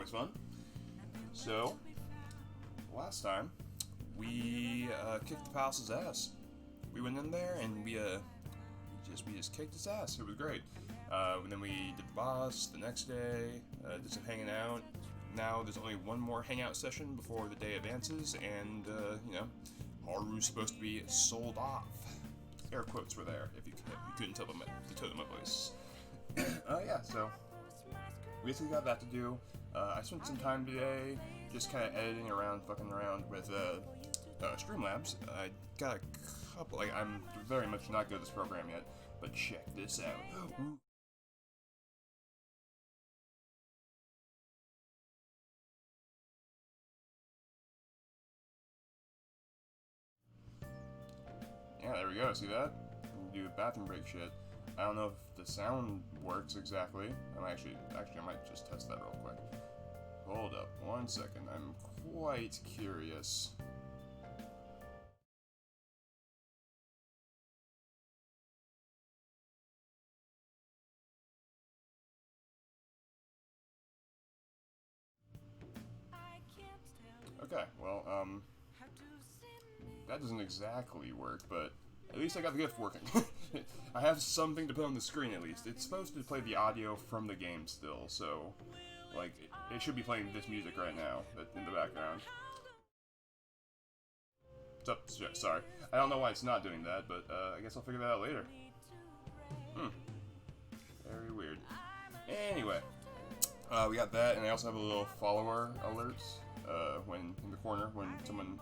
always fun. So, last time, we kicked the palace's ass. We went in there and we just kicked his ass. It was great. And then we did the boss the next day, did some hanging out. Now there's only one more hangout session before the day advances, and, Haru's supposed to be sold off. Air quotes were there, if you couldn't tell them the tone of my voice. Yeah, so we basically got that to do. I spent some time today just kind of editing around, fucking around with Streamlabs. I got a couple, I'm very much not good at this program yet, but check this out. Yeah, there we go, see that? We do bathroom break shit. I don't know if the sound works exactly. Actually, I might just test that real quick. Hold up, 1 second, I'm quite curious. Okay, well, that doesn't exactly work, but at least I got the gift working. I have something to put on the screen, at least. It's supposed to play the audio from the game still, so, like, it should be playing this music right now, in the background. Sorry. I don't know why it's not doing that, but, I guess I'll figure that out later. Very weird. Anyway, we got that, and I also have a little follower alerts, when, in the corner, when someone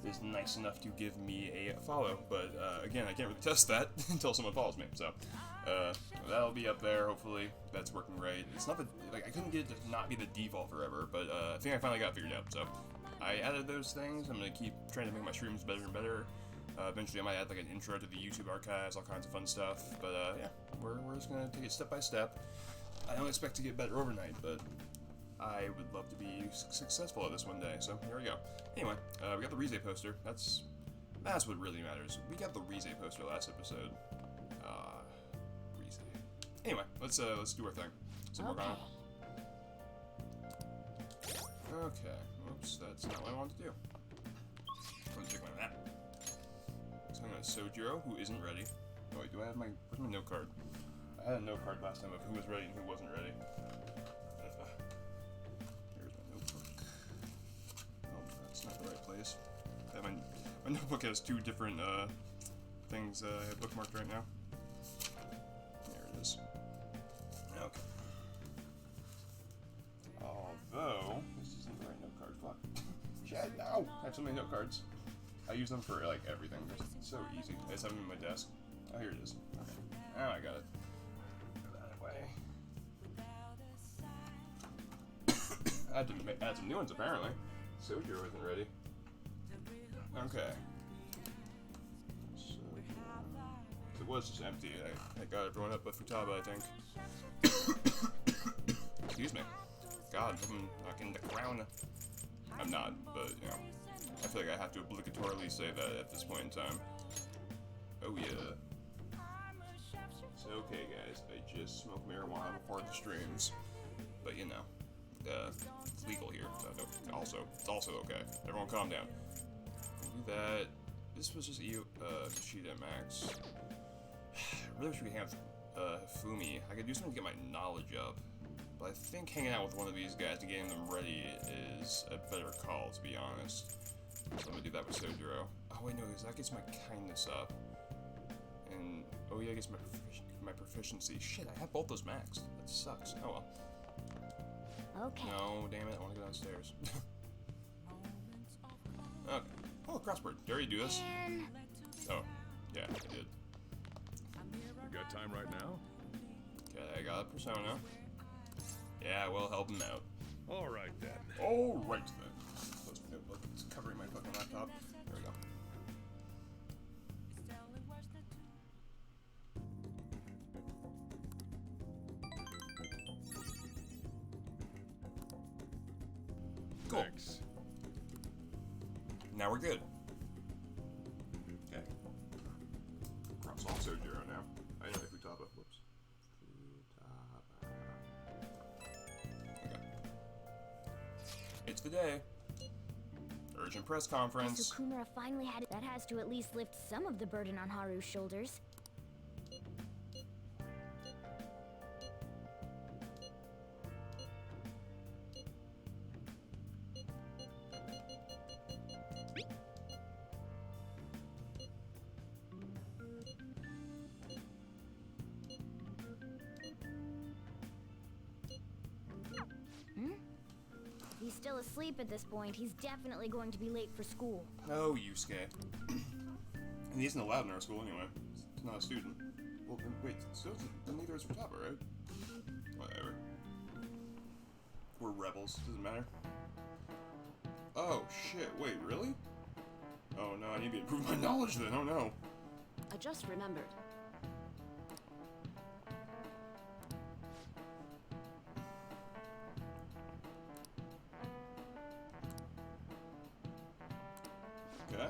is nice enough to give me a follow, but again, I can't really test that until someone follows me, so that'll be up there, hopefully. That's working right. It's not I couldn't get it to not be the default forever, but I think I finally got it figured out, so I added those things. I'm gonna keep trying to make my streams better and better. Eventually I might add, an intro to the YouTube archives, all kinds of fun stuff, but yeah, we're just gonna take it step by step. I don't expect to get better overnight, but I would love to be successful at this one day, so here we go. Anyway, we got the Rize poster. That's what really matters. We got the Rize poster last episode. Rize. Anyway, let's do our thing. So we're gonna. Okay. Oops, that's not what I wanted to do. Let's take one of that. So I'm gonna Sojiro, who isn't ready. Oh wait, where's my note card? I had a note card last time of who was ready and who wasn't ready. Not the right place. My notebook has two different things I have bookmarked right now. There it is. Okay. Although this isn't the right note card. Fuck. Shit, no! I have so many note cards. I use them for everything. They're so easy. I just have them in my desk. Oh, here it is. Okay. Now I got it. Put that away. I had to add some new ones apparently. Sojiro isn't ready. Okay. It was just empty. I got everyone up but Futaba, I think. Excuse me. God, I'm knocking the crown. I'm not, but, I feel like I have to obligatorily say that at this point in time. Oh, yeah. It's okay, guys. I just smoked marijuana before the streams. But, it's legal here, so it's also okay. Everyone calm down. Do that. This was just Shida Max. I really wish we could have Fumi. I could do something to get my knowledge up. But I think hanging out with one of these guys and getting them ready is a better call, to be honest. So I'm gonna do that with Sojiro. Oh wait, no, because that gets my kindness up. And, oh yeah, I guess my proficiency. Shit, I have both those maxed. That sucks. Oh well. Okay. No, damn it, I want to go downstairs. Okay. Oh, crossword. Did you already do this? Oh, yeah, I did. You got time right now? Okay, I got a persona. Yeah, well, help him out. Alright then. Alright then. Close my notebook. It's covering my fucking laptop. There we go. Cool. Thanks. Now we're good. Okay. Cross off Sojiro now. I know Futaba. Whoops. Futaba. Okay. the day. Urgent press conference. Kumura finally had it. That has to at least lift some of the burden on Haru's shoulders. He's still asleep at this point. He's definitely going to be late for school. No, Yusuke. And he isn't allowed in our school anyway. He's not a student. Well, wait, so then neither is Futaba, right? Whatever. We're rebels. Doesn't matter. Oh, shit. Wait, really? Oh, no, I need to improve my knowledge then. Oh, no. I just remembered. Okay.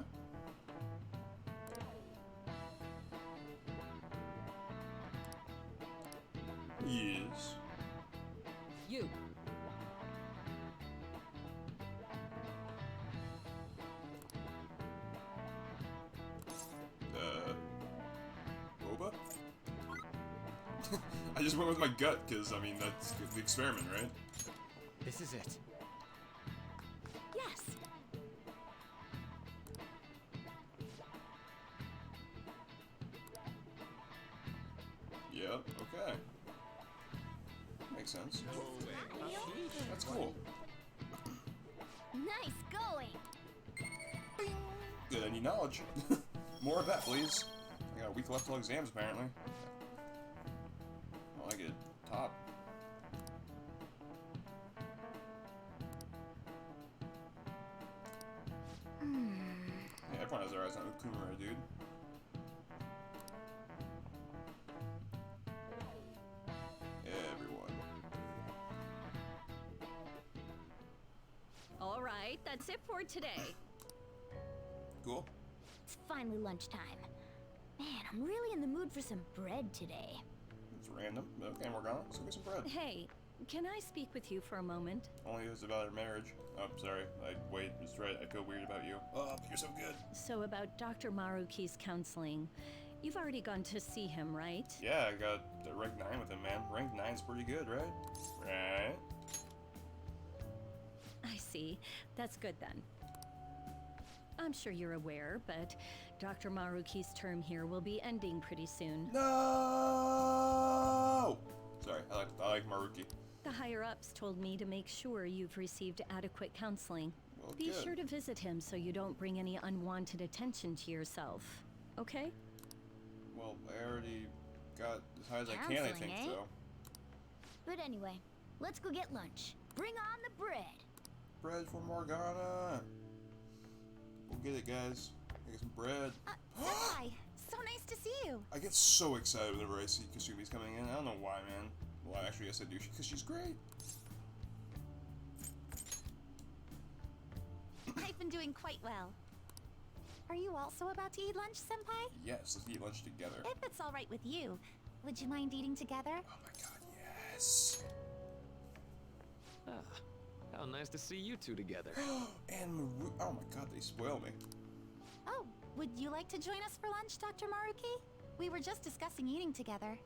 Yes. You. Boba? I just went with my gut, because, I mean, that's the experiment, right? This is it. Yes. Yep, okay. Makes sense. That's cool. Nice going. Good, I need knowledge. More of that, please. I got a week left till exams, apparently. Oh, I get top. Yeah, everyone has their eyes on Kumura, dude. Everyone. All right, that's it for today. Cool. It's finally lunchtime. Man, I'm really in the mood for some bread today. It's random, but okay, we're gone. Let's go get some bread. Hey, can I speak with you for a moment? Only it was about our marriage. Oh, sorry. Wait, it's right. I feel weird about you. Oh, but you're so good. So about Dr. Maruki's counseling. You've already gone to see him, right? Yeah, I got the rank 9 with him, man. Rank 9's pretty good, right? Right? I see. That's good then. I'm sure you're aware, but Dr. Maruki's term here will be ending pretty soon. No! Sorry, I like Maruki. The higher-ups told me to make sure you've received adequate counseling. Well, Be good. sure to visit him so you don't bring any unwanted attention to yourself. Okay? Well, I already got as high as I can, I think, Counseling, eh? so. But anyway, let's go get lunch. Bring on the bread. Bread for Morgana. We'll get it, guys. Get some bread. Senpai, so nice to see you. I get so excited whenever I see Kasumi's coming in. I don't know why, man. Well, actually, yes, I do, because she's great. I've been doing quite well. Are you also about to eat lunch, Senpai? Yes, let's eat lunch together. If it's all right with you, would you mind eating together? Oh my god, yes. Ah, how nice to see you two together. And Maru, oh my god, they spoil me. Oh, would you like to join us for lunch, Dr. Maruki? We were just discussing eating together.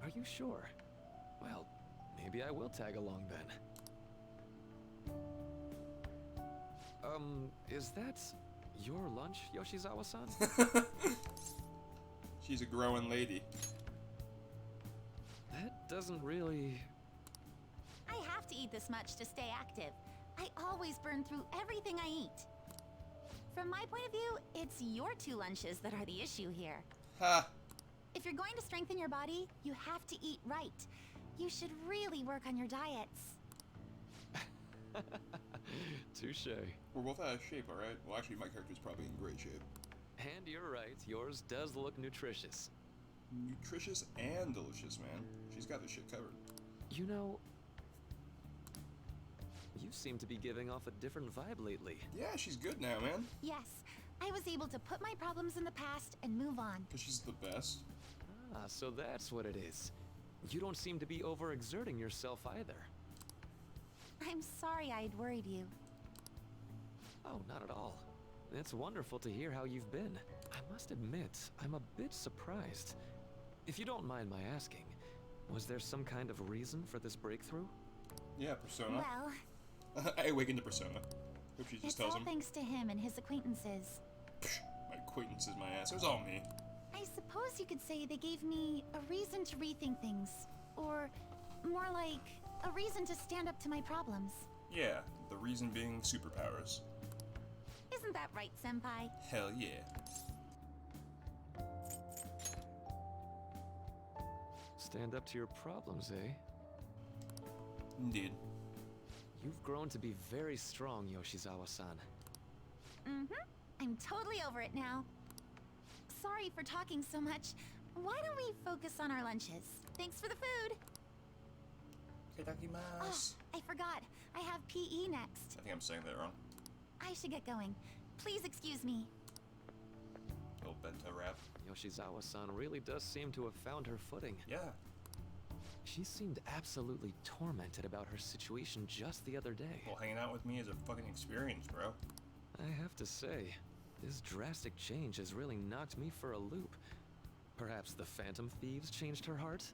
Are you sure? Well, maybe I will tag along then. Is that your lunch, Yoshizawa-san? She's a growing lady. That doesn't really... I have to eat this much to stay active. I always burn through everything I eat. From my point of view, it's your 2 lunches that are the issue here. Ha! If you're going to strengthen your body, you have to eat right. You should really work on your diets. Touche. We're both out of shape, alright? Well, actually, my character's probably in great shape. And you're right, yours does look nutritious. Nutritious and delicious, man. She's got this shit covered. You know, you seem to be giving off a different vibe lately. Yeah, she's good now, man. Yes, I was able to put my problems in the past and move on. Because she's the best. Ah, so that's what it is. You don't seem to be overexerting yourself either. I'm sorry I'd worried you. Oh, not at all. It's wonderful to hear how you've been. I must admit, I'm a bit surprised. If you don't mind my asking, was there some kind of reason for this breakthrough? Yeah, Persona. Well, I awakened to Persona. Hope she just it's tells all him. thanks to him and his acquaintances. Psh, my acquaintance is my ass. It was all me. I suppose you could say they gave me a reason to rethink things. Or, more like, a reason to stand up to my problems. Yeah, the reason being superpowers. Isn't that right, Senpai? Hell yeah. Stand up to your problems, eh? Indeed. You've grown to be very strong, Yoshizawa-san. Mm-hmm. I'm totally over it now. Sorry for talking so much. Why don't we focus on our lunches? Thanks for the food. Oh, Itadakimasu. I forgot. I have PE next. I think I'm saying that wrong. I should get going. Please excuse me. Little bento wrap. Yoshizawa-san really does seem to have found her footing. Yeah. She seemed absolutely tormented about her situation just the other day. Well, hanging out with me is a fucking experience, bro. I have to say, this drastic change has really knocked me for a loop. Perhaps the Phantom Thieves changed her heart?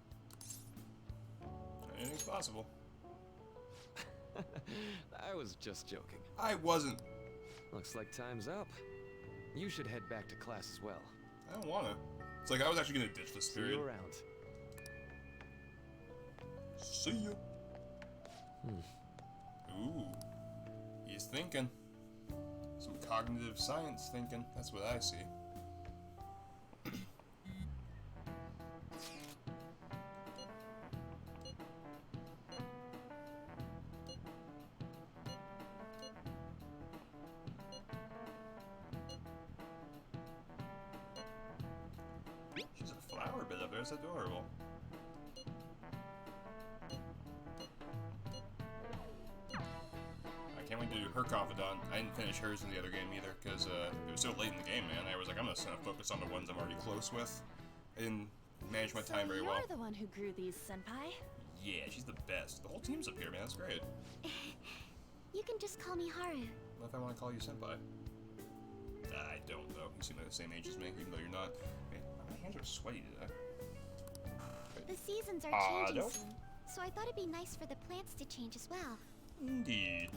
Anything's possible. I was just joking. I wasn't. Looks like time's up. You should head back to class as well. I don't wanna. It's like I was actually gonna ditch this See period. you around. See ya. Ooh. He's thinking. Some cognitive science thinking. That's what I see. She's a flower bit up there. It's adorable. I can't wait to do her confidant. I didn't finish hers in the other game either because it was so late in the game, man. I was like, I'm just gonna focus on the ones I'm already close with. I didn't manage my time very well. You're the one who grew these, Senpai. Yeah, she's the best. The whole team's up here, man. That's great. You can just call me Haru. What if I want to call you senpai? I don't though. You seem like the same age as me, even though you're not. Man, my hands are sweaty today. The seasons are changing no. soon, so I thought it'd be nice for the plants to change as well. Indeed.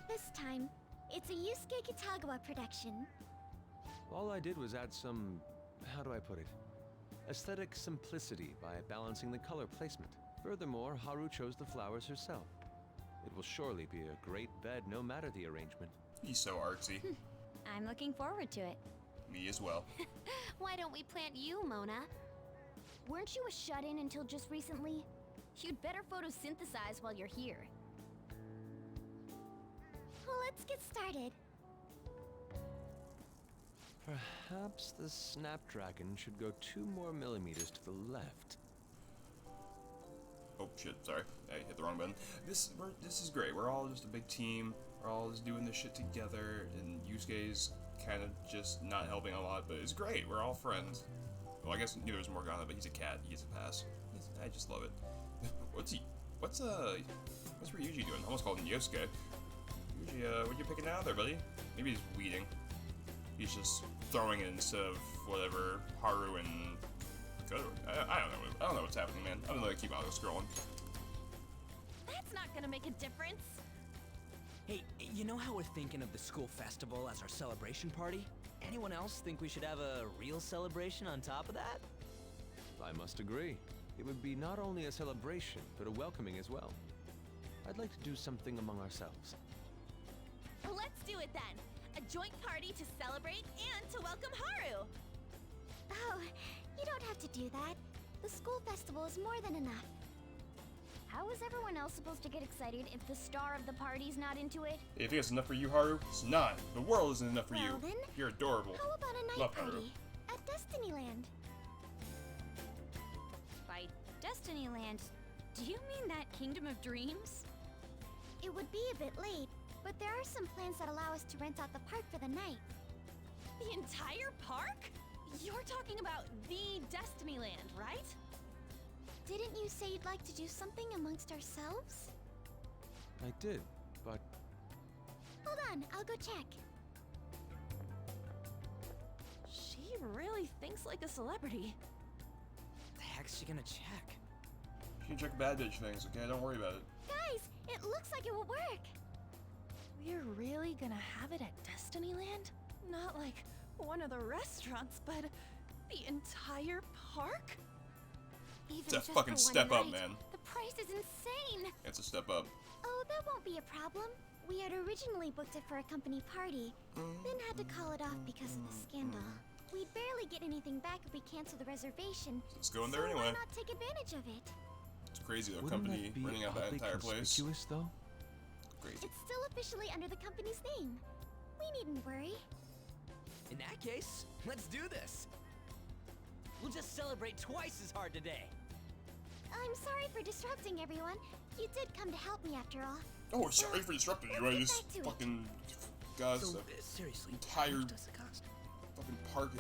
This time, it's a Yusuke Kitagawa production. All I did was add some, how do I put it, aesthetic simplicity by balancing the color placement. Furthermore, Haru chose the flowers herself. It will surely be a great bed no matter the arrangement. He's so artsy. I'm looking forward to it. Me as well. Why don't we plant you, Mona? Weren't you a shut-in until just recently? You'd better photosynthesize while you're here. Well, let's get started. Perhaps the Snapdragon should go 2 more millimeters to the left. Oh shit, sorry. I hit the wrong button. This is great. We're all just a big team. We're all just doing this shit together, and Yusuke's kind of just not helping a lot, but it's great. We're all friends. Well, I guess neither is Morgana, but he's a cat. He gets a pass. I just love it. What's Ryuji doing? I almost called him Yosuke. Ryuji, what you picking out there, buddy? Maybe he's weeding. He's just throwing it instead of whatever Haru and I don't know. I don't know what's happening, man. I'm gonna keep auto scrolling. That's not gonna make a difference. Hey, you know how we're thinking of the school festival as our celebration party? Anyone else think we should have a real celebration on top of that? I must agree. It would be not only a celebration, but a welcoming as well. I'd like to do something among ourselves. Let's do it then. A joint party to celebrate and to welcome Haru. Oh, you don't have to do that. The school festival is more than enough. How is everyone else supposed to get excited if the star of the party's not into it? If you think it's enough for you, Haru, it's not. The world isn't enough for you. Well then, You're adorable. How about a night Love Haru. party at Destinyland? By Destinyland, do you mean that Kingdom of Dreams? It would be a bit late, but there are some plans that allow us to rent out the park for the night. The entire park? You're talking about the Destinyland, right? Didn't you say you'd like to do something amongst ourselves? I did, but Hold on, I'll go check. She really thinks like a celebrity. The heck's she gonna check? You can check bad bitch things, okay? Don't worry about it. Guys, it looks like it will work. We're really gonna have it at Destinyland? Not like one of the restaurants, but the entire park? Even It's a just fucking for one step up, night, man. The price is insane. It's a step up. Oh, that won't be a problem. We had originally booked it for a company party, then had to call it off because of the scandal. We'd barely get anything back if we cancel the reservation. Let's go in so there anyway. why not take advantage of it? It's crazy, though. wouldn't Company that be running out that oddly entire place. conspicuous, though? Crazy. It's still officially under the company's name. We needn't worry. In that case, let's do this. We'll just celebrate twice as hard today. I'm sorry for disrupting everyone. You did come to help me after all. Oh, sorry for disrupting you. I Let's get just back to it. fucking got So, the seriously, entire how much does it cost? fucking park.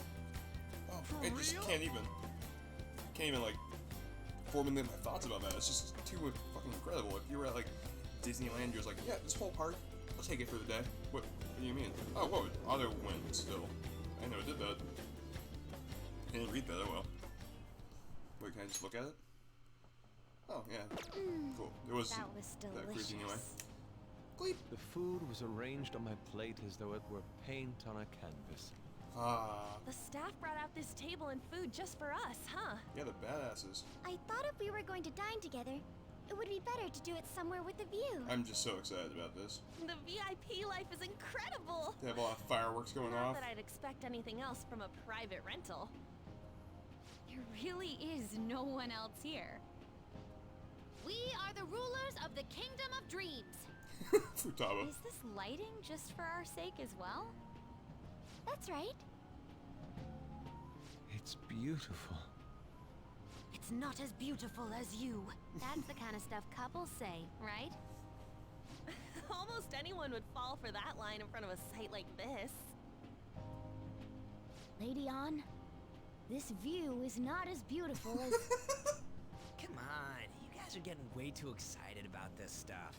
Oh, For I just real? can't even like formulate my thoughts about that. It's just too fucking incredible. If you were at like Disneyland, you're just like, yeah, this whole park, I'll take it for the day. What do you mean? Oh, whoa, auto win still. I know it did that. I didn't read that. Oh well. Wait, can I just look at it? Oh yeah. Cool. It was That was that crazy anyway. delicious. The food was arranged on my plate as though it were paint on a canvas. Ah, The staff brought out this table and food just for us, huh? yeah, the badasses. I thought if we were going to dine together, it would be better to do it somewhere with a view. I'm just so excited about this. The VIP life is incredible! They have a lot of fireworks going Not off. that I'd expect anything else from a private rental. There really is no one else here. We are the rulers of the Kingdom of Dreams. Futaba. Is this lighting just for our sake as well? That's right. It's beautiful. It's not as beautiful as you. That's the kind of stuff couples say, right? Almost anyone would fall for that line in front of a site like this. Lady On, this view is not as beautiful as... Come on, you guys are getting way too excited about this stuff.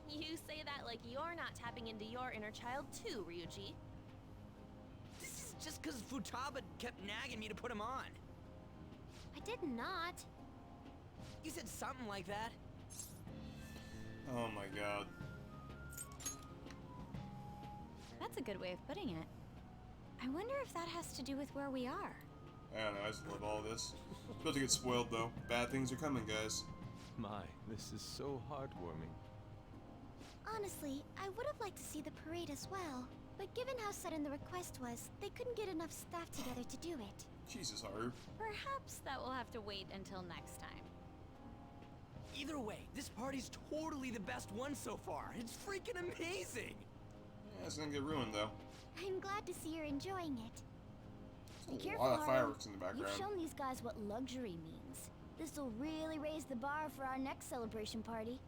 You say that like you're not tapping into your inner child too, Ryuji. This is just because Futaba kept nagging me to put him on. I did not. You said something like that. Oh my god. That's a good way of putting it. I wonder if that has to do with where we are. I don't know, I just love all this. It's about to get spoiled though. Bad things are coming, guys. My, this is so heartwarming. Honestly, I would have liked to see the parade as well. But given how sudden the request was, they couldn't get enough staff together to do it. Jesus, Haru. Perhaps that will have to wait until next time. Either way, this party's totally the best one so far. It's freaking amazing. Yeah, it's gonna get ruined though. I'm glad to see you're enjoying it. Be There's a careful, lot of Haru. fireworks in the background. You've shown these guys what luxury means. This'll really raise the bar for our next celebration party.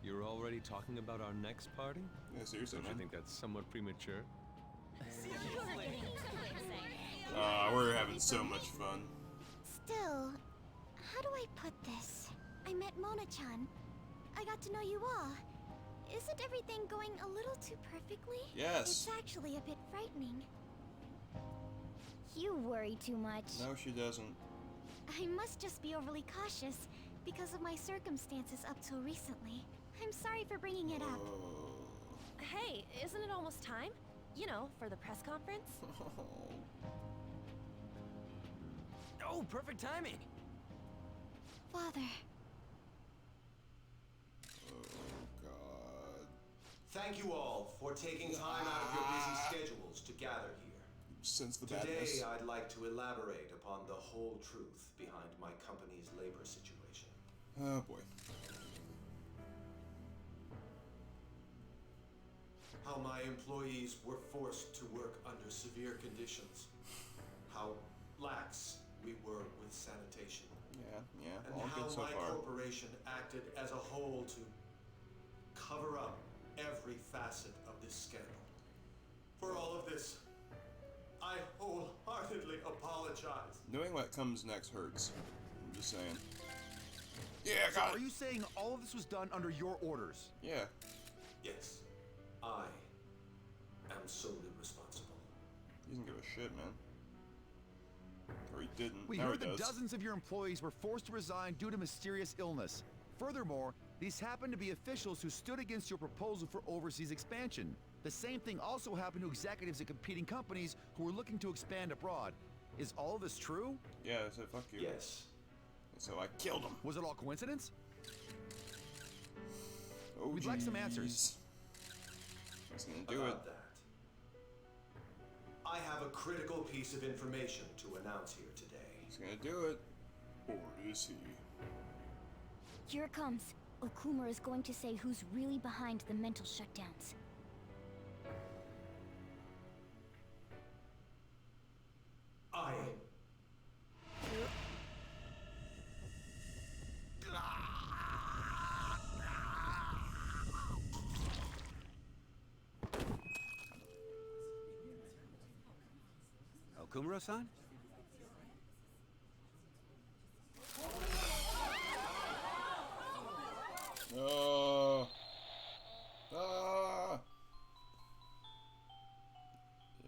You're already talking about our next party? Yeah, seriously, Don't you man. think that's somewhat premature? We're having so much fun. Still, how do I put this? I met Mona-chan. I got to know you all. Isn't everything going a little too perfectly? Yes. It's actually a bit frightening. You worry too much. No, she doesn't. I must just be overly cautious because of my circumstances up till recently. I'm sorry for bringing it up. Hey, isn't it almost time? You know, for the press conference? Oh, perfect timing. Father, God. Thank you all for taking time out of your busy schedules to gather here. Since the Today, badness. I'd like to elaborate upon the whole truth behind my company's labor situation. Oh boy. How my employees were forced to work under severe conditions. How lax we were with sanitation. Yeah, And all how good so my far. corporation acted as a whole to cover up every facet of this scandal. For all of this, I wholeheartedly apologize. Knowing what comes next hurts. I'm just saying. Yeah, So got are it. you saying all of this was done under your orders? Yeah. Yes, I am solely responsible. He doesn't give a shit, man. Or he didn't. We Now heard he that does. dozens of your employees were forced to resign due to mysterious illness. Furthermore, these happen to be officials who stood against your proposal for overseas expansion. The same thing also happened to executives at competing companies who were looking to expand abroad. Is all of this true? Yeah, I said fuck you. Yes. And so I killed him. Was it all coincidence? Oh, We'd like some answers. jeez. That's gonna do it. About that, I have a critical piece of information to announce here today. He's gonna do it. Or is he? Here it comes. Okumura is going to say who's really behind the mental shutdowns. I... Okumura-san?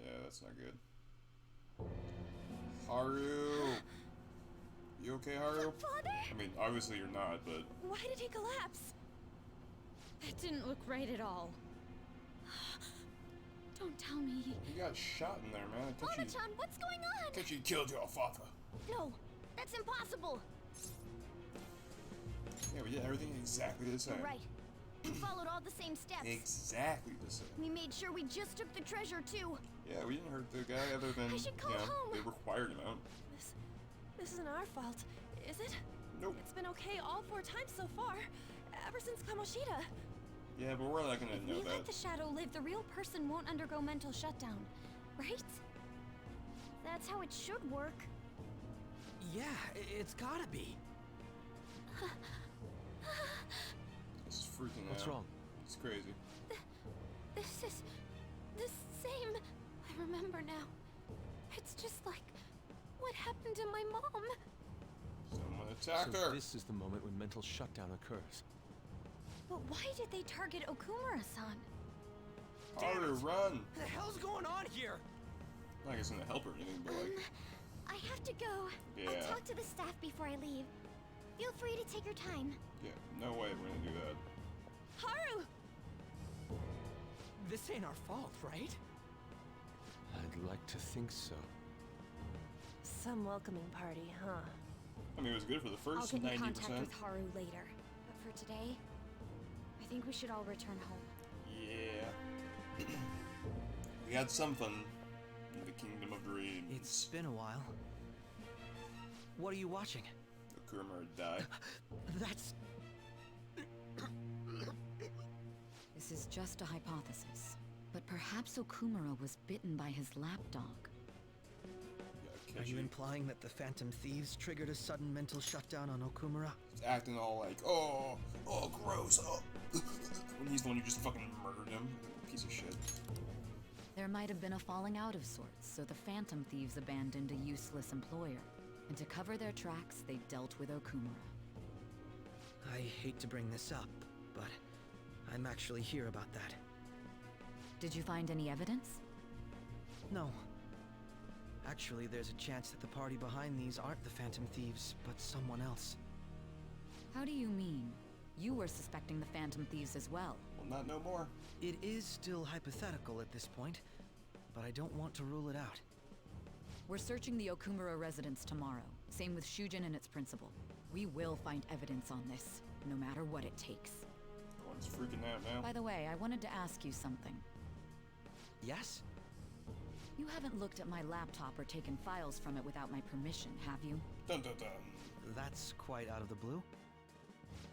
Yeah, that's not good. Haru! You okay, Haru? Father? I mean, obviously you're not, but... Why did he collapse? That didn't look right at all. Don't tell me. You got shot in there, man. I thought you... Mama-chan, what's going on? thought you killed your father. No, that's impossible. Yeah, we did everything exactly the same. You're right. We followed all the same steps. Exactly the same. We made sure we just took the treasure, too. Yeah, we didn't hurt the guy other than, I should call you know, home. they required him out. This isn't our fault, is it? Nope. It's been okay all 4 times so far, ever since Kamoshida. Yeah, but we're not gonna If know we that. let the shadow live, the real person won't undergo mental shutdown, right? That's how it should work. Yeah, it's gotta be. This is freaking out. What's wrong? It's crazy. This is the same. I remember now. It's just like what happened to my mom. Someone attacked So her. this is the moment when mental shutdown occurs. But why did they target Okumura-san? Haru, run! What the hell's going on here? Not like it's gonna help or anything, but like, I have to go. Yeah. I'll talk to the staff before I leave. Feel free to take your time. yeah, no way we're gonna do that. Haru! This ain't our fault, right? I'd like to think so. Some welcoming party, huh? I mean, it was good for the I'll first get in 90%. contact with Haru later. But for today, I think we should all return home. Yeah. We had some fun in the Kingdom of Dreams. It's been a while. What are you watching? Okumura died. That's... This is just a hypothesis, but perhaps Okumura was bitten by his lapdog. Yeah, Are you catchy. implying that the Phantom Thieves triggered a sudden mental shutdown on Okumura? He's acting all like, oh, gross, oh. When he's the one who just fucking murdered him. Piece of shit. There might have been a falling out of sorts, so the Phantom Thieves abandoned a useless employer. And to cover their tracks, they dealt with Okumura. I hate to bring this up, but I'm actually here about that. Did you find any evidence? No. Actually, there's a chance that the party behind these aren't the Phantom Thieves, but someone else. How do you mean? You were suspecting the Phantom Thieves as well. Well, not no more. It is still hypothetical at this point, but I don't want to rule it out. We're searching the Okumura residence tomorrow. Same with Shujin and its principal. We will find evidence on this, no matter what it takes. Everyone's freaking out now. By the way, I wanted to ask you something. Yes? You haven't looked at my laptop or taken files from it without my permission, have you? Dun dun dun. That's quite out of the blue.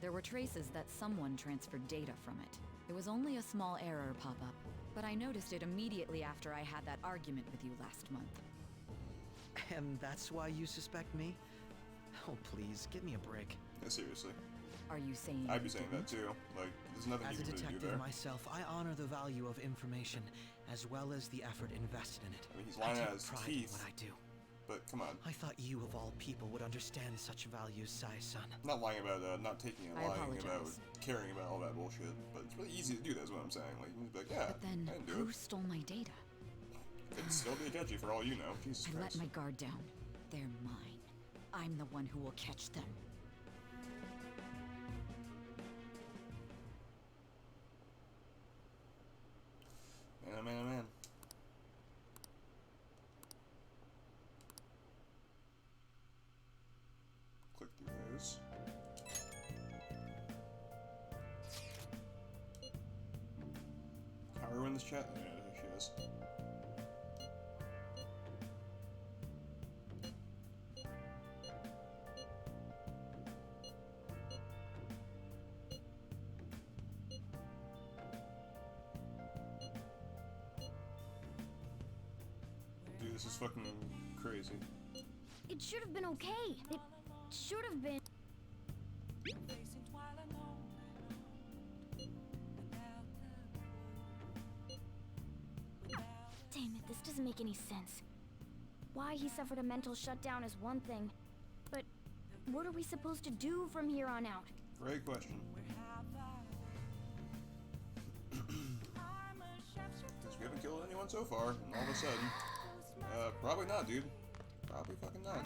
There were traces that someone transferred data from it. It was only a small error pop-up, but I noticed it immediately after I had that argument with you last month. And that's why you suspect me? Oh, please, give me a break. Yeah, seriously. Are you saying I'd be you saying didn't? that too. Like, there's nothing As you a can really do detective there. myself, I honor the value of information, as well as the effort invested in it. I mean, he's I lying take out his pride teeth. in what I do. but come on. I thought you of all people would understand such values, Sai-san. Not lying about not taking and I lying about apologize. caring about all that bullshit, but it's really easy to do. That's what I'm saying. Like, you can just be like, yeah, But then, I didn't do who it. stole my data? Could still be Akechi for all you know. Jesus I let Christ. my guard down. They're mine. I'm the one who will catch them. Man, oh man, oh man. Click through those. Karu in this chat? Yeah, there she is. Dude, this is fucking crazy. It should have been okay. It should have been. Damn it, this doesn't make any sense. Why he suffered a mental shutdown is one thing, but what are we supposed to do from here on out? Great question. Because we haven't killed anyone so far, and all of a sudden, probably not, dude. Probably fucking not.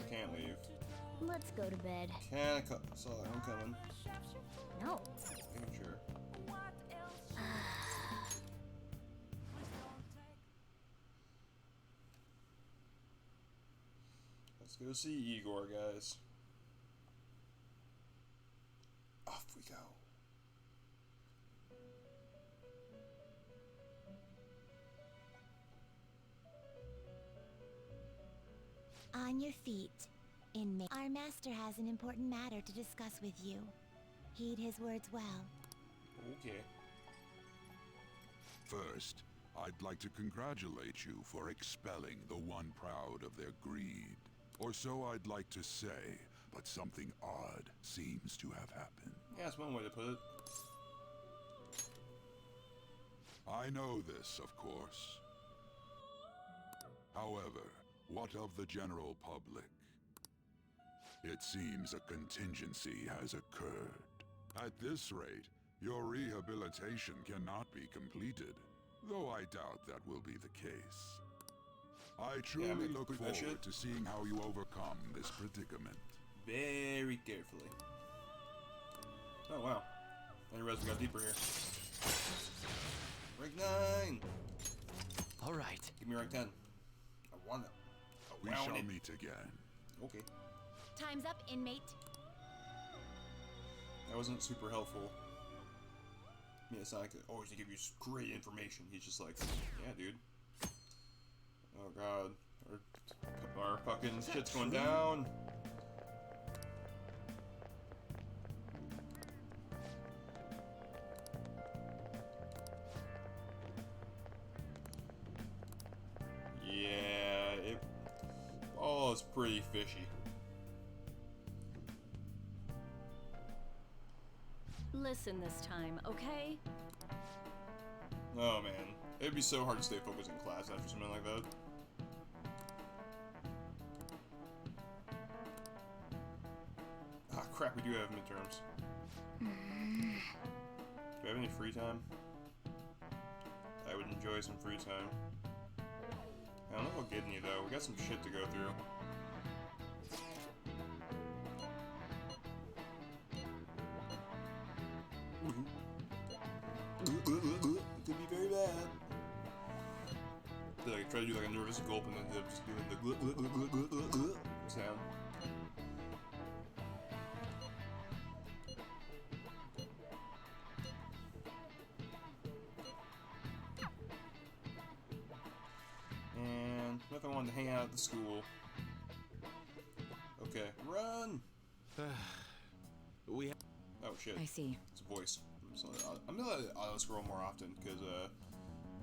Can't leave. Let's go to bed. Can't saw that one coming. No. Making sure. Let's go see Igor, guys. Off we go. On your feet, inmate. Our master has an important matter to discuss with you. Heed his words well. Okay. First, I'd like to congratulate you for expelling the one proud of their greed. Or so I'd like to say, but something odd seems to have happened. Yeah, that's one way to put it. I know this, of course. However, what of the general public? It seems a contingency has occurred. At this rate, your rehabilitation cannot be completed, though I doubt that will be the case. I truly look forward to seeing how you overcome this predicament. Very carefully. Oh wow. I didn't realize we got deeper here. Rank 9! Alright. Give me rank 10. I want it. We shall meet again. Okay. Time's up, inmate. That wasn't super helpful. Yeah, it's not like always to give you great information. He's just like, yeah, dude. Oh god. Our fucking shit's going down. Yeah, it all is pretty fishy. Listen this time, okay? Oh man, it'd be so hard to stay focused in class after something like that. Ah crap, we do have midterms. Do we have any free time? I would enjoy some free time. I don't know if we'll get any though, we got some shit to go through. It could be very bad. Did I try to do like a nervous gulp and then end up just doing the sound? And if I wanted to hang out at the school. Okay, run! We. Oh shit. I see. It's a voice. I'm gonna let it auto scroll more often because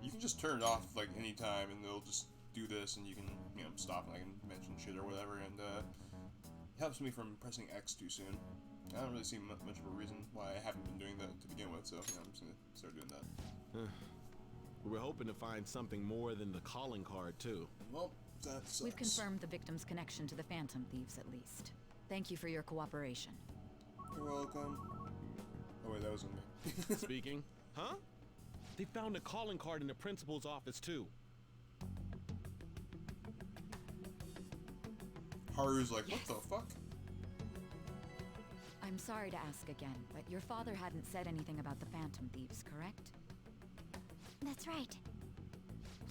you can just turn it off like anytime and they'll just do this and you can stop and I can mention shit or whatever and it helps me from pressing X too soon. I don't really see much of a reason why I haven't been doing that to begin with, so I'm just gonna start doing that. We were hoping to find something more than the calling card, too. Well, that sucks. We've confirmed the victim's connection to the Phantom Thieves, at least. Thank you for your cooperation. You're welcome. Oh wait, that wasn't me. Speaking. Huh? They found a calling card in the principal's office, too. Haru's like, what the fuck? I'm sorry to ask again, but your father hadn't said anything about the Phantom Thieves, correct? That's right.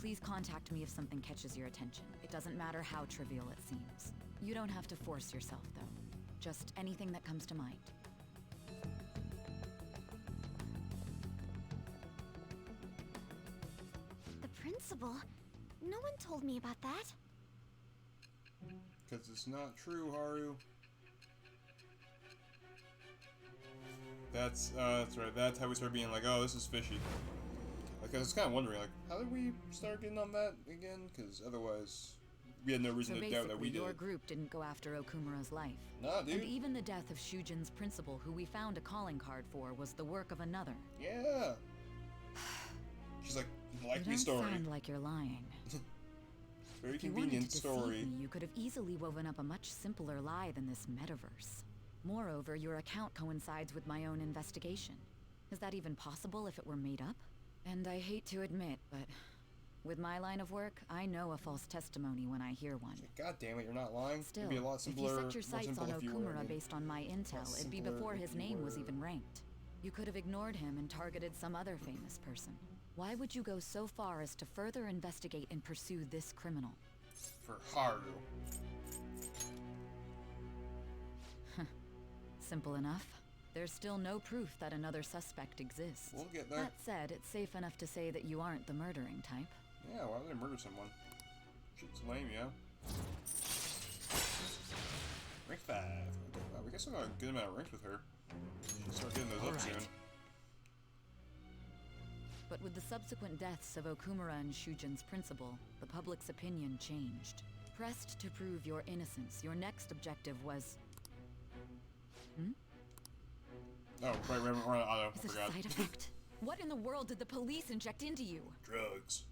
Please contact me if something catches your attention. It doesn't matter how trivial it seems. You don't have to force yourself, though. Just anything that comes to mind. The principal? No one told me about that. Because it's not true, Haru. That's right. That's how we start being like, oh, this is fishy. Like, I was kind of wondering, like, how did we start getting on that again? Because otherwise, we had no reason to doubt that we did. Your group didn't go after Okumura's life. Nah, dude. And even the death of Shujin's principal, who we found a calling card for, was the work of another. Yeah. She's like, likely story. You don't sound like you're lying. Very if you convenient wanted to story. deceive me, you could have easily woven up a much simpler lie than this metaverse. Moreover, your account coincides with my own investigation. Is that even possible if it were made up? And I hate to admit, but with my line of work, I know a false testimony when I hear one. God damn it, you're not lying. Still, It'd be a lot simpler, if you set your sights on Okumura were, based on my intel, it'd be before his name was even ranked. You could have ignored him and targeted some other famous person. Why would you go so far as to further investigate and pursue this criminal? For Haru. Simple enough. There's still no proof that another suspect exists. We'll get there. That said, it's safe enough to say that you aren't the murdering type. Yeah, why would they murder someone? Shit's lame, yeah. Rank 5. Wow, we guess I got a good amount of ranks with her. Should start getting those up soon. But with the subsequent deaths of Okumura and Shujin's principal, the public's opinion changed. Pressed to prove your innocence, your next objective was... Oh, right, we're on auto. Is it a side effect? What in the world did the police inject into you? Drugs.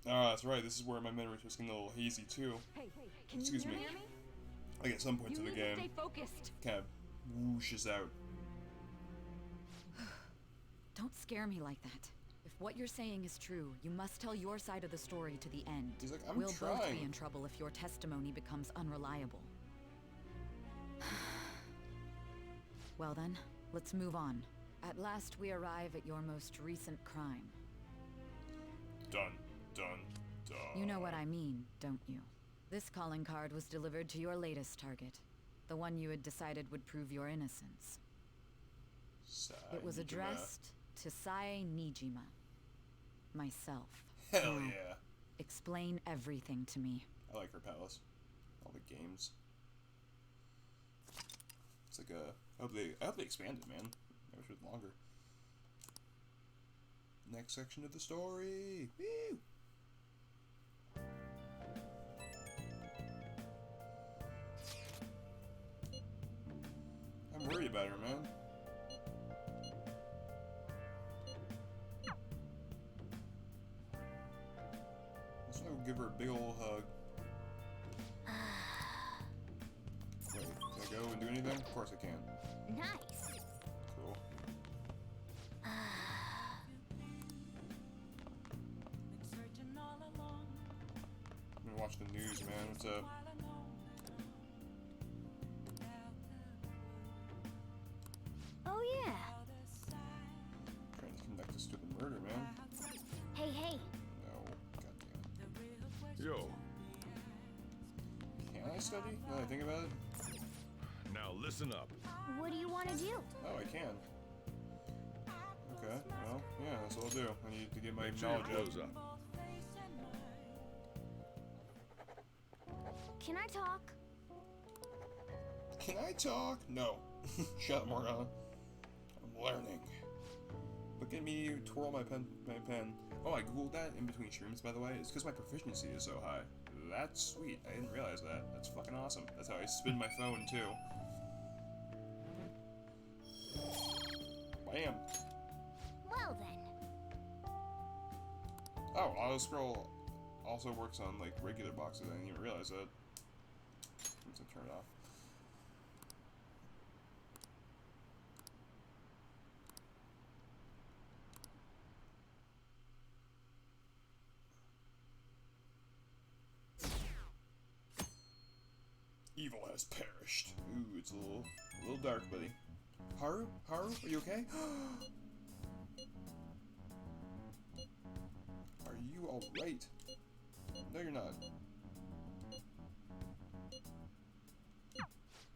Ah, that's right. This is where my memory was getting a little hazy too. Hey, can Excuse you me. hear me? Like at some points in the game, Stay focused. kind of whooshes out. Don't scare me like that. If what you're saying is true, you must tell your side of the story to the end. He's like, I'm we'll both trying. be in trouble if your testimony becomes unreliable. Well then, let's move on. At last we arrive at your most recent crime. Dun, dun, dun. You know what I mean, don't you? This calling card was delivered to your latest target. The one you had decided would prove your innocence. It was addressed to Sae Nijima. Myself. Hell Now, yeah. explain everything to me. I like her palace. All the games. It's like a... I hope they expand it, man. I wish it was longer. Next section of the story. Woo! I'm worried about her, man. Let's go give her a big ol' hug. Wait, can I go and do anything? Of course I can. Nice. Cool. I'm gonna watch the news, man. What's up? Oh yeah. Trying to conduct a stupid murder, man. Hey, hey. No. Goddamn. Yo, Can I study? Now that I think about it? now listen up. What do you want to do? Oh, I can. Okay, well, yeah, that's what I'll do. I need to get my Make sure your knowledge clothes up. up. Can I talk? Can I talk? No. Shut up, Morgana. I'm learning. Look at me twirl my pen. Oh, I googled that in between streams, by the way. It's because my proficiency is so high. That's sweet. I didn't realize that. That's fucking awesome. That's how I spin my phone, too. Bam. Well then. Oh, auto scroll also works on like regular boxes. I didn't even realize that. Let's turn it off. Evil has perished. Ooh, it's a little dark, buddy. Haru? Haru, are you okay? Are you alright? No, you're not.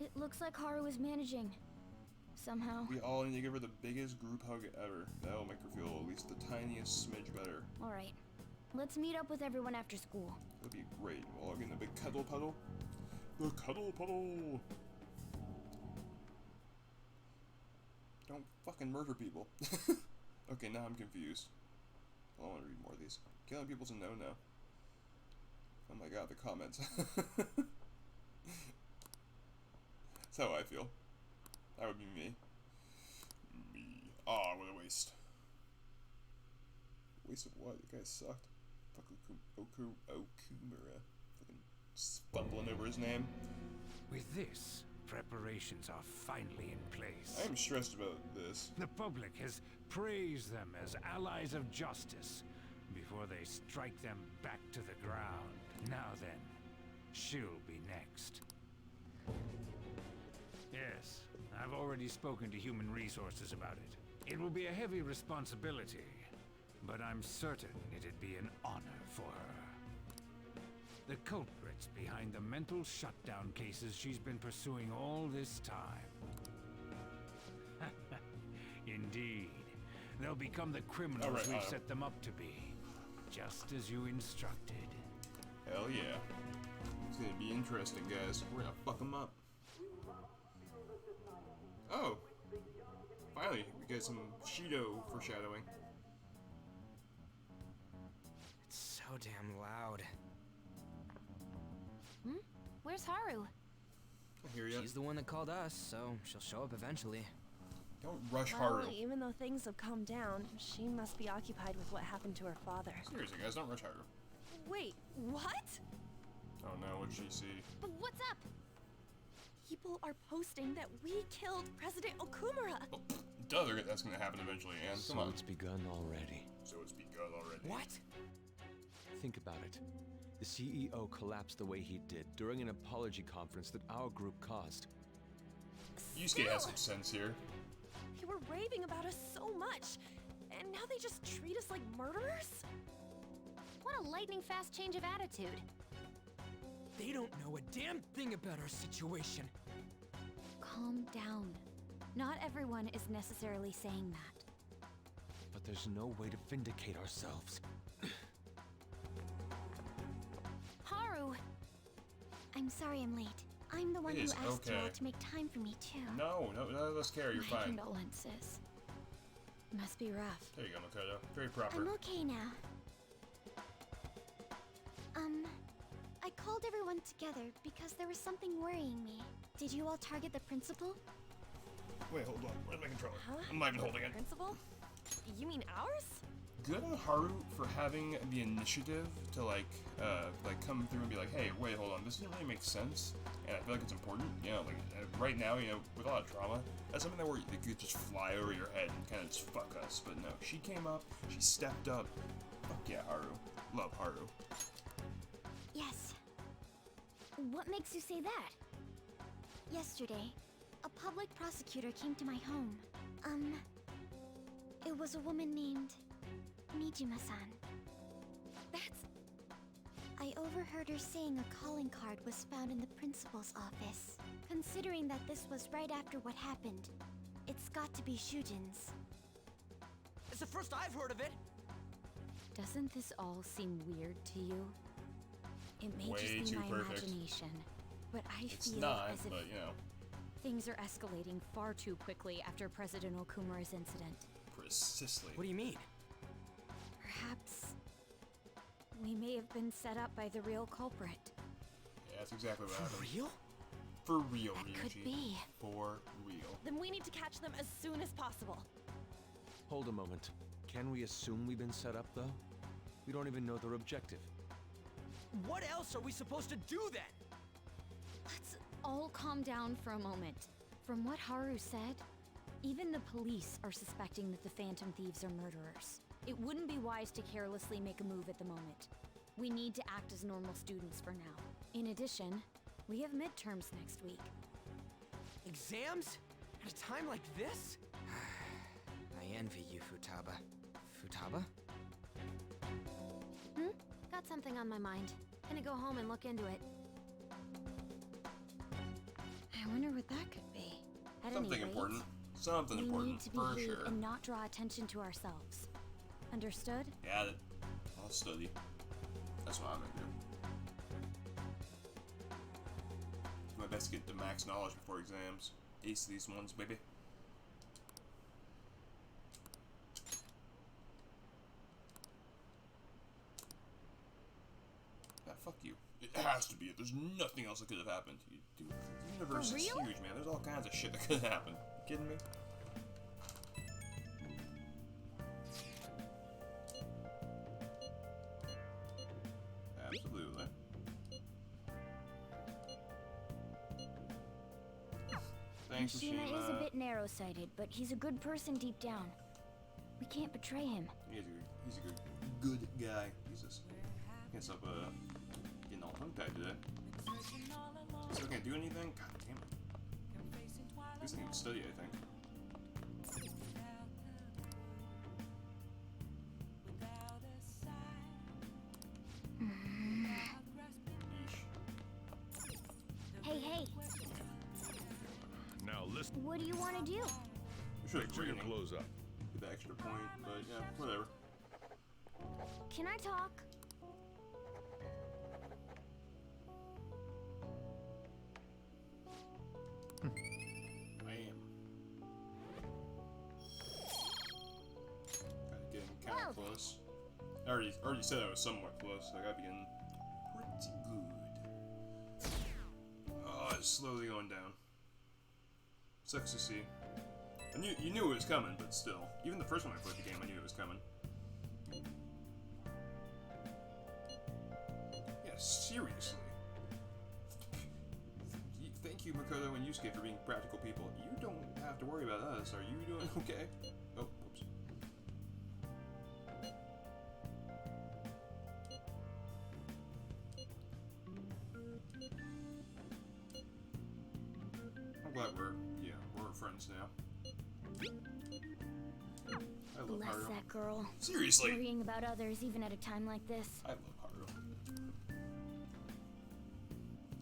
It looks like Haru is managing. Somehow. We all need to give her the biggest group hug ever. That'll make her feel at least the tiniest smidge better. Alright. Let's meet up with everyone after school. That'd be great. We'll all get in a big cuddle puddle. The cuddle puddle! Don't fucking murder people. Okay, now I'm confused. I want to read more of these. Killing people's a no-no. Oh my god, the comments. That's how I feel. That would be me. Me. Aw, what a waste. Waste of what? The guy sucked. Fuck Okumura. Fucking fumbling over his name. With this, preparations are finally in place. I am stressed about this. The public has praised them as allies of justice before they strike them back to the ground. Now then, she'll be next. Yes, I've already spoken to Human Resources about it. It will be a heavy responsibility, but I'm certain it'd be an honor for her. The culprits behind the mental shutdown cases she's been pursuing all this time. Indeed. They'll become the criminals we've set them up to be, just as you instructed. Hell yeah. It's gonna be interesting, guys. We're gonna fuck them up. Oh! Finally, we get some Shido foreshadowing. It's so damn loud. Where's Haru? I hear ya. She's the one that called us, so she'll show up eventually. Don't rush Well, Haru. even though things have calmed down, she must be occupied with what happened to her father. Seriously, guys, don't rush Haru. Wait, what? Oh no, what'd she see? But what's up? People are posting that we killed President Okumura. Oh, duh, that's gonna happen eventually, and So come on. it's begun already. So it's begun already. What? Think about it. The CEO collapsed the way he did during an apology conference that our group caused. Yusuke has some sense here. They were raving about us so much, and now they just treat us like murderers? What a lightning fast change of attitude. They don't know a damn thing about our situation. Calm down. Not everyone is necessarily saying that. But there's no way to vindicate ourselves. Haru! I'm sorry I'm late. I'm the one who is asked you all okay. to make time for me too. No, none of us care. You're My fine. condolences. Must be rough. There you go, Makoto. Very proper. I'm okay now. I called everyone together because there was something worrying me. Did you all target the principal? Wait, hold on. Where's my controller? Huh? I'm not even holding it. Principal? You mean ours? Good on Haru for having the initiative to like come through and be like, hey, wait, hold on, this doesn't really make sense, and I feel like it's important. You know, like right now, you know, with a lot of trauma, that's something that it could just fly over your head and kind of just fuck us. But no, she came up, she stepped up. Fuck yeah, Haru. Love Haru. Yes. What makes you say that? Yesterday, a public prosecutor came to my home. It was a woman named Nijima-san. That's... I overheard her saying a calling card was found in the principal's office. Considering that this was right after what happened, it's got to be Shujin's. It's the first I've heard of it. Doesn't this all seem weird to you? It may Way just be too my perfect. imagination, but I It's feel not, as if but you know, Things are escalating far too quickly after President Okumura's incident. precisely. What do you mean? perhaps we may have been set up by the real culprit. Yeah, that's exactly what happened. For real? For real, That Ryuji. could be. For real. Then we need to catch them as soon as possible. Hold a moment. Can we assume we've been set up, though? We don't even know their objective. What else are we supposed to do then? Let's all calm down for a moment. From what Haru said, even the police are suspecting that the Phantom Thieves are murderers. It wouldn't be wise to carelessly make a move at the moment. We need to act as normal students for now. In addition, we have midterms next week. Exams? At a time like this? I envy you, Futaba. Futaba? Got something on my mind. Gonna go home and look into it. I wonder what that could be. At any Something rate, important. Something we important, need to for behave sure. and not draw attention to ourselves. Understood? Got it. I'll study. That's what I'm gonna do. Do my best to get the max knowledge before exams. Ace these ones, baby. Yeah, fuck you. It has to be it. There's nothing else that could have happened. Dude, the universe is real? huge, man. There's all kinds of shit that could have happened. You kidding me? Absolutely. Thanks, Mishima is a Mishima. bit narrow-sighted, but he's a good person deep down. We can't betray him. He's a good guy. Jesus. Can't stop getting all tongue-tied today. Still can't do anything? God damn it. This thing can study, I think. Hey, hey, Now listen. what do you want to do? We should Make sure your reading. clothes up. Get the extra point, but yeah, whatever. Can I talk? Bam. Getting kind Well. of close. I already said I was somewhat close, so I gotta be getting pretty good. Oh, it's slowly going down. Sucks to see. You knew it was coming, but still. Even the first one I played the game, I knew it was coming. Yeah, seriously. Thank you, Makoto and Yusuke, for being practical people. You don't have to worry about us. Are you doing okay? Oh, whoops. I'm glad we're friends now. I love Bless Haru. that girl. Seriously. Worrying about others even at a time like this. I love Haru.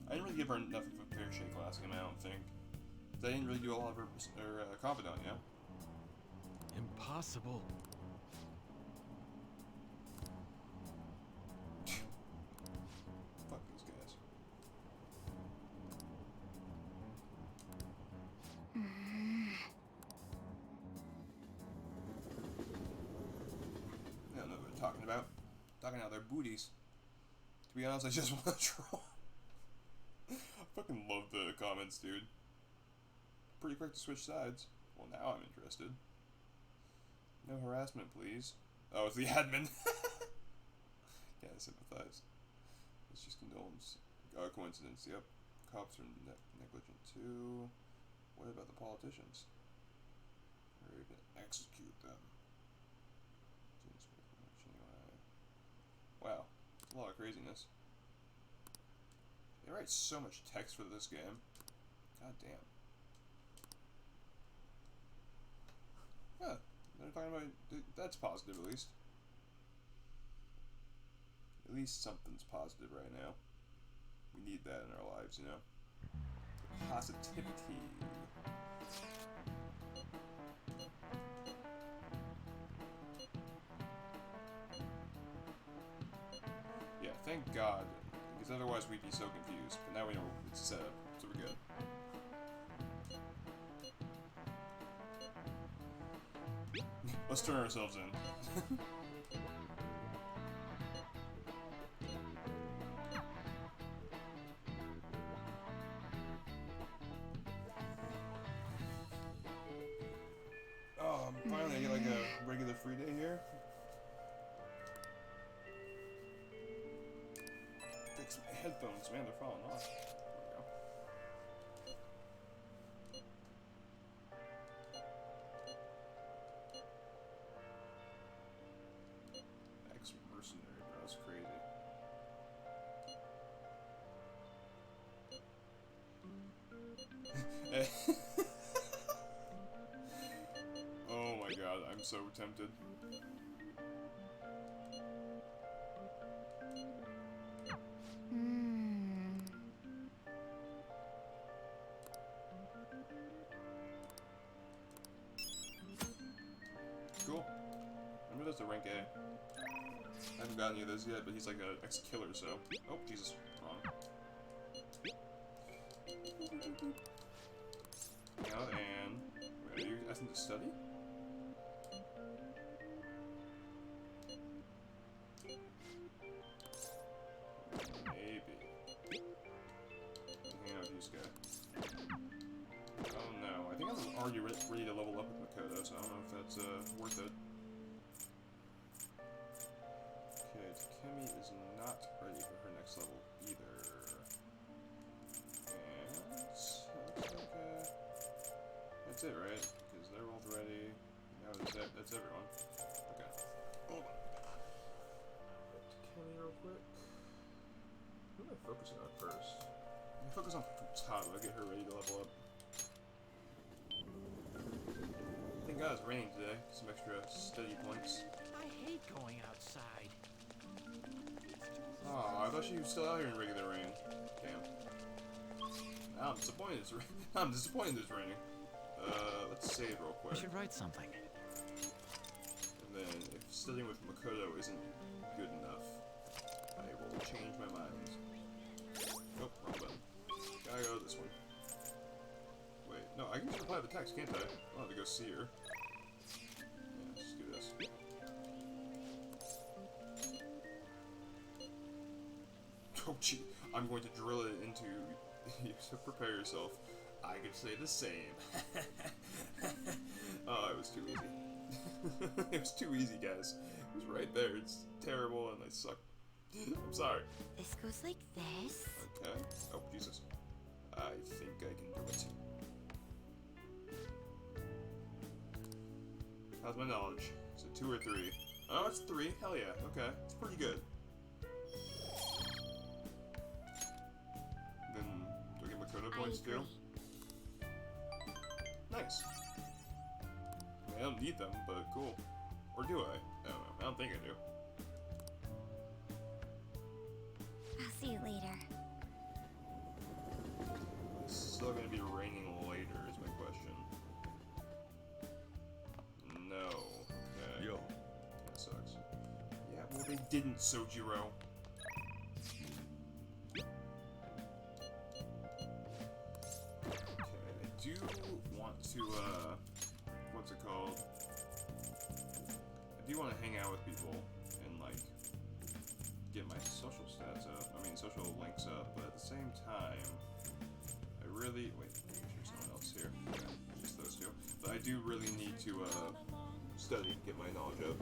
I didn't really give her enough of a fair shake last game, I don't think. I didn't really do all of her confidant, yeah? Impossible. Fuck these guys. They don't know what they're talking about. Talking out their booties. To be honest, I just want to troll. I fucking love the comments, dude. Pretty quick to switch sides. Well, now I'm interested. No harassment, please. Oh, it's the admin. Yeah, I sympathize. It's just condolence. Coincidence, yep. Cops are negligent too. What about the politicians? Hurry to execute them. Wow, that's a lot of craziness. They write so much text for this game. God damn. Yeah, they're talking about that's positive at least. At least something's positive right now. We need that in our lives, you know? Positivity. Yeah, thank God. Because otherwise we'd be so confused. But now we know it's set up, so we're good. Let's turn ourselves in. Finally I get like a regular free day here. headphones, man, they're falling off. There we go. Ex-mercenary, bro, that's crazy. Oh my god, I'm so tempted. Cool. Remember there's the rank A. I haven't gotten any of those yet, but he's like an ex-killer, so... Oh, Jesus. Wrong. Hang out and... Wait, are you asking to study? Maybe. Hang out with this guy. Oh no, I think I'm already ready to level up with Makoto, so I don't know if that's worth it. Okay, Takemi is not ready for her next level either. And looks like that's it, right? Because they're both ready. Now that's everyone. Okay. Hold on. Takemi real quick. Who am I focusing on first? I'm gonna focus on Futaba, get her ready to level up. Thank God it's raining today. Some extra steady points. I hate going outside. Aw, I thought she was still out here in regular rain. Damn. Now I'm disappointed it's I'm disappointed it's raining. Let's save real quick. I should write something. And then, if studying with Makoto isn't good enough, I will change my mind. Nope, wrong button. Gotta go to this one. Wait, no, I can just reply to the text, can't I? I'll have to go see her. Yeah, let's just do this. Oh, gee, I'm going to drill it into you, so prepare yourself. I could say the same. Oh, it was too easy. It was too easy, guys. It was right there. It's terrible and I suck. I'm sorry. This goes like this. Okay. Oh, Jesus. I think I can do it. How's my knowledge? Is it 2 or 3? Oh, it's 3. Hell yeah. Okay. It's pretty good. Then, do I get Makoto points too? Nice. I mean, I don't need them, but cool. Or do I? I don't know. I don't think I do. I'll see you later. It's still gonna be raining later, is my question. No. Okay. Yo. That sucks. Yeah, well, they didn't, Sojiro. Okay, I do want to, what's it called? I do want to hang out with people and, like, get my social stats up. I mean, social links up, but at the same time, I really... Wait, there's someone else here. Okay, just those two. But I do really need to, study and get my knowledge up.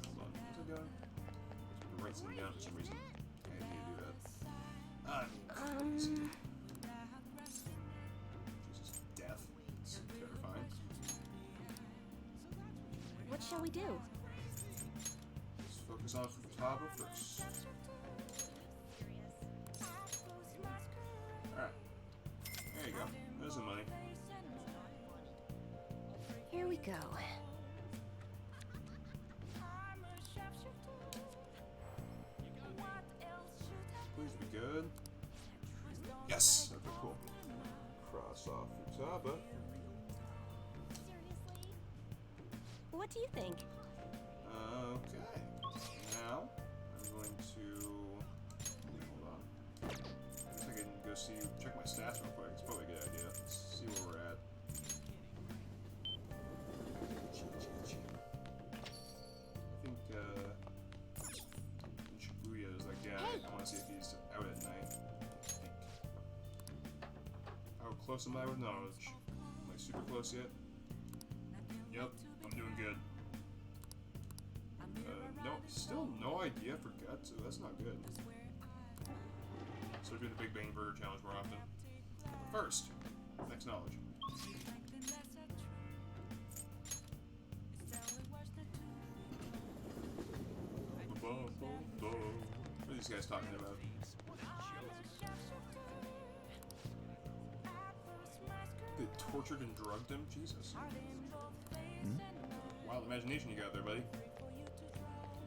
Hold on, where's it going? I'm write something down for some reason. I need to do that. Crazy. Jesus, death. It's terrifying. What shall we do? Let's focus on Futaba first. Alright. There you go. There's the money. Here we go. Please be good. Yes! Okay, cool. Cross off Futaba. What do you think? Okay. Now, I'm going to... Hold on. I guess I can go check my stats real quick. It's probably a good idea. Let's see where we're at. I think, in Shibuya there's that guy. I want to see if he's out at night. I think. How close am I with knowledge? Am I super close yet? Yep, I'm doing good. No, still no idea for guts? Oh, that's not good. So do the Big Bang Burger Challenge more often. But first, next knowledge. What are these guys talking about? They tortured and drugged him? Jesus. Wild imagination you got there, buddy.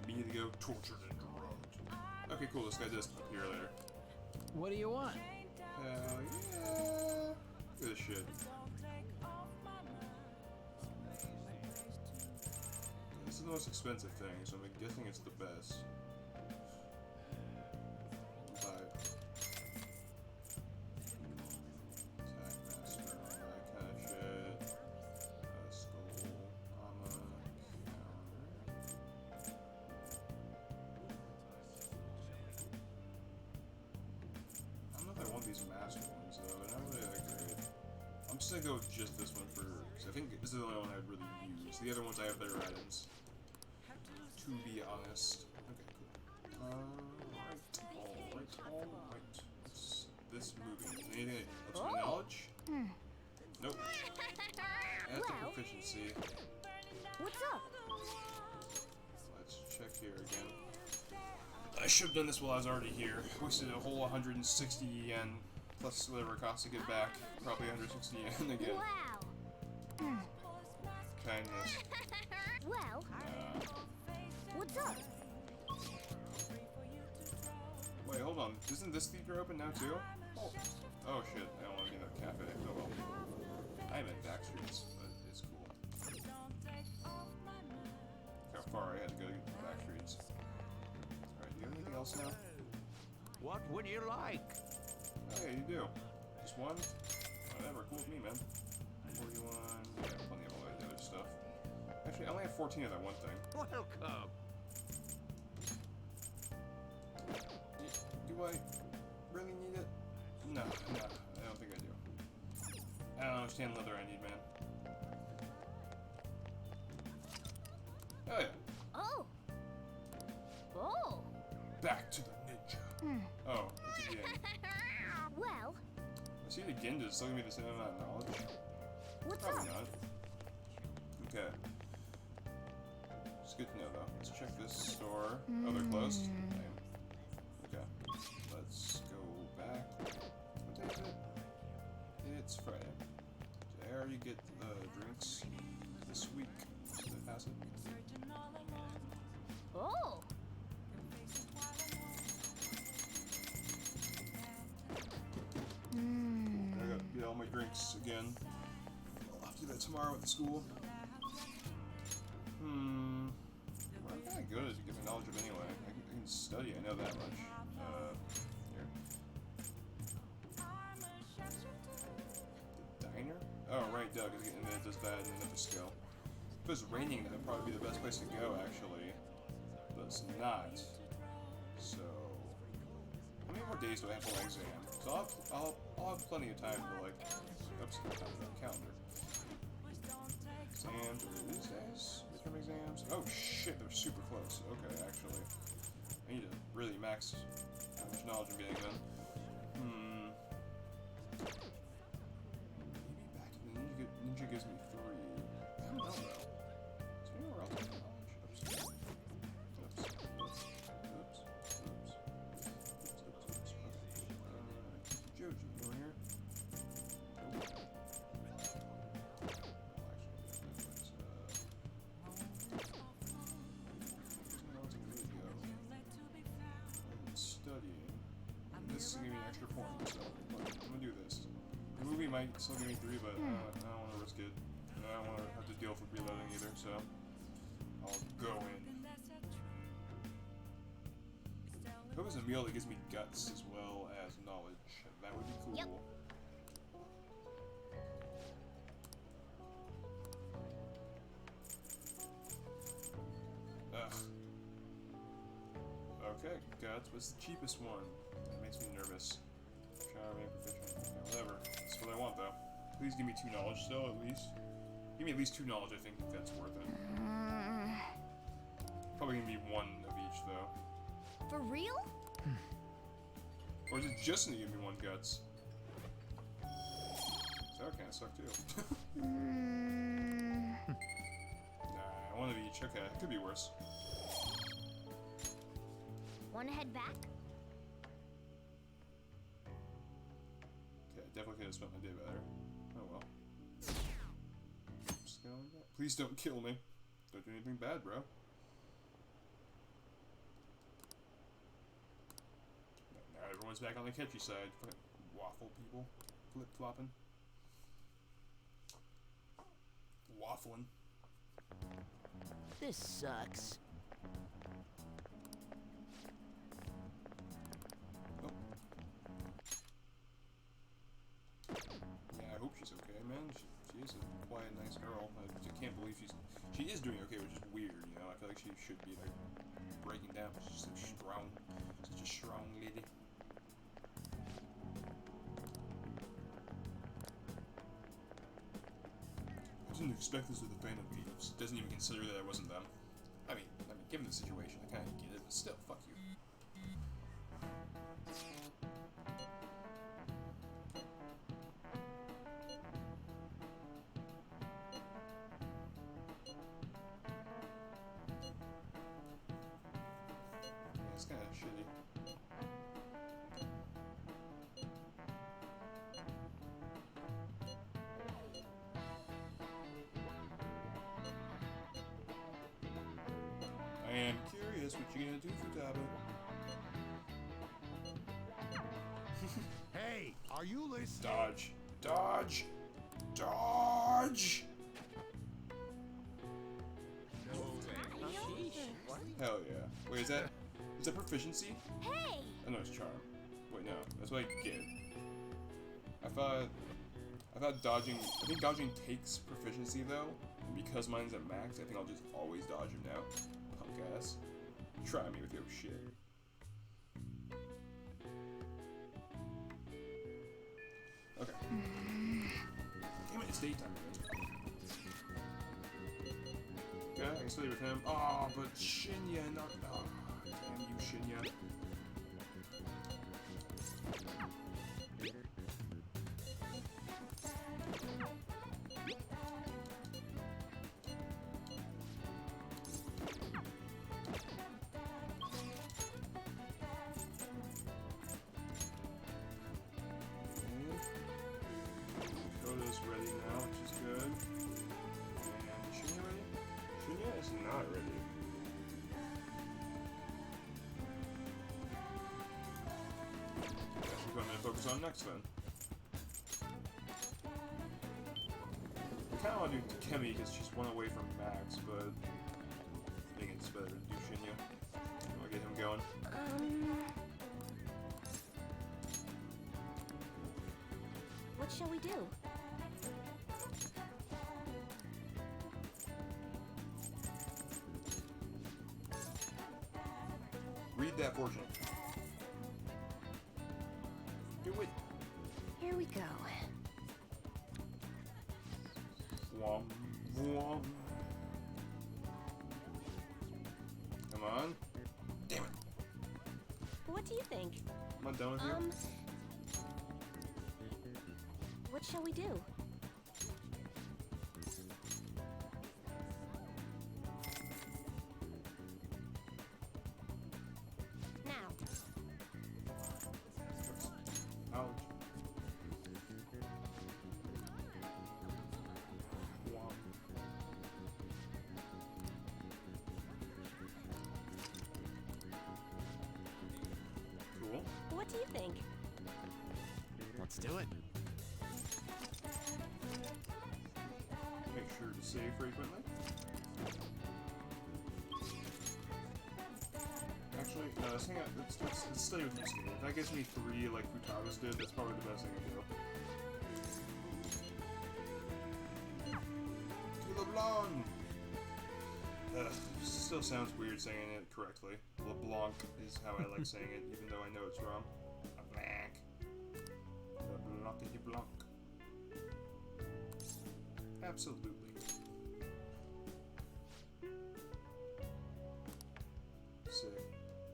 Me to go tortured and drugged. Okay, cool. This guy does appear later. What do you want? Hell yeah. Look at this shit. This is the most expensive thing, so I'm guessing it's the best. But Attack Master, all that kind of shit. Skull, armor, counter. I don't know if I want these master ones though. They're not really that great. I'm just gonna go with just this one for, because I think this is the only one I'd really use. The other ones I have better items. To be honest. Okay, cool. Alright. What's this movie? Anything that ups my knowledge? Nope. That's a proficiency. What's up? Let's check here again. I should have done this while I was already here. Wasted a whole 160 yen, plus whatever it costs to get back. Probably 160 yen again. Wow. Kindness. Well, what's up? Wait, hold on. Isn't this theater open now too? Oh shit, I don't want to be in that cafe. Oh well. I'm in Backstreets, but it's cool. How far I had to go to get to Backstreets. Alright, do you have anything else now? What would you like? Oh yeah, you do. Just one? Whatever, cool with me, man. 41, yeah, plenty of all the other stuff. Actually, I only have 14 of that one thing. Welcome. Do I really need it? No, I don't think I do. I don't understand leather I need, man. Oh yeah. Oh. Oh. Back to the ninja. Oh, it's a Gin. Well, I see the Gin is still gonna be the same amount of knowledge. what's Probably up? not. Okay. It's good to know though. Let's check this store. Oh, they're closed? Damn. Okay. Let's go back. What day is it? It's Friday. There you get the drinks this week. Did I pass it? Oh. I gotta get all my drinks again. I'll have to do that tomorrow at the school. Well, I'm kinda good at getting knowledge of anyway. I can study, I know that much. Here. The diner? Oh, right, Doug. And then it does that, and then it does skill. If it was raining, that would probably be the best place to go, actually. But it's not. So, how many more days do I have for my exam? So I'll have plenty of time to, like, oops, calendar. Exams are these days? Midterm exams? Oh shit, they're super close. Okay, actually. I need to really max how much knowledge I'm getting then. Maybe back to the ninja. Ninja gives me 3. I don't know though. Is there anywhere else I have knowledge? Oops. Okay. Joji, you over here? Nope. Studying. And this is gonna be an extra point, so I'm gonna do this. The movie might still give me 3, but I don't want to risk it. And I don't want to have to deal with reloading either, so I'll go in. Hope it's a meal that gives me guts as well as knowledge. That would be cool. Yep. Ugh. Okay, guts. What's the cheapest one? That makes me nervous. Charming, proficient, okay, whatever. That's what I want, though. Please give me 2 knowledge, still, at least. Give me at least 2 knowledge, I think that's worth it. Probably gonna be 1 of each, though. For real? Or is it just in the give me 1 guts? That would kinda suck too. Nah, 1 of each. Okay, it could be worse. Wanna head back? Okay, definitely could have spent my day better. Oh well. Just going back. Please don't kill me. Don't do anything bad, bro. Now everyone's back on the catchy side. Fucking waffle people. Flip-flopping. Waffling. This sucks. Yeah, I hope she's okay, man. She is a quiet, nice girl. I can't believe she is doing okay, which is weird, you know. I feel like she should be like breaking down. She's so strong, such a strong lady. I didn't expect this with the Phantom Thieves. Doesn't even consider that it wasn't them. I mean, given the situation, I kind of get it, but still, fuck you. It's kind of shitty. I am curious what you're gonna do for Tabo. Hey, are you listening? Dodge. Dodge. Dodge. Hell yeah. Wait, is that proficiency? Hey! Oh no, it's charm. Wait, no, that's what I get. I thought dodging. I think dodging takes proficiency though, and because mine's at max, I think I'll just always dodge him now. Punk ass. Try me with your shit. Okay. Damn it, it's daytime again. Okay, I can stay with him. Oh, but Shinya, not. Oh, damn you, Shinya. Koda's ready now, which is good. And Shinya ready? Shinya is not ready. Guess we're going to focus on next then. I kind of want to do Kemi because she's one away from Max, but I think it's better to do Shinya. I want to get him going. What shall we do? Read that fortune. Do it. Here we go. Wom, wom. Come on. Damn it. What do you think? I'm not done with you. What shall we do? Now. Ouch. Wom. Cool. What do you think? Let's do it. Make sure to save frequently. Actually, no, let's hang out. Let's stay with this game. If that gets me 3 like Futaba's did, that's probably the best thing to do. To LeBlanc! Ugh, still sounds weird saying it correctly. LeBlanc is how I like saying it, even though I know it's wrong. LeBlanc. LeBlanc Blanc. Absolutely. Sick.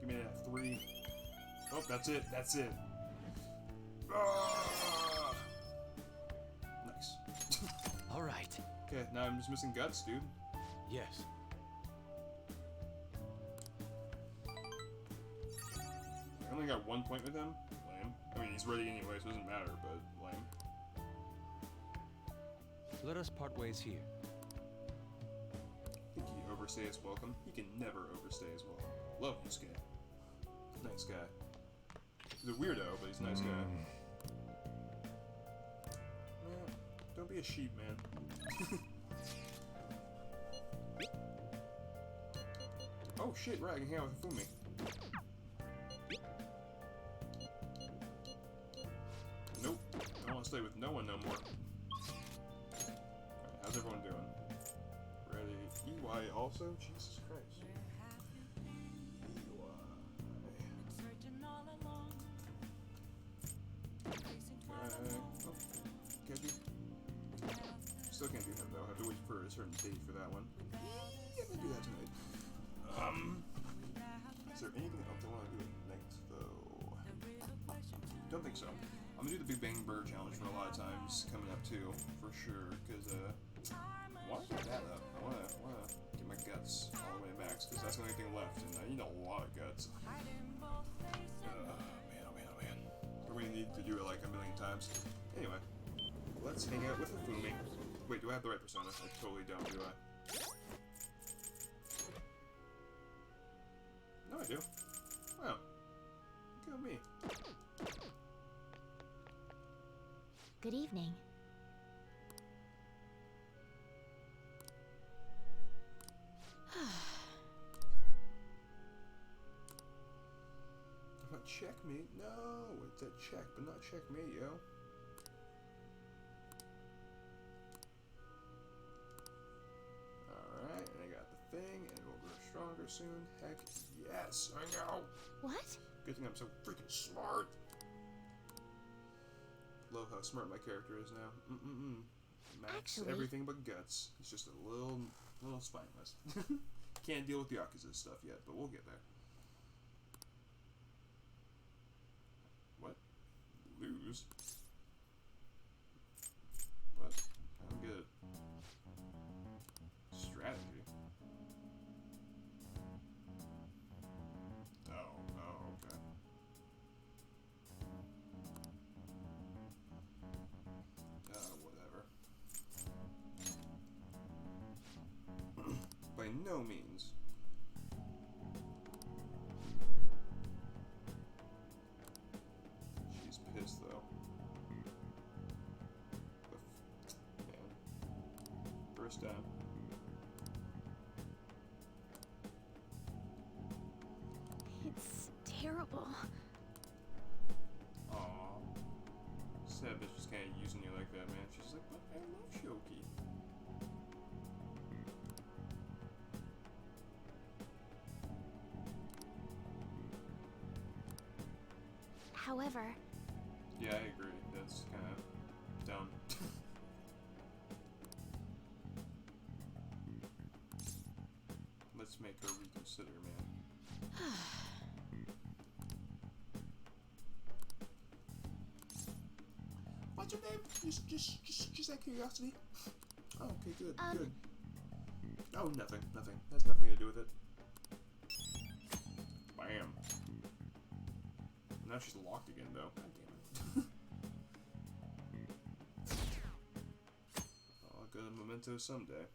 Give me that 3. Oh, that's it. That's it. Ah! Nice. All right. Okay, now I'm just missing guts, dude. Yes. I only got 1 point with him. Lame. I mean, he's ready anyway, so it doesn't matter, but lame. Let us part ways here. I think he overstay his welcome. He can never overstay his welcome. Love Yusuke. Nice guy. He's a weirdo, but he's a nice guy. Well, don't be a sheep, man. Oh shit, right, I can hang out with Fumi. Nope, I don't want to stay with no one no more. Alright, how's everyone doing? Ready? EY also? Jesus Christ. Still can't do him though. I have to wait for a certain date for that one. Yeah, I'm gonna do that tonight. Is there anything else I want to do next though? Don't think so. I'm gonna do the Big Bang Burger Challenge for a lot of times coming up too, for sure. Cause I want to get that up. I wanna get my guts all the way max, cause that's the only thing left, and I need a lot of guts. Man, oh man. We're gonna need to do it like a million times. Anyway, let's hang out with Fumi. Wait, do I have the right persona? I totally don't, do I? No, I do. Wow. Look at me. Good evening. What, checkmate? No, it's a check, but not checkmate, yo. Alright, and I got the thing, and we'll grow stronger soon. Heck yes, I know! What? Good thing I'm so freaking smart! Love how smart my character is now. Max Actually, everything but guts. It's just a little spineless. Can't deal with the Yakuza stuff yet, but we'll get there. What? Lose? What? I don't get it. Strategy? Oh, okay. Whatever. By no means. She's pissed though. Man. First time. It's terrible. Aww. Sad bitch was kinda using you like that, man. She's like, but I love Shoki. However... Yeah, I agree. That's kinda dumb. Let's make her reconsider, man. What's your name? Just out of curiosity. Oh, okay, good. Oh, nothing. Has nothing to do with it. Bam. Now she's locked again, though. God damn it. I'll get a memento someday.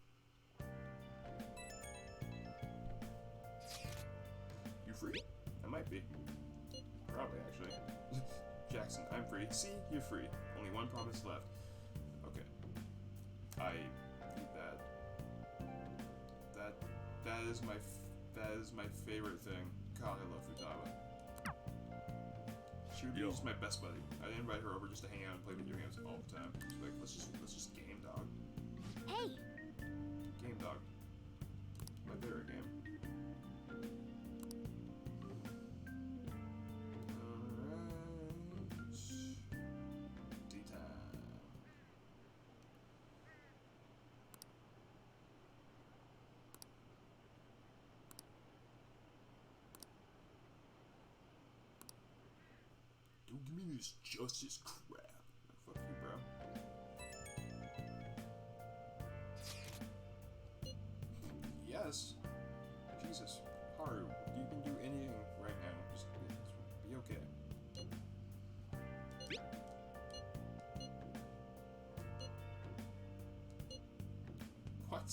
You free? I might be. Probably, actually. Jackson, I'm free. See? You're free. Only one promise left. Okay. I need that. That is my favorite thing. God, I love Futaba. She would be just my best buddy. I'd invite her over just to hang out and play video games all the time. She's like, let's just game dog. Hey! Game dog. My favorite game. this justice crap. Fuck you, bro. Yes. Jesus. Haru, you can do anything right now. Just be okay. What?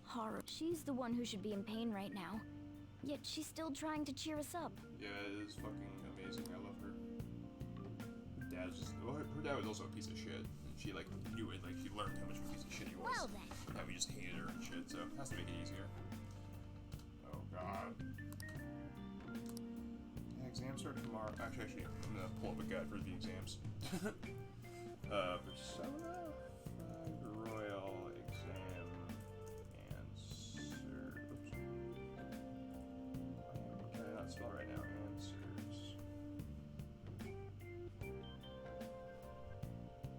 Haru, she's the one who should be in pain right now. Yet she's still trying to cheer us up. Yeah, it is fucking amazing. I love her. Her dad's just... Well, her dad was also a piece of shit. And she, like, knew it. Like, she learned how much of a piece of shit he was. Well then. And how he just hated her and shit, so it has to make it easier. Oh, God. Yeah, exams start tomorrow. Actually, I'm gonna pull up a guide for the exams. Persona 5 Royal Exam Answer. Oops. I cannot spell right now. Answers.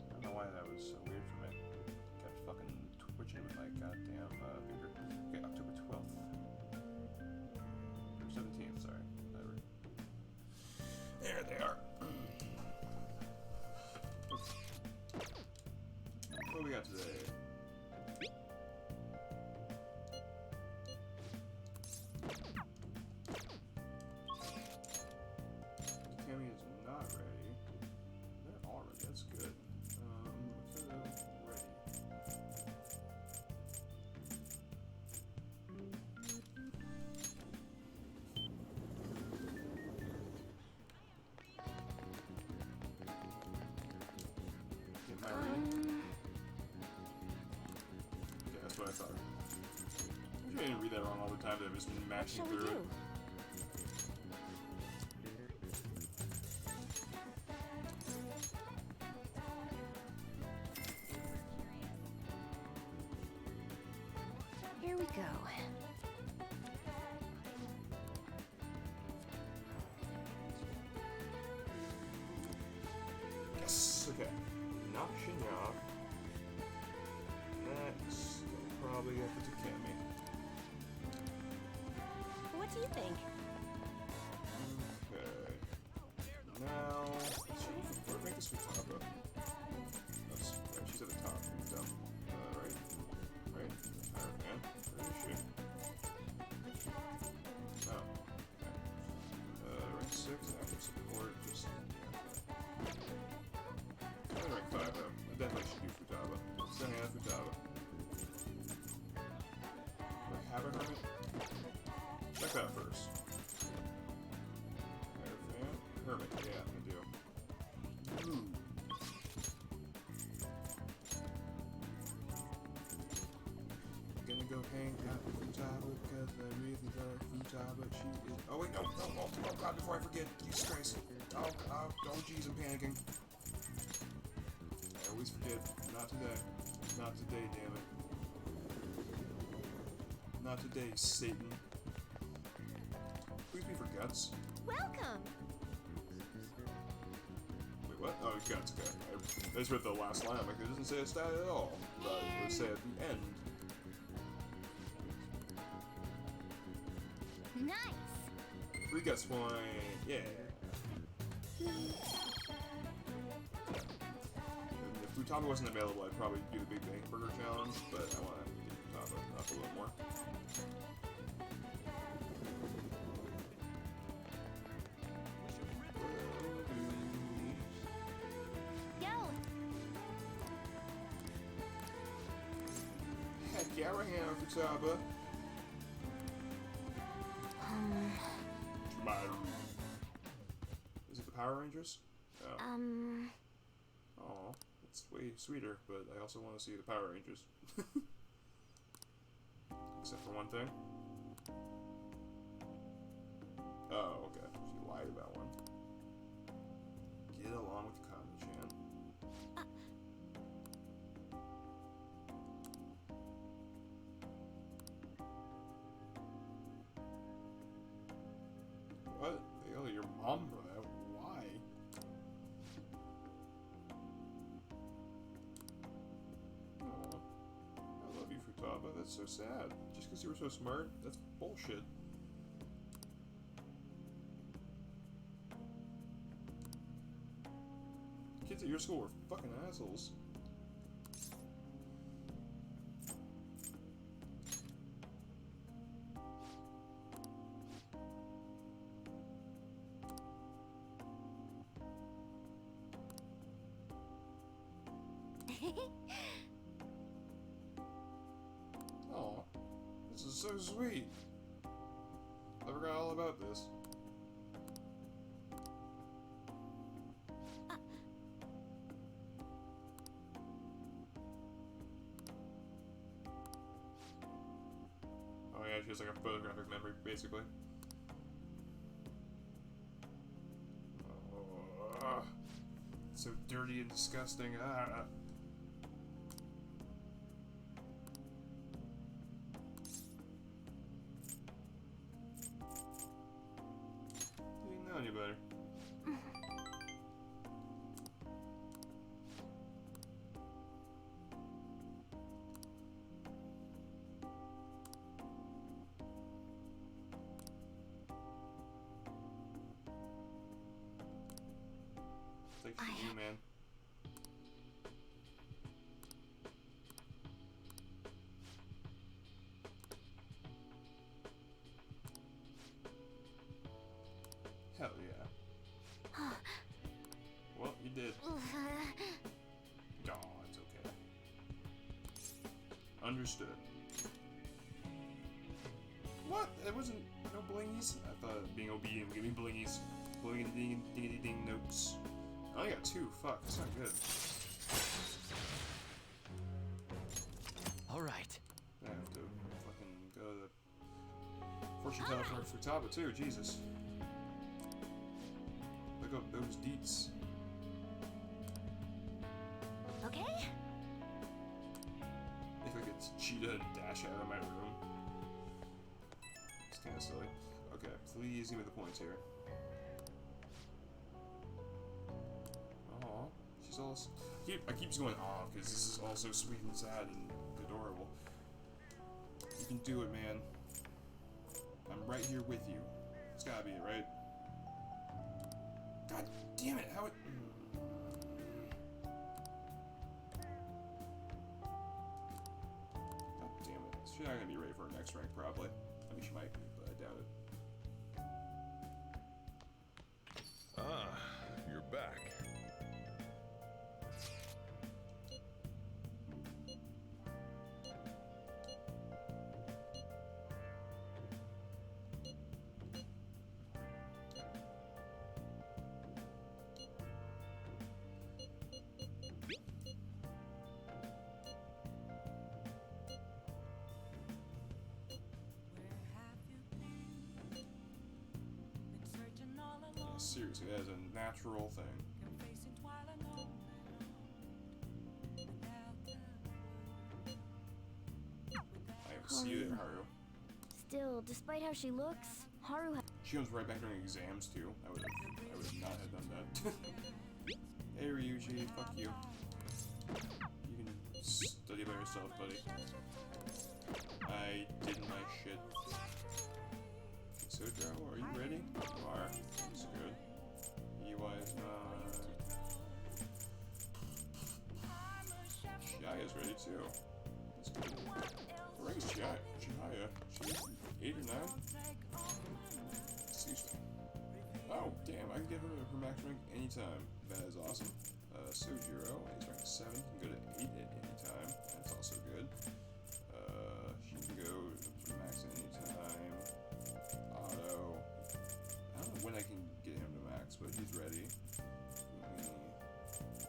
I don't know why that was so weird for me. Kept fucking twitching with my goddamn finger. Okay, October 12th. Or 17th, sorry. Whatever. There they are. What do we got today? Cammy is not ready. They're all ready. That's good. What's ready? Am I ready? Yeah, that's what I thought. I didn't read that wrong all the time. I've just been matching through it. Here we go. Yes. Okay. Knock Shinya. Next, probably have to do Cammy. What do you think? Okay. Now, should we make this Futaba? Oops, right, she's at the top. Dumb. Right? Right? Fire fan. Where is she? Oh. Okay. Rank 6, active support, just... Yeah. Only rank 5, though. I definitely should do Futaba. Sending out Futaba. Do I have a hermit? Check that first. Hermit, yeah, I do. Ooh. Gonna go hang out with Futaba because I really love Futaba. She is. Oh, wait, no, no, oh God, before I forget, Jesus Christ. Oh, jeez, I'm panicking. I always forget. Not today. Not today, damn it. Not today, Satan. Please be for guts. Welcome! Wait, what? Oh, guts, okay. I just read the last line, like, it doesn't say a stat at all. But it would say at the end. Nice! 3 guts point, yeah. And if Futaba wasn't available, I'd probably do the Big Bang Burger Challenge, but I want to get Futaba up a little more. Heck yeah, right here, Futaba. Is it the Power Rangers? Oh. Aw, it's way sweeter, but I also want to see the Power Rangers. Except for one thing. Oh, okay. She lied about one. Get along with Comin-chan. What? They owe your mom for that? Why? Aw. I love you, Futaba. That's so sad. Just because you were so smart? That's bullshit. Kids at your school are fucking assholes. Oh, this is so sweet. I forgot all about this. Oh yeah, she has like a photographic memory, basically. Oh, it's so dirty and disgusting. Ah. Didn't know any better. Thanks for you, man. Hell yeah. Well, you did. Oh, it's okay. Understood. What? It wasn't no blingies? I thought being obedient would give me blingies. Bling-a-ding-a-ding-a-ding notes. I only got 2. Fuck, that's not good. Alright. I have to fucking go to the fortune teller for Futaba too, Jesus. Look up those deets. Okay? If I could cheetah and dash out of my room. It's kinda silly. Okay, please give me the points here. Aw, she's all... I keep going aw, because this is all so sweet and sad and adorable. You can do it, man. I'm right here with you. It's gotta be it, right? God damn it, how it... God damn it. She's not gonna be ready for her next rank, probably. I mean, she might be, but I doubt it. Ah, you're back. Seriously, that is a natural thing. I have seen it, Haru. Still, despite how she looks, Haru She comes right back during exams too. I would not have done that. Hey Ryuji, fuck you. You can study by yourself, buddy. I did my shit. So Joe, are you ready? You are. That's good. EY is not. Chiaya's ready too. That's good. What rank is Chiaya? She's 8 or 9? Excuse me. Oh, damn, I can get her max rank anytime. That is awesome. Sojiro, he's rank 7, he can go to 8 at any time. That's also good. She can go to max at any time. Otto. I don't know when I can get him to max, but he's ready. I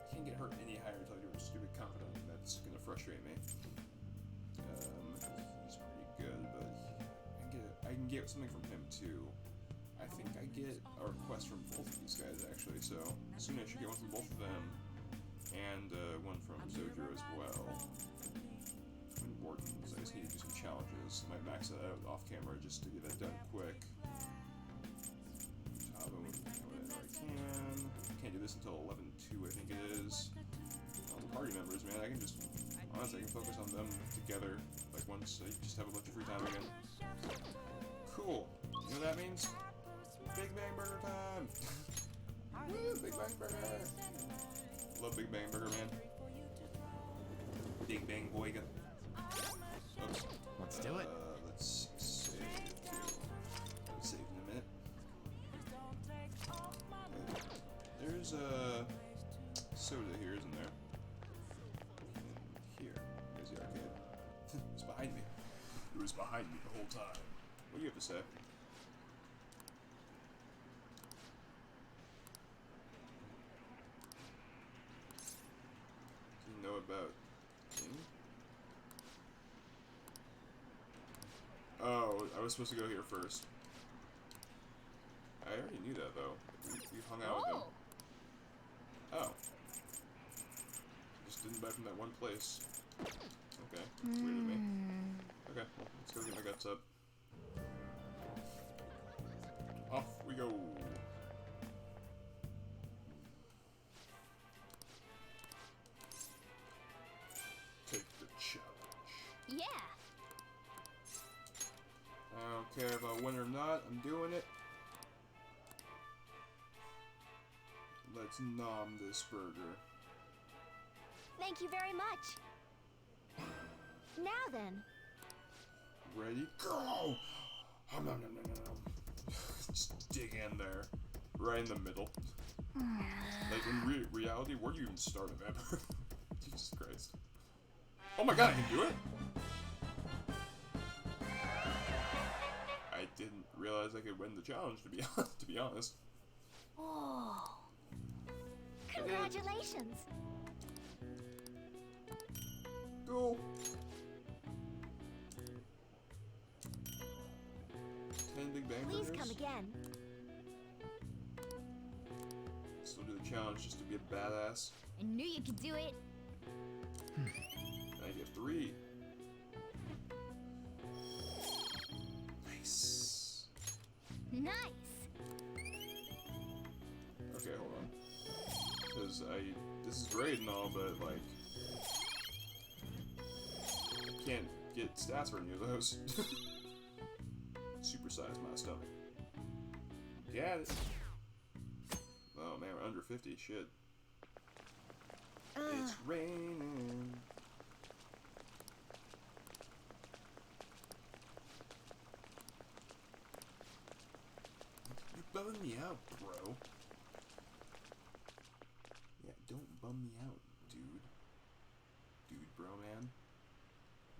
can't get her any higher until I do a stupid confidant, and that's gonna frustrate me. He's pretty good, but I can get something from him too. I think I get a request from both of these guys actually, so soon I should get one from both of them, and one from Zojiro as well. And Wharton's, I just need to do some challenges. I might max that out off camera just to get that done quick. Tabo, whenever I can. Can't do this until 11:02, I think it is. All the party members, man, I can just, honestly, I can focus on them together, like like once, so you just have a bunch of free time again. Cool. You know what that means? Big Bang Burger time! Woo, Big Bang Burger! Love Big Bang Burger, man. Big Bang Boyga. Oops. Let's do it. Let's save too. Let's save in a minute. Okay. There's a soda here, isn't there? And here. There's the arcade. It was behind me. It was behind me the whole time. What do you have to say? Do you know about King? Oh, I was supposed to go here first. I already knew that though. We hung out with him. Oh. Just didn't buy from that one place. Okay, that's weird of me. Okay, well, let's go get my guts up. Off we go. Take the challenge. Yeah. I don't care if I win or not, I'm doing it. Let's nom this burger. Thank you very much. Now then. Ready? Go! Just dig in there. Right in the middle. Like in reality, where do you even start a vampire? Jesus Christ. Oh my god, I can do it? I didn't realize I could win the challenge, to be honest. Oh. Congratulations. Cool. 10 Big Bang Please burgers. come again. Still do the challenge just to be a badass. I knew you could do it. I get 3. Nice. Nice. Okay, hold on. Because this is great and all, but like, I can't get stats for any of those. Supersize my stomach. Got it. Oh man, we're under 50. Shit. It's raining. You're bumming me out, bro. Yeah, don't bum me out, dude. Dude, bro, man.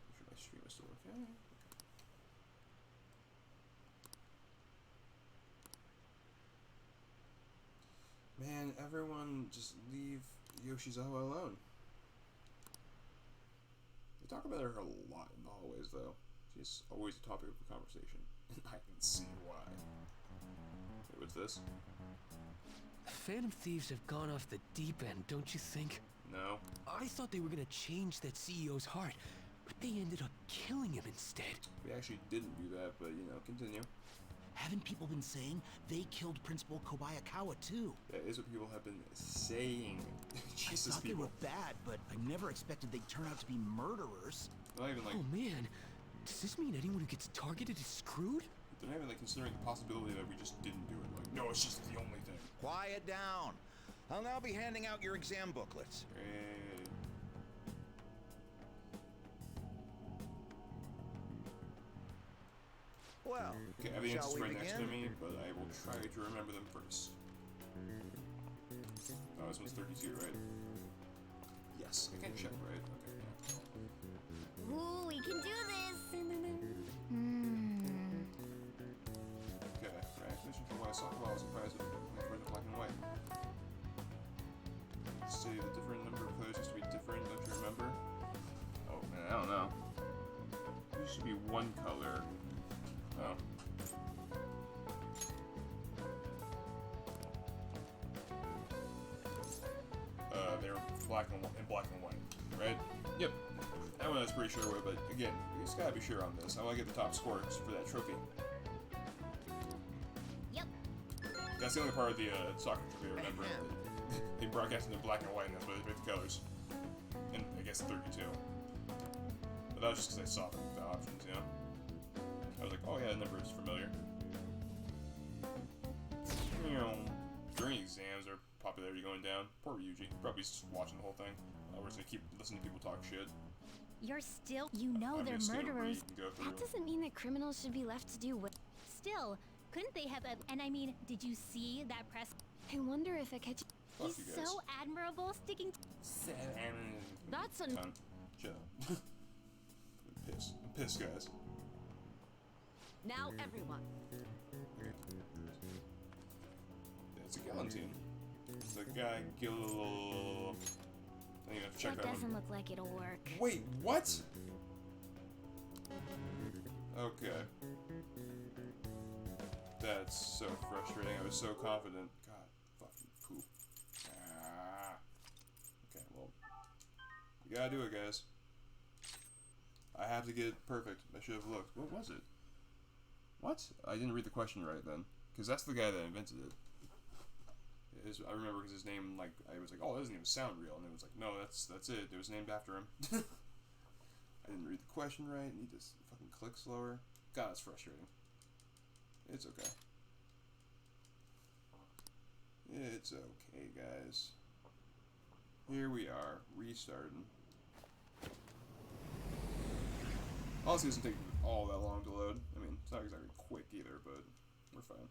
Make sure my stream is still okay. Man, everyone just leave Yoshizawa alone. They talk about her a lot in the hallways, though. She's always a topic of conversation, and I can see why. Wait, what's this? Phantom Thieves have gone off the deep end, don't you think? No. I thought they were gonna change that CEO's heart, but they ended up killing him instead. We actually didn't do that, but you know, continue. Haven't people been saying they killed Principal Kobayakawa too? That is what people have been saying. Jesus, I thought people. they were bad, but I never expected they'd turn out to be murderers. Not even like. Oh man, does this mean anyone who gets targeted is screwed? They're not even like considering the possibility that we just didn't do it. Like, no, it's just the only thing. Quiet down. I'll now be handing out your exam booklets. Well, okay, I have the shall answers we right next to begin? me, but I will try to remember them first. Oh, this one's 32, right? Yes, I can check, right? Okay, yeah. Ooh, we can do this. Okay, translation from what I saw while I was surprised at the black and white. See, the different number of colors used to be different, don't you remember? Oh man, I don't know. There used to be one color. Oh. They're black and white, right? Yep. That one I was pretty sure with, but again, you just gotta be sure on this. I wanna get the top scores for that trophy. Yep. That's the only part of the soccer trophy I remember. They broadcast it in black and white, and that's why they picked the colors. And I guess 32. But that was just because I saw them options, you know? I was like, oh yeah, that number is familiar. You know, during exams or popularity going down, poor Yuji. Probably just watching the whole thing. We're just gonna keep listening to people talk shit. You're still... You know I'm they're just gonna murderers. read and go through. That doesn't mean that criminals should be left to do what... Still, couldn't they have and I mean, did you see that press? I wonder if I catch... Fuck He's you guys. so admirable sticking That's Shut up. I'm pissed, guys. Now, everyone. Yeah, it's a Galantine. It's a guy, Gil... I need to check That that doesn't one. look like it'll work. Wait, what? Okay. That's so frustrating. I was so confident. God, fucking poop. Ah. Okay, well. We gotta do it, guys. I have to get it perfect. I should have looked. What was it? What? I didn't read the question right then. Because that's the guy that invented it. I remember because his name, like, I was like, oh, that doesn't even sound real. And it was like, no, that's it. It was named after him. I didn't read the question right. I need to fucking click slower. God, it's frustrating. It's okay. It's okay, guys. Here we are, restarting. Honestly, it doesn't take all that long to load. I mean, it's not exactly quick either, but we're fine.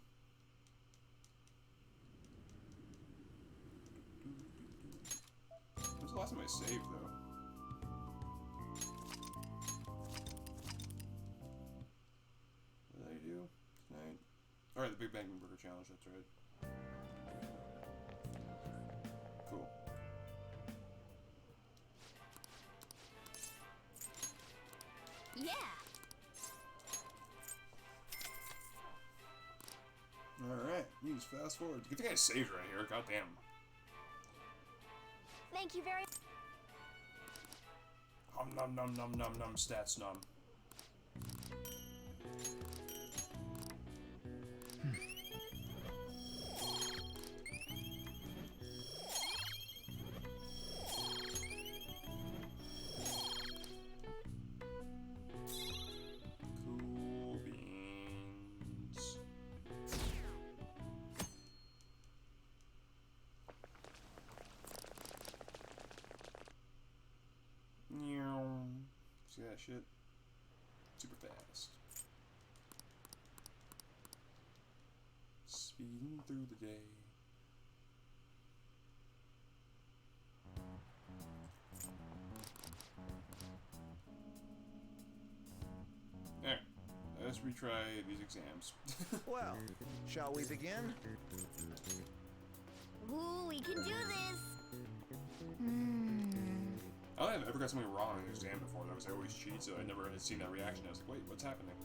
When's the last time I saved, though? What did I do tonight? Alright, the Big Bang Burger Challenge, that's right. Cool. Yeah. Alright, you just fast forward. Good thing I saved right here, goddamn. Thank you very Num num num num num stats num. Cool beans. See that shit? Super fast. Speeding through the day. Alright, let's retry these exams. Well, shall we begin? Ooh, we can do this. I don't think I've ever got something wrong in an exam before, though, because I always cheat, so I never had seen that reaction. I was like, wait, what's happening?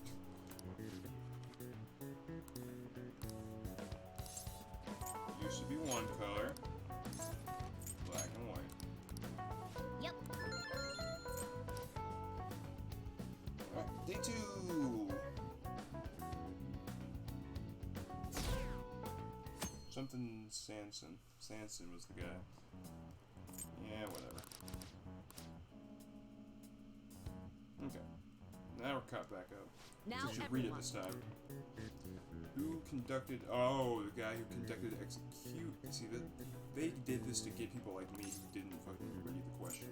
Used to be one color. Black and white. Yep. Alright, day 2! Something Sanson. Sanson was the guy. Yeah, whatever. Okay. Now we're caught back up. Now I should read it this time. Who conducted... Oh, the guy who conducted execute... See, that they did this to get people like me who didn't fucking read the question.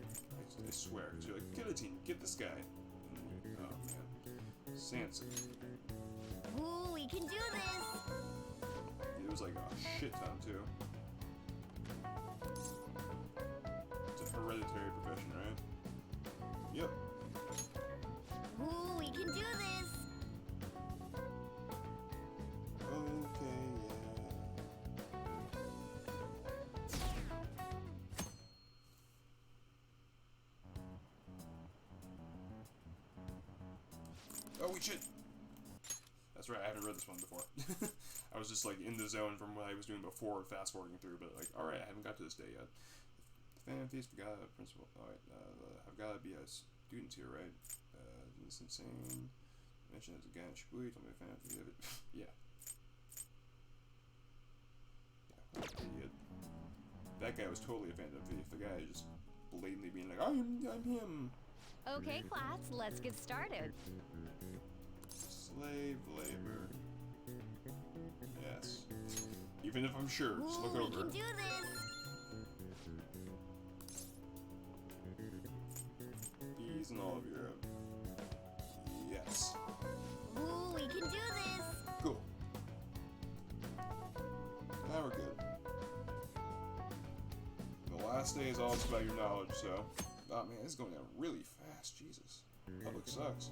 I swear. Because you're like, guillotine, get this guy. And, oh, man. Sanson. Ooh, we can do this. It was like a shit ton, too. It's a hereditary profession, right? Yep. Ooh, we can do this. Okay, yeah. Oh, shit! That's right, I haven't read this one before. I was just like in the zone from what I was doing before, fast forwarding through, but like, alright, I haven't got to this day yet. The Phantom Thieves forgot a principal. Alright, I've got to be a student here, right? This insane. Mention as a guy in Shibuya, told me a Phantom Thief. Yeah. Yeah, what an idiot. That guy was totally a Phantom Thief. The guy just blatantly being like, I'm him. Okay, class, let's get started. Slave labor. Yes. Even if I'm sure, just look over. We can do this. Bees in all of Europe. Yes. Ooh, we can do this. Cool. Now we're good. The last day is all just about your knowledge, so. Oh man, this is going down really fast. Jesus. Public sucks.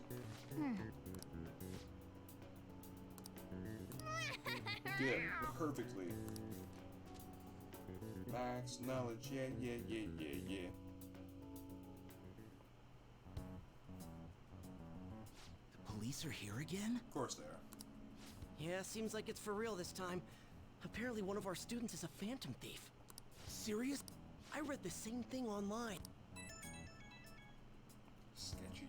Yeah, perfectly. Max knowledge, yeah. The police are here again? Of course they are. Yeah, seems like it's for real this time. Apparently one of our students is a phantom thief. Serious? I read the same thing online. Sketchy.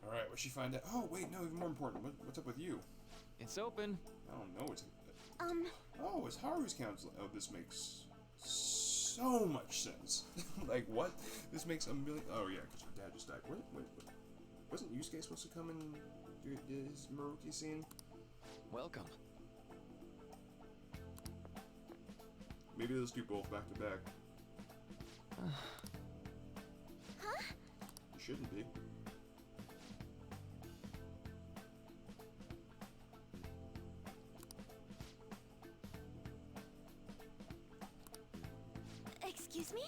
Alright, what'd she find out? Oh, wait, no, even more important. What's up with you? It's open. I don't know. Oh, it's Haru's counsel. Oh, this makes so much sense. Like, what? This makes a million. Oh, yeah, because her dad just died. What? Wasn't Yusuke supposed to come and do his Maruki scene? Welcome. Maybe those two both back to back. Huh? You shouldn't be. Excuse me?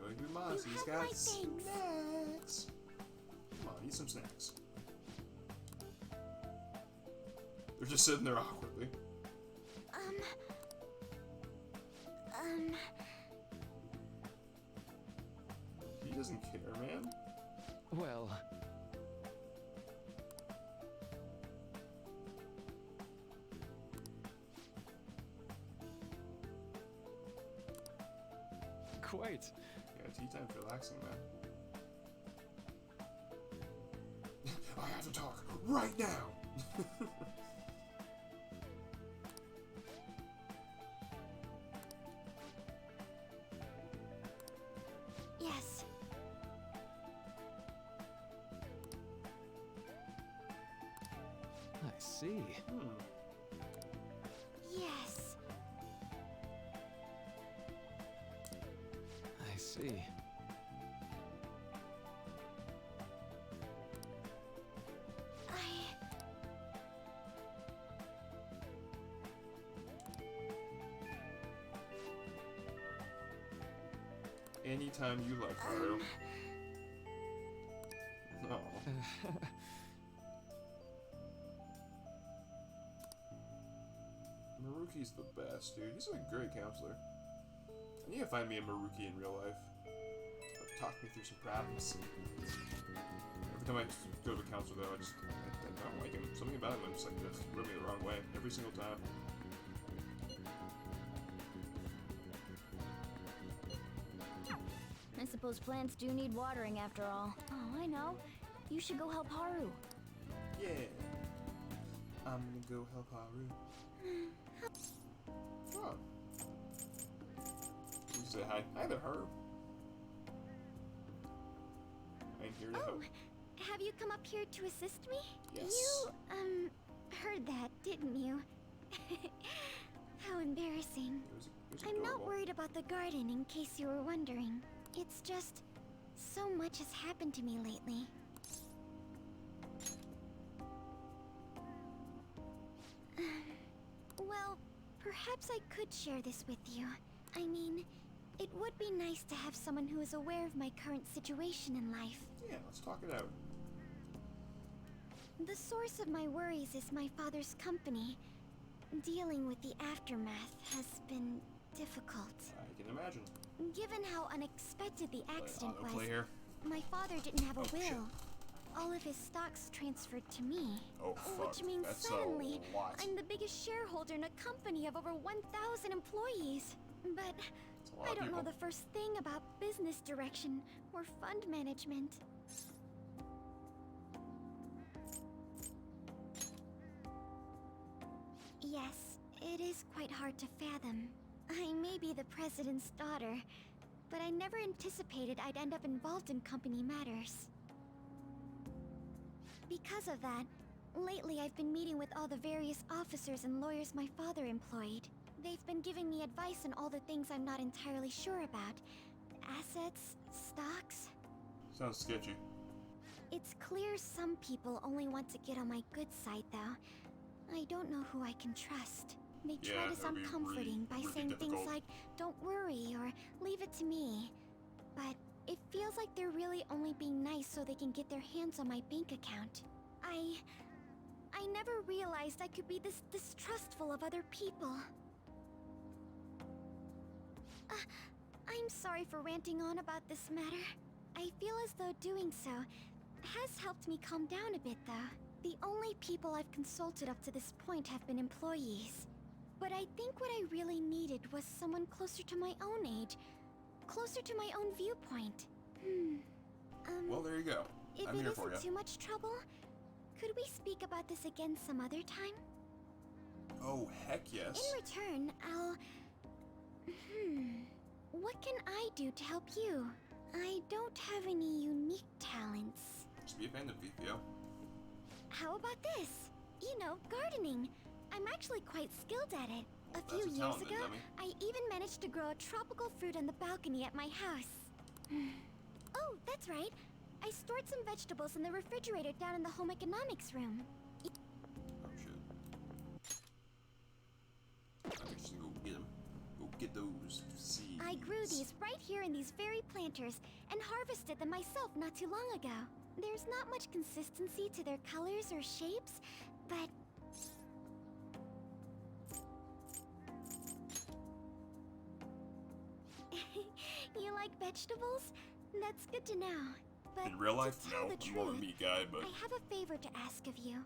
Going to Moss, he's got snacks. Come on, eat some snacks. They're just sitting there awkwardly. He doesn't care, man. Well... Quite. Yeah, tea time's relaxing, man. I have to talk right now! Yes. I see. Yes. I see. Anytime you like, Haru. Oh. Maruki's the best, dude. He's a great counselor. I need to find me a Maruki in real life. Talk me through some problems. Every time I go to a counselor, though, I don't like him. Something about him, I'm just like, this rubbed me the wrong way every single time. I suppose plants do need watering after all. Oh, I know. You should go help Haru. Yeah. I'm gonna go help Haru. Oh. You say hi. Hi there, Haru. I'm here to help. Have you come up here to assist me? Yes. You, heard that, didn't you? How embarrassing. It was I'm not adorable. worried about the garden, in case you were wondering. It's just, so much has happened to me lately. Well, perhaps I could share this with you. I mean, it would be nice to have someone who is aware of my current situation in life. Yeah, let's talk it out. The source of my worries is my father's company. Dealing with the aftermath has been difficult. I can imagine. Given how unexpected the accident was, here. my father didn't have a will. Shit. All of his stocks transferred to me. Oh, fuck. Which means That's suddenly, a lot. I'm the biggest shareholder in a company of over 1,000 employees. But a lot I of don't know people. the first thing about business direction or fund management. Yes, it is quite hard to fathom. I may be the president's daughter, but I never anticipated I'd end up involved in company matters. Because of that, lately I've been meeting with all the various officers and lawyers my father employed. They've been giving me advice on all the things I'm not entirely sure about. Assets, stocks. Sounds sketchy. It's clear some people only want to get on my good side, though. I don't know who I can trust. They try to sound comforting by saying things like, "Don't worry," or "Leave it to me." But it feels like they're really only being nice so they can get their hands on my bank account. I never realized I could be this distrustful of other people. I'm sorry for ranting on about this matter. I feel as though doing so has helped me calm down a bit, though. The only people I've consulted up to this point have been employees. But I think what I really needed was someone closer to my own age, closer to my own viewpoint. Well, there you go. If I'm it here for isn't you. too much trouble, could we speak about this again some other time? Oh, heck yes. In return, I'll... What can I do to help you? I don't have any unique talents. Just be a fan of VPO. How about this? You know, gardening. I'm actually quite skilled at it. A That's few a years talent then, ago, dummy. I even managed to grow a tropical fruit on the balcony at my house. Oh, that's right. I stored some vegetables in the refrigerator down in the home economics room. Oh, shit. Okay, just go get them. Go get those seeds. I grew these right here in these very planters and harvested them myself not too long ago. There's not much consistency to their colors or shapes, but... You like vegetables? That's good to know. But In real life, to tell no. the I'm more of a truth, meat guy, but I have a favor to ask of you.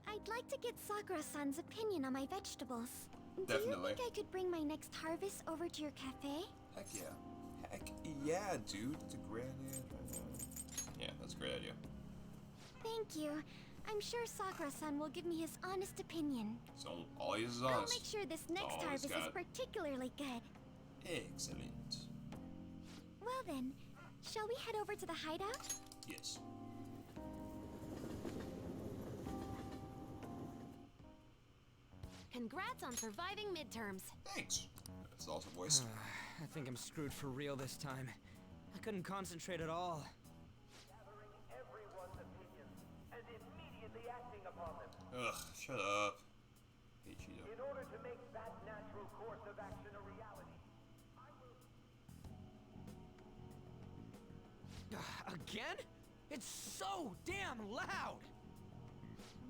I'd like to get Sakura-san's opinion on my vegetables. Do you Definitely. think I could bring my next harvest over to your cafe? heck yeah. Heck yeah, dude. It's a great idea. Yeah, that's a great idea. Thank you. I'm sure Sakura-san will give me his honest opinion. So all he is I'll honest. make sure this next all he's harvest is got. particularly good. Excellent. Well then, shall we head over to the hideout? Yes. Congrats on surviving midterms. Thanks. That's an awesome voice. I think I'm screwed for real this time. I couldn't concentrate at all. Ugh, shut up. Hey, Cheeto. In order to make that natural course of action a reality, Again? It's so damn loud!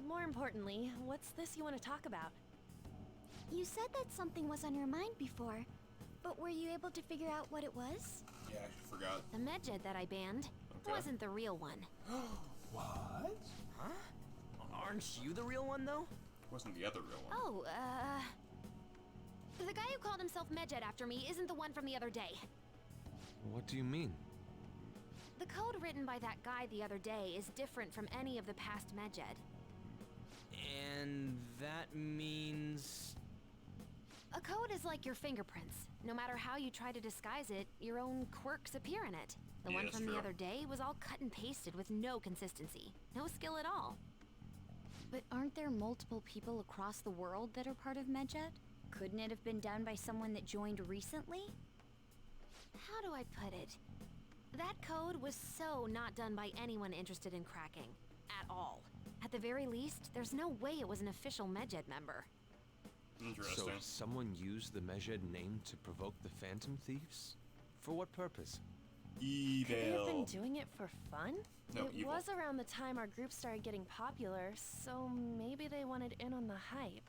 More importantly, what's this you want to talk about? You said that something was on your mind before, but were you able to figure out what it was? Yeah, I actually forgot. The medjed that I banned wasn't the real one. What? Huh? Aren't you the real one, though? Wasn't the other real one. Oh, the guy who called himself Medjed after me isn't the one from the other day. What do you mean? The code written by that guy the other day is different from any of the past Medjed. And that means... A code is like your fingerprints. No matter how you try to disguise it, your own quirks appear in it. The Yeah, one that's from the true. other day was all cut and pasted with no consistency. No skill at all. But aren't there multiple people across the world that are part of Medjed? Couldn't it have been done by someone that joined recently? How do I put it? That code was so not done by anyone interested in cracking. At all. At the very least, there's no way it was an official Medjed member. Interesting. So someone used the Medjed name to provoke the Phantom Thieves? For what purpose? Could they have been Evil. doing it for fun? No, it evil. was around the time our group started getting popular, so maybe they wanted in on the hype.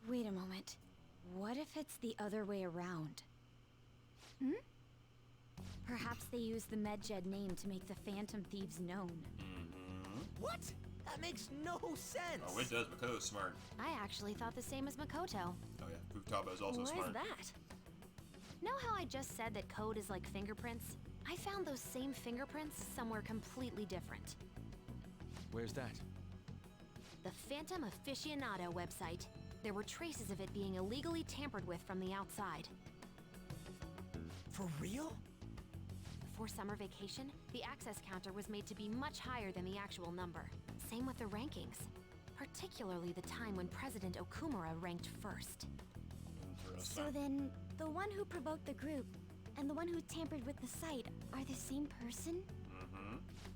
Wait a moment. What if it's the other way around? Perhaps they used the Medjed name to make the Phantom Thieves known. What? That makes no sense! Oh, it does. Makoto's smart. I actually thought the same as Makoto. Oh, yeah. Futaba is also Why smart. is that? Know how I just said that code is like fingerprints? I found those same fingerprints somewhere completely different. Where's that? The Phantom Aficionado website. There were traces of it being illegally tampered with from the outside. For real? Before summer vacation, the access counter was made to be much higher than the actual number. Same with the rankings. Particularly the time when President Okumura ranked first. So then, the one who provoked the group and the one who tampered with the site are the same person?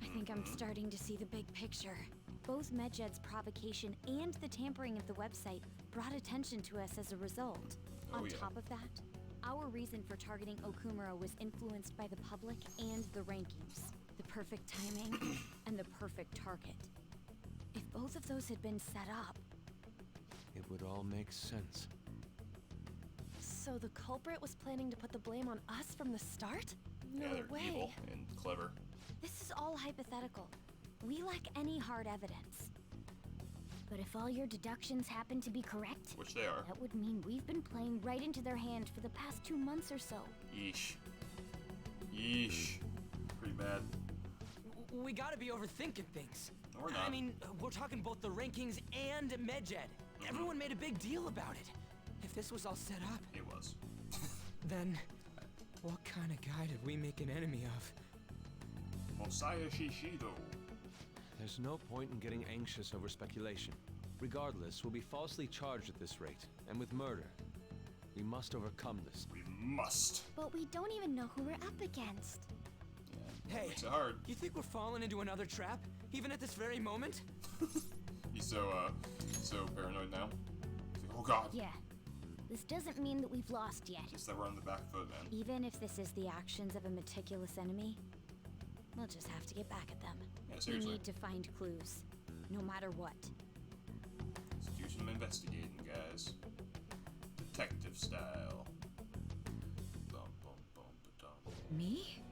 I think I'm starting to see the big picture. Both Medjed's provocation and the tampering of the website brought attention to us as a result. On top of that, our reason for targeting Okumura was influenced by the public and the rankings. The perfect timing and the perfect target. If both of those had been set up... It would all make sense. So the culprit was planning to put the blame on us from the start? No They're way. evil and clever. This is all hypothetical. We lack any hard evidence. But if all your deductions happen to be correct, which they are, that would mean we've been playing right into their hand for the past 2 months or so. Yeesh. Yeesh. Pretty bad. We gotta be overthinking things. No, we're not. I mean, we're talking both the rankings and Medjed. Everyone made a big deal about it. If this was all set up... It was. Then, what kind of guy did we make an enemy of? Mosiah Shishido. There's no point in getting anxious over speculation. Regardless, we'll be falsely charged at this rate, and with murder. We must overcome this. We must. But we don't even know who we're up against. Yeah, hey, makes it hard. You think we're falling into another trap, even at this very moment? He's so paranoid now. He's like, oh god. Yeah. This doesn't mean that we've lost yet. Just that we're on the back foot, man. Even if this is the actions of a meticulous enemy, we'll just have to get back at them. Yeah, seriously. We need to find clues, no matter what. Let's do some investigating, guys. Detective style. Bum, bum, bum, ba-dum. Me?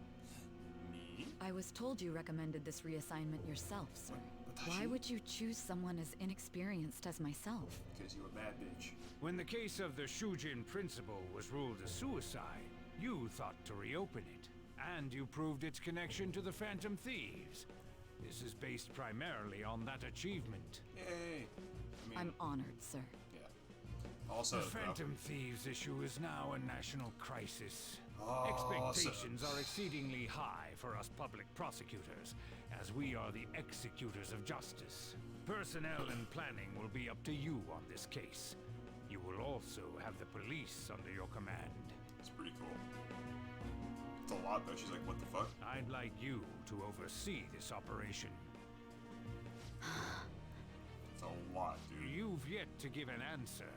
Me? I was told you recommended this reassignment yourself, sir. Why would you choose someone as inexperienced as myself? Because you're a bad bitch. When the case of the Shujin principal was ruled a suicide, you thought to reopen it. And you proved its connection to the Phantom Thieves. This is based primarily on that achievement. Yay! I'm honored, sir. Yeah. Also, the Phantom Thieves issue is now a national crisis. Awesome. Expectations are exceedingly high for us public prosecutors, as we are the executors of justice. Personnel and planning will be up to you on this case. You will also have the police under your command. It's pretty cool. It's a lot, though. She's like, what the fuck? I'd like you to oversee this operation. It's a lot, dude. You've yet to give an answer.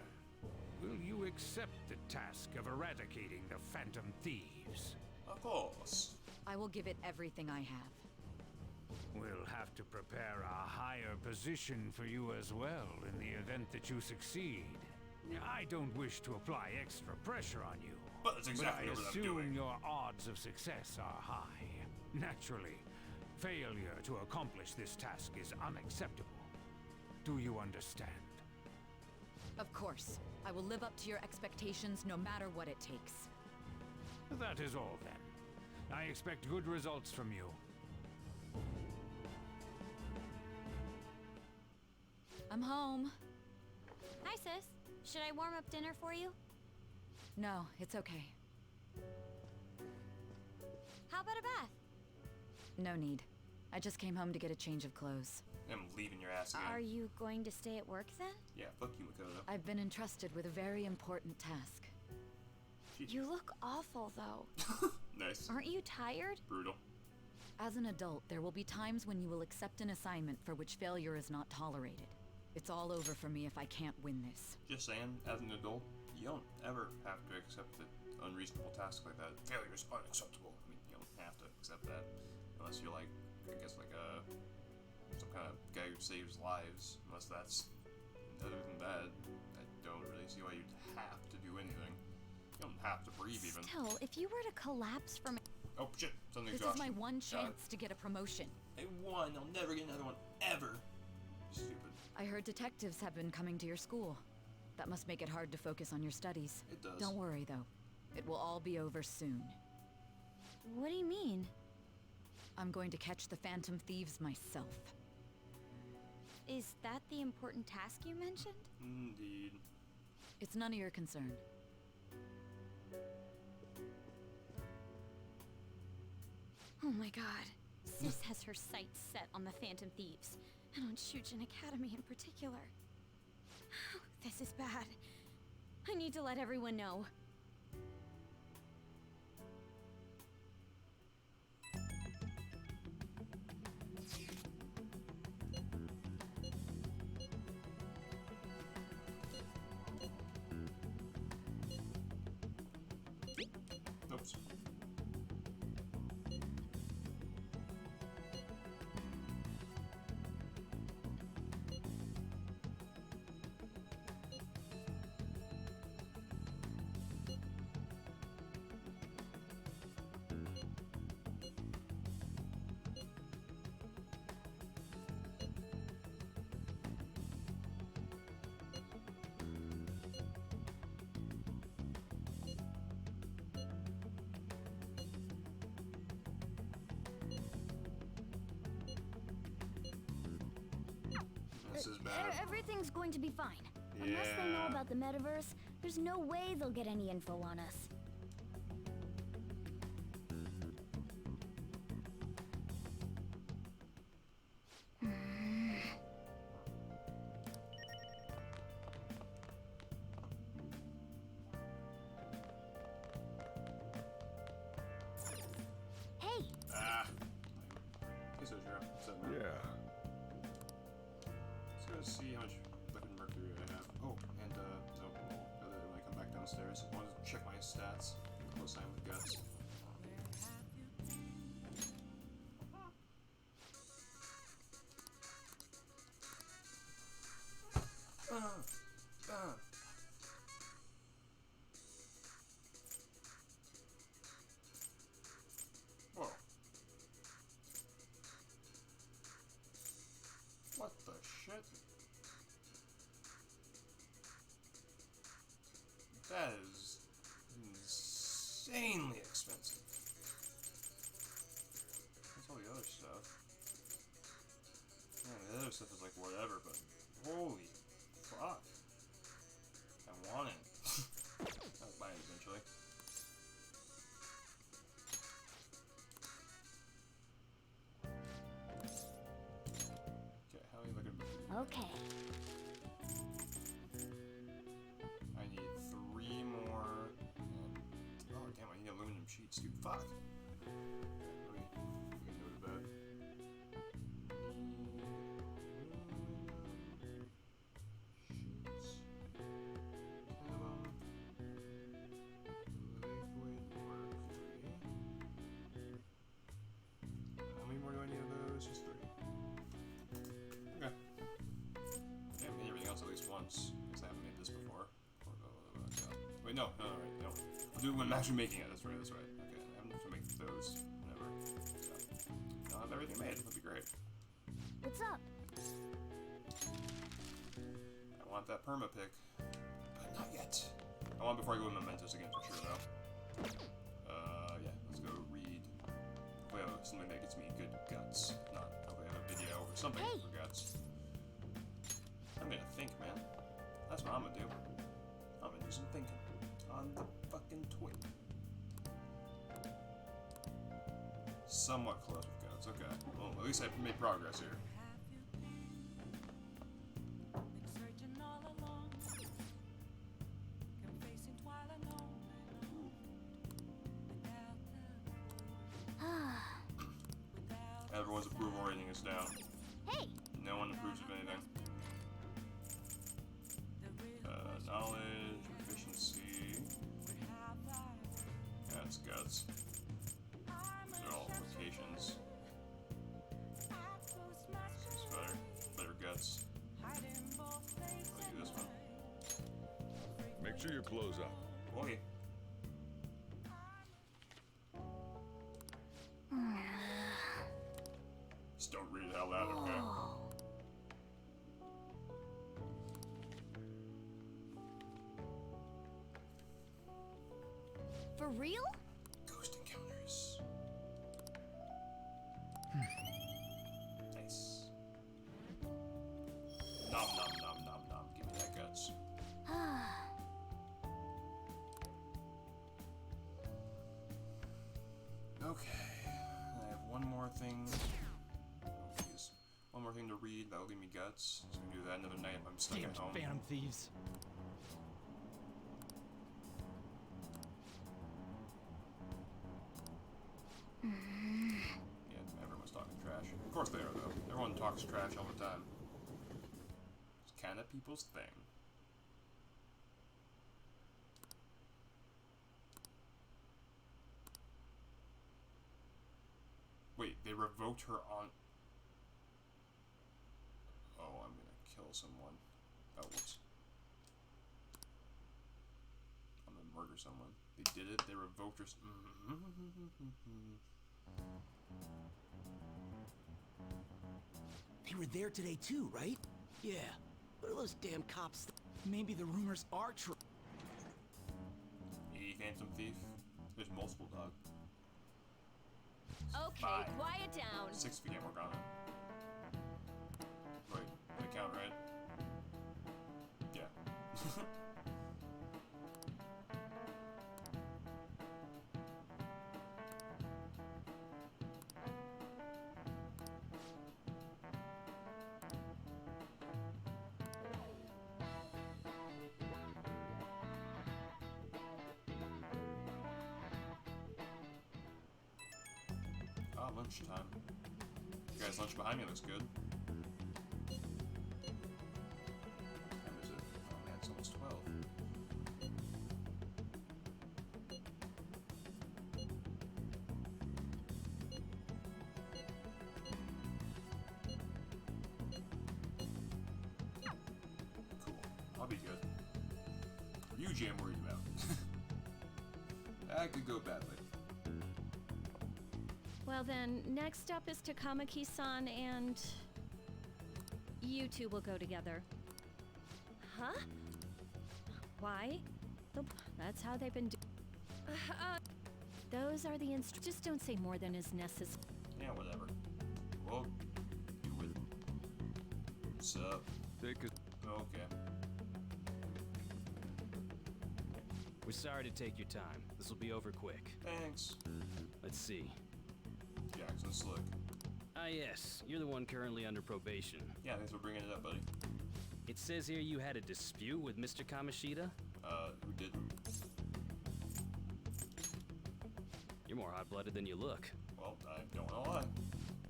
Will you accept the task of eradicating the Phantom Thieves? Of course. I will give it everything I have. We'll have to prepare a higher position for you as well in the event that you succeed. I don't wish to apply extra pressure on you. But that's exactly but what I I'm doing. assume your odds of success are high. Naturally, failure to accomplish this task is unacceptable. Do you understand? Of course. I will live up to your expectations no matter what it takes. That is all then. I expect good results from you. I'm home. Hi, sis. Should I warm up dinner for you? No, it's okay. How about a bath? No need. I just came home to get a change of clothes. I'm leaving your ass again. Are you going to stay at work then? Yeah, fuck you, Makoto. I've been entrusted with a very important task. You look awful, though. Nice. Aren't you tired? Brutal. As an adult, there will be times when you will accept an assignment for which failure is not tolerated. It's all over for me if I can't win this. Just saying, as an adult, you don't ever have to accept an unreasonable task like that. Failure is unacceptable. I mean, you don't have to accept that. Unless you're like, I guess like some kind of guy who saves lives. Unless that's, other than that, I don't really see why you'd have to do anything. You don't have to breathe even. Still, if you were to collapse from... Oh shit, something's This is my one chance to get a promotion. I won, I'll never get another one, ever. Stupid. I heard detectives have been coming to your school. That must make it hard to focus on your studies. It does. Don't worry, though. It will all be over soon. What do you mean? I'm going to catch the Phantom Thieves myself. Is that the important task you mentioned? Indeed. It's none of your concern. Oh my god. Sis has her sights set on the Phantom Thieves, and on Shujin Academy in particular. This is bad. I need to let everyone know. Oops. This is bad. Everything's going to be fine. Unless they know Yeah. about the metaverse, there's no way they'll get any info on us. Hey! Ah. Guess so, Shiro. What's up, man? Yeah. Let's go see how much weapon mercury I have. Oh, and no, when I come back downstairs, I want to check my stats. Close sign with guts. Whoa. What the shit? That is insanely expensive. What's all the other stuff? Yeah, the other stuff is like whatever, but holy fuck. I want it. I'll buy it eventually. Okay, how are you looking? Okay. I need 3 more. And, oh damn, I need aluminum sheets, dude. Fuck. Okay, let me make a note of that. Sheets. 10 of them. Liquid mark 3. How many more do I need of those? Just 3. Okay. Yeah, I made everything else at least once, because I haven't made this before. Wait, no, right, no. I'll do it when I'm actually making it, that's right. Okay, I haven't to make those, never. So, I'll have everything made, that'll be great. What's up? I want that perma pick, but not yet. I want it before I go with Mementos again for sure, though. Yeah, let's go read. Hopefully I have something that gets me good guts. If not, hopefully I have a video or something for guts. I'm gonna think, man. That's what I'm gonna do. I'm gonna do some thinking on the fucking toy. Somewhat close with guts, okay. Well, at least I made progress here. Everyone's approval rating is down. Hey! No one approves of anything. Knowledge, proficiency. Yeah, it's guts. They're all locations. This is better. Better guts. I'll do this one. Make sure your clothes up. Okay. Just don't read it out loud, okay? For real? Ghost encounters. Nice. Okay, I have one more thing. Oh, please. One more thing to read. That'll give me guts. So I'm gonna do that another night if I'm stuck at home. Phantom thieves. Yeah, everyone's talking trash. Of course they are, though. Everyone talks trash all the time. It's kind of people's thing. Wait, they revoked her on... Oh, I'm gonna kill someone. Oh, whoops. I'm gonna murder someone. They did it. They revoked her... They were there today too, right? Yeah. What are those damn cops? Maybe the rumors are true. Hey, Phantom Thief. There's multiple, dog. Okay, 5. quiet down. 6 if you can't work on it. Wait, did I count right? Yeah. Ah, lunchtime. You guys' lunch behind me looks good. What time is it? Oh man, it's almost 12. Cool. I'll be good. Ryuji I'm worried about. That could go badly. Well then, next up is Takamaki-san and... You two will go together. Huh? Why? That's how they've been doing. Those are the Just don't say more than is necessary. Yeah, whatever. Well, you with him. What's up? Take a... Okay. We're sorry to take your time. This will be over quick. Thanks. Let's see. Jackson Slick. Ah yes, you're the one currently under probation. Yeah, thanks for bringing it up, buddy. It says here you had a dispute with Mr. Kamoshida? Who didn't? You're more hot-blooded than you look. Well, I don't know why.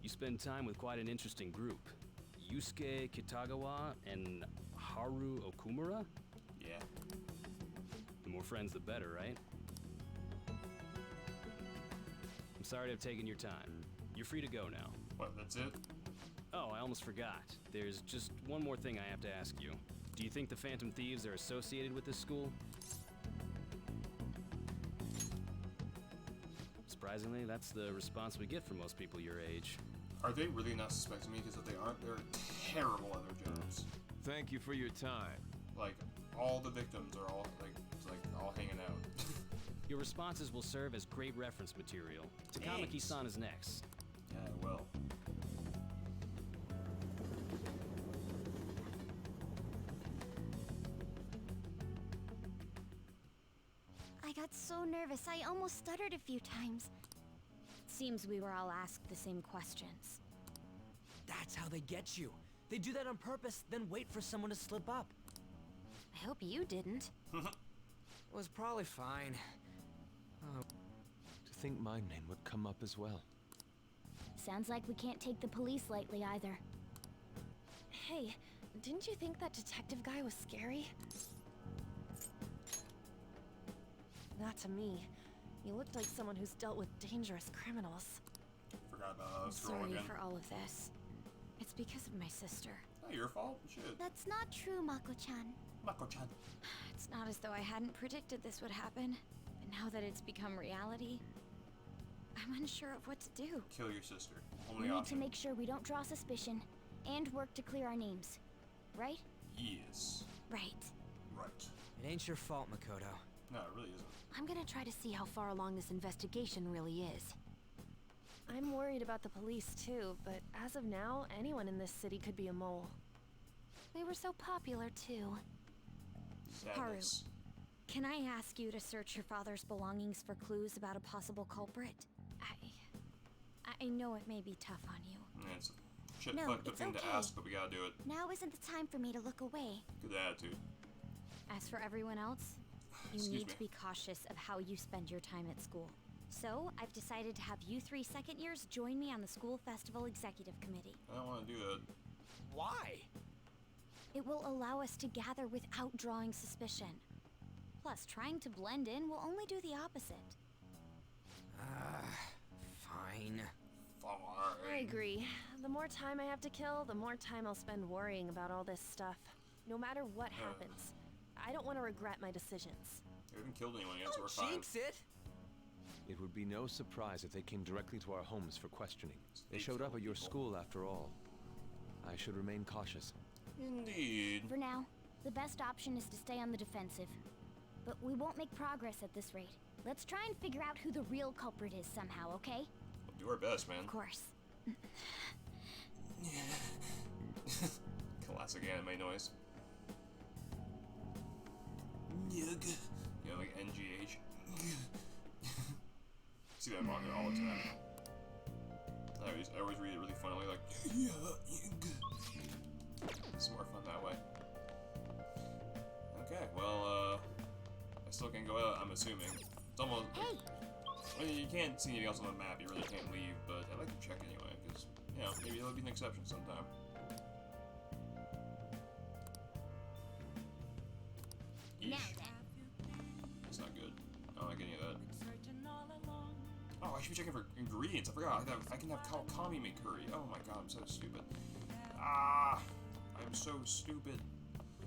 You spend time with quite an interesting group. Yusuke Kitagawa and Haru Okumura? Yeah. The more friends, the better, right? I'm sorry to have taken your time. You're free to go now. What, that's it? Oh, I almost forgot. There's just one more thing I have to ask you. Do you think the Phantom Thieves are associated with this school? Surprisingly, that's the response we get from most people your age. Are they really not suspecting me? Because if they aren't, they're terrible at their jobs. Thank you for your time. Like, all the victims are all, all hanging out. Your responses will serve as great reference material. Takamaki-san is next. Yeah, well. I got so nervous, I almost stuttered a few times. Seems we were all asked the same questions. That's how they get you. They do that on purpose, then wait for someone to slip up. I hope you didn't. It was probably fine. To think my name would come up as well. Sounds like we can't take the police lightly either. Hey, didn't you think that detective guy was scary? Not to me. He looked like someone who's dealt with dangerous criminals. Forgot about I'm us girl sorry again. for all of this. It's because of my sister. Not your fault. Shit. That's not true, Mako-chan. Mako-chan. It's not as though I hadn't predicted this would happen. But now that it's become reality, I'm unsure of what to do. Kill your sister. We Only need to option. make sure we don't draw suspicion, and work to clear our names. Right? Yes. Right. Right. It ain't your fault, Makoto. No, it really isn't. I'm gonna try to see how far along this investigation really is. I'm worried about the police too, but as of now, anyone in this city could be a mole. They were so popular too. Sadness. Can I ask you to search your father's belongings for clues about a possible culprit? I know it may be tough on you. Yeah, it's a shit No, fucked up it's thing to okay. ask, but we gotta do it. Now isn't the time for me to look away. Good attitude. As for everyone else, you Excuse need me. to be cautious of how you spend your time at school. So, I've decided to have you 3 second years join me on the school festival executive committee. I don't want to do that. Why? It will allow us to gather without drawing suspicion. Plus, trying to blend in will only do the opposite. Fine. I agree. The more time I have to kill, the more time I'll spend worrying about all this stuff. No matter what happens, I don't want to regret my decisions. We haven't killed anyone yet, so we're fine. Jinx it! It would be no surprise if they came directly to our homes for questioning. They showed up at your school after all. I should remain cautious. Indeed. For now, the best option is to stay on the defensive. But we won't make progress at this rate. Let's try and figure out who the real culprit is somehow, okay? We'll do our best, man. Of course. Classic anime noise. Yug. You know, like NGH. See that on there all the time. I always read it really funnily, like, yeah, it's more fun that way. Okay, well, I still can't go out, I'm assuming. It's almost... Hey! I mean, you can't see anything else on the map, you really can't leave, but I'd like to check anyway, because, you know, maybe there'll be an exception sometime. Yeesh. That's not good. I don't like any of that. Oh, I should be checking for ingredients. I forgot. I can have Comin make curry. Oh my god, I'm so stupid. Ah, I'm so stupid.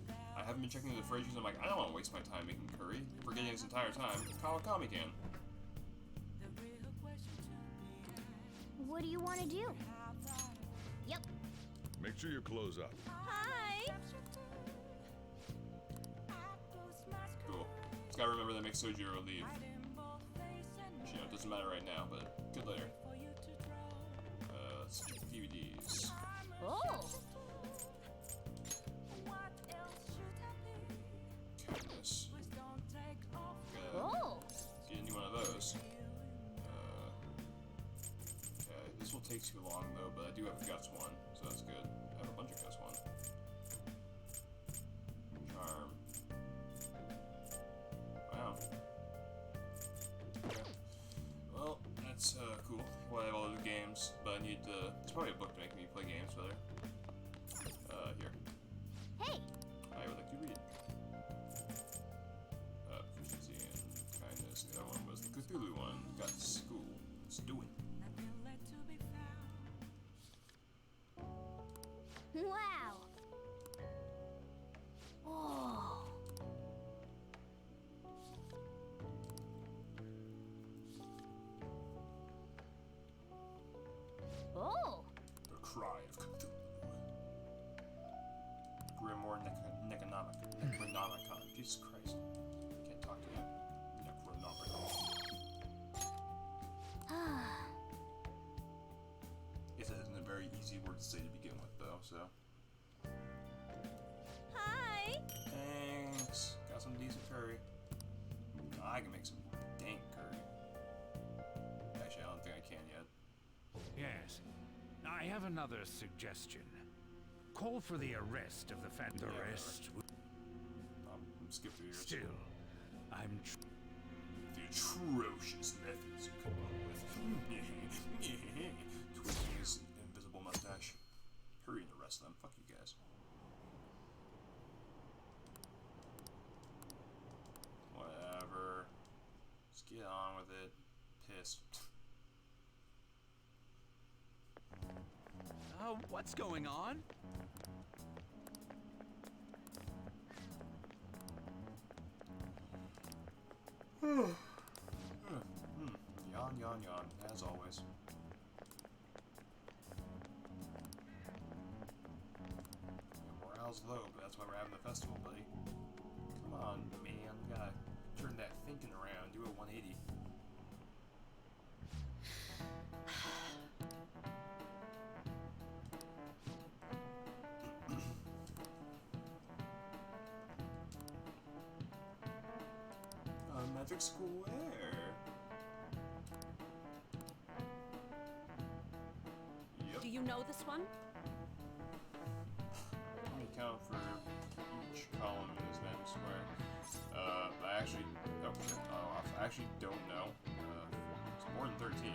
I haven't been checking the fridge because I'm like, I don't want to waste my time making curry. Forgetting this entire time. Comin can. What do you want to do? Yep. Make sure you close up. Hi! Cool. Just gotta remember that makes Sojiro leave. Which, you know, it doesn't matter right now, but good later. Let's check DVDs. Oh! Kindness. Oh! Get a new one of those. Okay, this will take too long though, but I do have a Guts one, so that's good. I have a bunch of Guts one. Charm. Wow. Okay. Well, that's cool. Well, I have all the games, but I need to... There's probably a book to make me play games better. Here. Hey! I would like to read. Proficiency and kindness. The other one was the Cthulhu one. Got school. Let's do it. Wow! Oh! Oh! The Cry of Cthulhu. Grimoire Necronomicon. Jesus Christ. Can't talk to that. Necronomicon. It isn't a very easy word to say to begin with, though, so. Hi! Thanks. Got some decent curry. I can make some dank curry. Actually, I don't think I can yet. Yes. I have another suggestion. Call for the arrest of the Phantom. Yeah, Arrest. Skip through yours. Still, I'm. The atrocious methods you come up with. Twisting his invisible mustache. Hurry and arrest them. Fuck you guys. Whatever. Just get on with it. Pissed. What's going on? Yawn, as always. Your morale's low, but that's why we're having the festival, buddy. Come on, man. We gotta turn that thinking around, do a 180. Magic Square. You know this one? Let me count for each column in this Madden Square. I actually, I actually don't know. It's more than 13.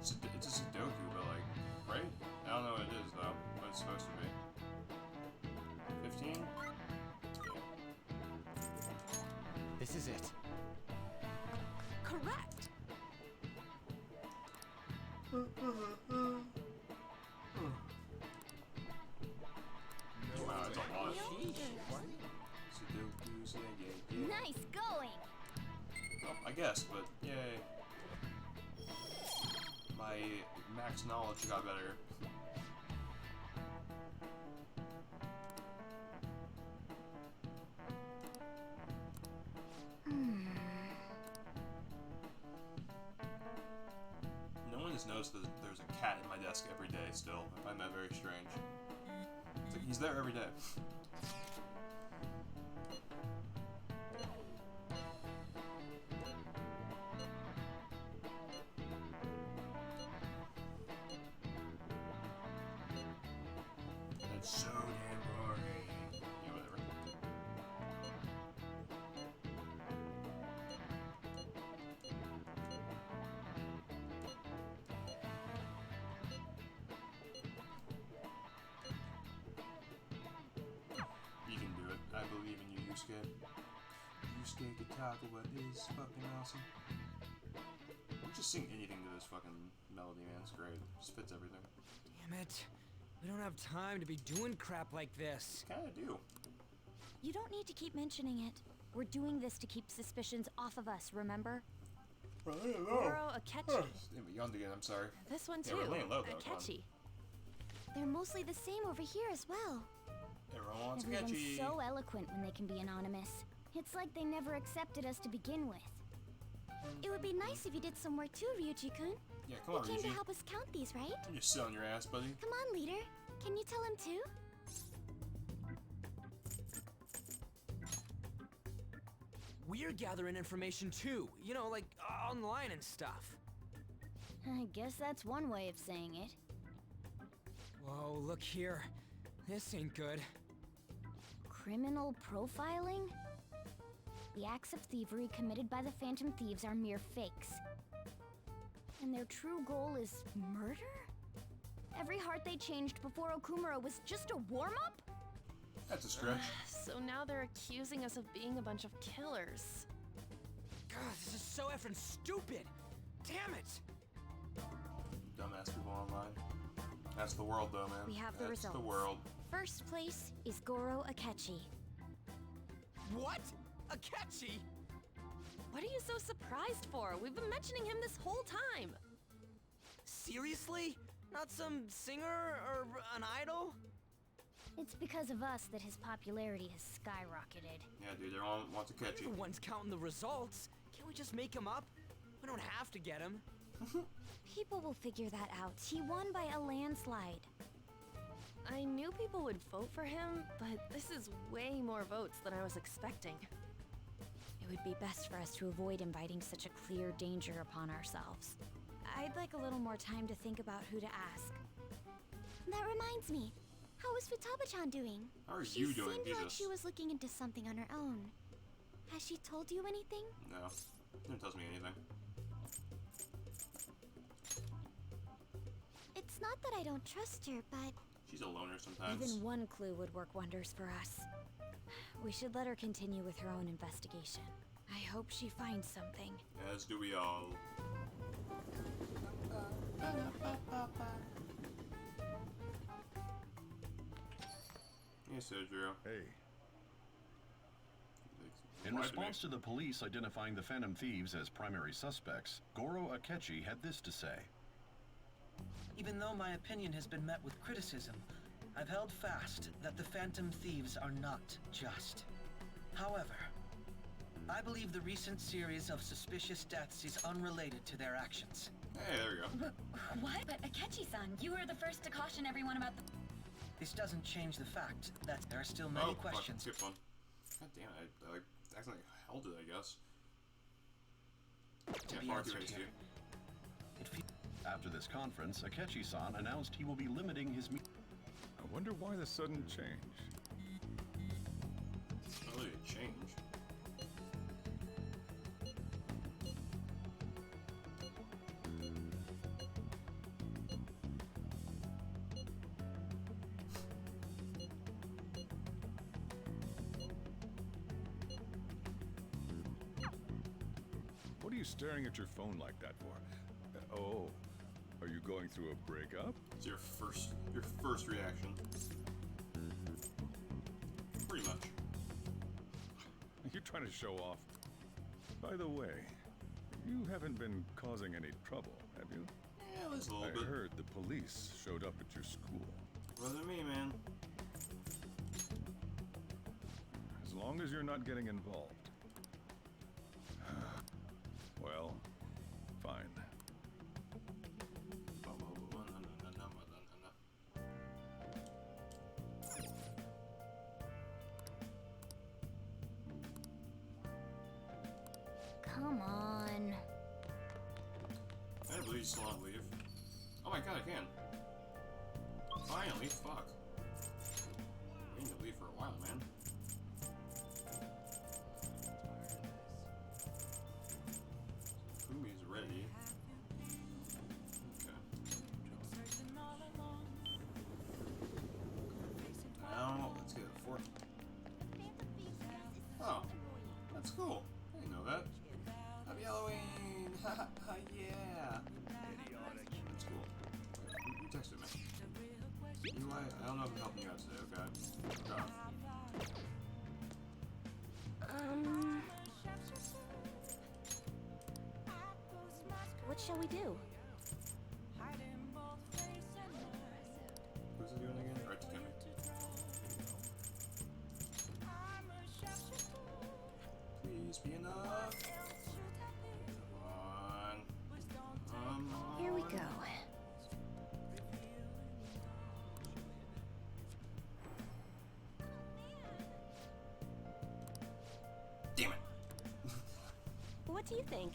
It's a Sudoku, but like, right? I don't know what it is though. What it's supposed to be. 15? Yeah. This is it. Correct. Wow, that's a lot. Sudokus, yeah. Nice going! Well, I guess, but yay. My max knowledge got better. No one has noticed that there's a cat in my desk every day still. I find that very strange. It's like he's there every day. That's so damn boring. Yeah, whatever. You can do it. I believe in you, Yusuke. Yusuke Kitagawa is fucking awesome. You just sing anything to this fucking melody, man. It's great. It just fits everything. Damn it. We don't have time to be doing crap like this. Kinda do. You don't need to keep mentioning it. We're doing this to keep suspicions off of us, remember? Goro Akechi. Damn, we yawned again, I'm sorry. This one Yeah, too. we're laying low, though, come on. Akechi. They're mostly the same over here as well. Everyone wants Everyone's Akechi. so eloquent when they can be anonymous. It's like they never accepted us to begin with. It would be nice if you did some work too, Ryuji-kun. Yeah, come on, You came to Ryuji. help us count these, right? You're just selling your ass, buddy. Come on, leader. Can you tell him too? We're gathering information too. You know, like online and stuff. I guess that's one way of saying it. Whoa, look here. This ain't good. Criminal profiling? The acts of thievery committed by the Phantom Thieves are mere fakes. And their true goal is murder? Every heart they changed before Okumura was just a warm-up? That's a stretch. So now they're accusing us of being a bunch of killers. God, this is so effing stupid. Damn it. Dumbass people online. That's the world, though, man. We have the That's results. the world. First place is Goro Akechi. What? Akechi? What are you so surprised for? We've been mentioning him this whole time. Seriously? Not some singer or an idol? It's because of us that his popularity has skyrocketed. Yeah, dude, everyone wants We're Akechi. the ones counting the results. Can't we just make him up? We don't have to get him. People will figure that out. He won by a landslide. I knew people would vote for him, but this is way more votes than I was expecting. It would be best for us to avoid inviting such a clear danger upon ourselves. I'd like a little more time to think about who to ask. That reminds me. How is Futaba-chan doing? How are She you doing, seemed like Jesus? she was looking into something on her own. Has she told you anything? No. Didn't tell me anything. It's not that I don't trust her, but She's a loner sometimes. Even one clue would work wonders for us. We should let her continue with her own investigation. I hope she finds something. As do we all. Hey, Sergio. Hey. Why In do response to the police identifying the Phantom Thieves as primary suspects, Goro Akechi had this to say. Even though my opinion has been met with criticism, I've held fast that the Phantom Thieves are not just. However, I believe the recent series of suspicious deaths is unrelated to their actions. Hey, there we go. What? But Akechi-san, you were the first to caution everyone about the... This doesn't change the fact that there are still many Fuck, questions. skip one. God damn it, I like accidentally held it, I guess. To Yeah, be Mark, answered you here. After this conference, Akechi-san announced he will be limiting his I wonder why the sudden change. Not really a change. What are you staring at your phone like that for? Oh, are you going through a breakup? It's your first reaction. Pretty much. You're trying to show off. By the way, you haven't been causing any trouble, have you? Yeah, at least a little bit. I heard the police showed up at your school. Wasn't me, man. As long as you're not getting involved. Well, fine. Come on. I can't believe you still want to leave. Oh my god, I can. Finally, fuck. I need to leave for a while, man. Kumi's ready. Okay. Now, let's get a fourth. Oh, that's cool. I didn't know that. Happy Halloween! Haha, yeah! That's cool. Wait, who texted me? Eli, I don't know if I'm helping you out today, okay? Fuck off. What shall we do? Who's it doing again? Alright, to Kimmy. Please be enough. Come on. Here we go. Damn it. What do you think?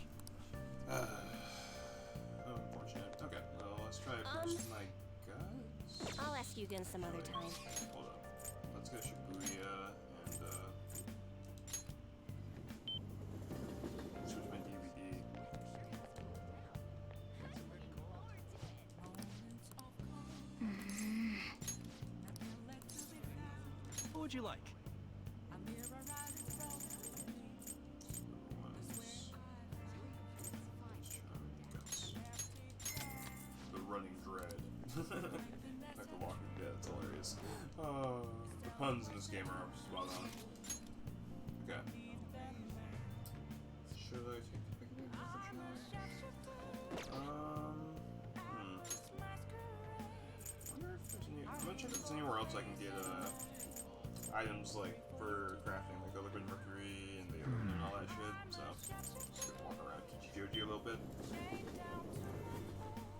Unfortunate. Okay, well, let's try first my guts. I'll ask you again some other time. Hold up. Let's go Shibuya and, switch my DVD. What would you like? The running dread. Like The Walking Dead, it's hilarious. The puns in this game are spot on. Okay. Should I take the pick of wonder if there's any. I'm gonna check if there's anywhere else I can get items like for crafting, like the liquid mercury and the aluminum and all that shit. So just gonna walk around Kichijoji a little bit.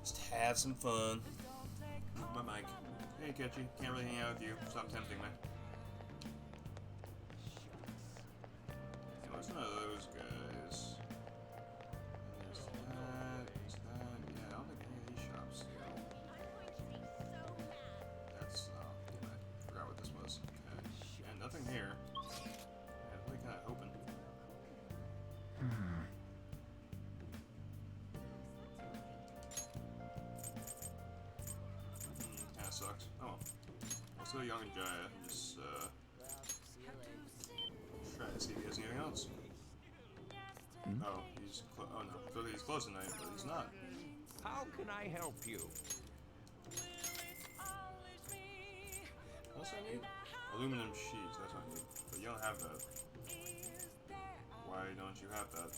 Just have some fun. My mic. Hey Ketchy, can't really hang out with you. Stop tempting me. What's one of those guys? There's that. Yeah, I don't think any of these shops do. That's damn it. I forgot what this was. Okay. And nothing here. Yeah, I'm really kinda hoping. Kinda sucked. Oh. Let's go to Young and Jaya and just try to see if he has anything else. Oh, he's oh no. So he's close tonight, but he's not. How can I help you? What's I need? Aluminum sheets, that's what I need. But you don't have that. Why don't you have that?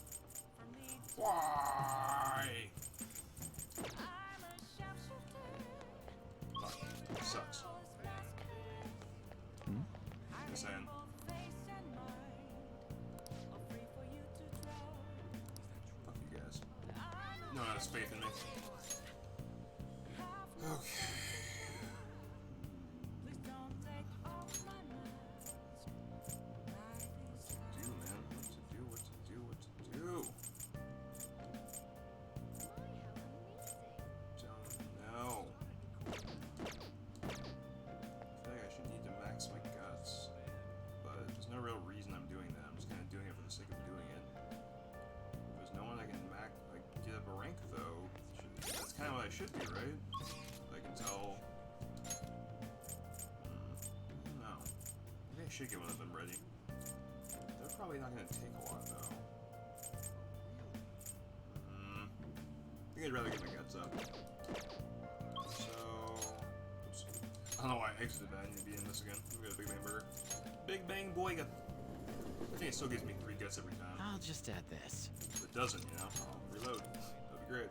Why? Fuck, that sucks. Just saying. Fuck you guys. No one has faith in me. Okay. should be, right? I can tell. I don't know. Maybe I should get one of them ready. They're probably not gonna take a lot, though. I think I'd rather get my guts up. So, oops. I don't know why I exited that. I need to be in this again. We got a Big Bang Burger. Big Bang Boyga. I think it still gives me 3 guts every time. I'll just add this. If it doesn't, you know, I'll reload. That'd be great.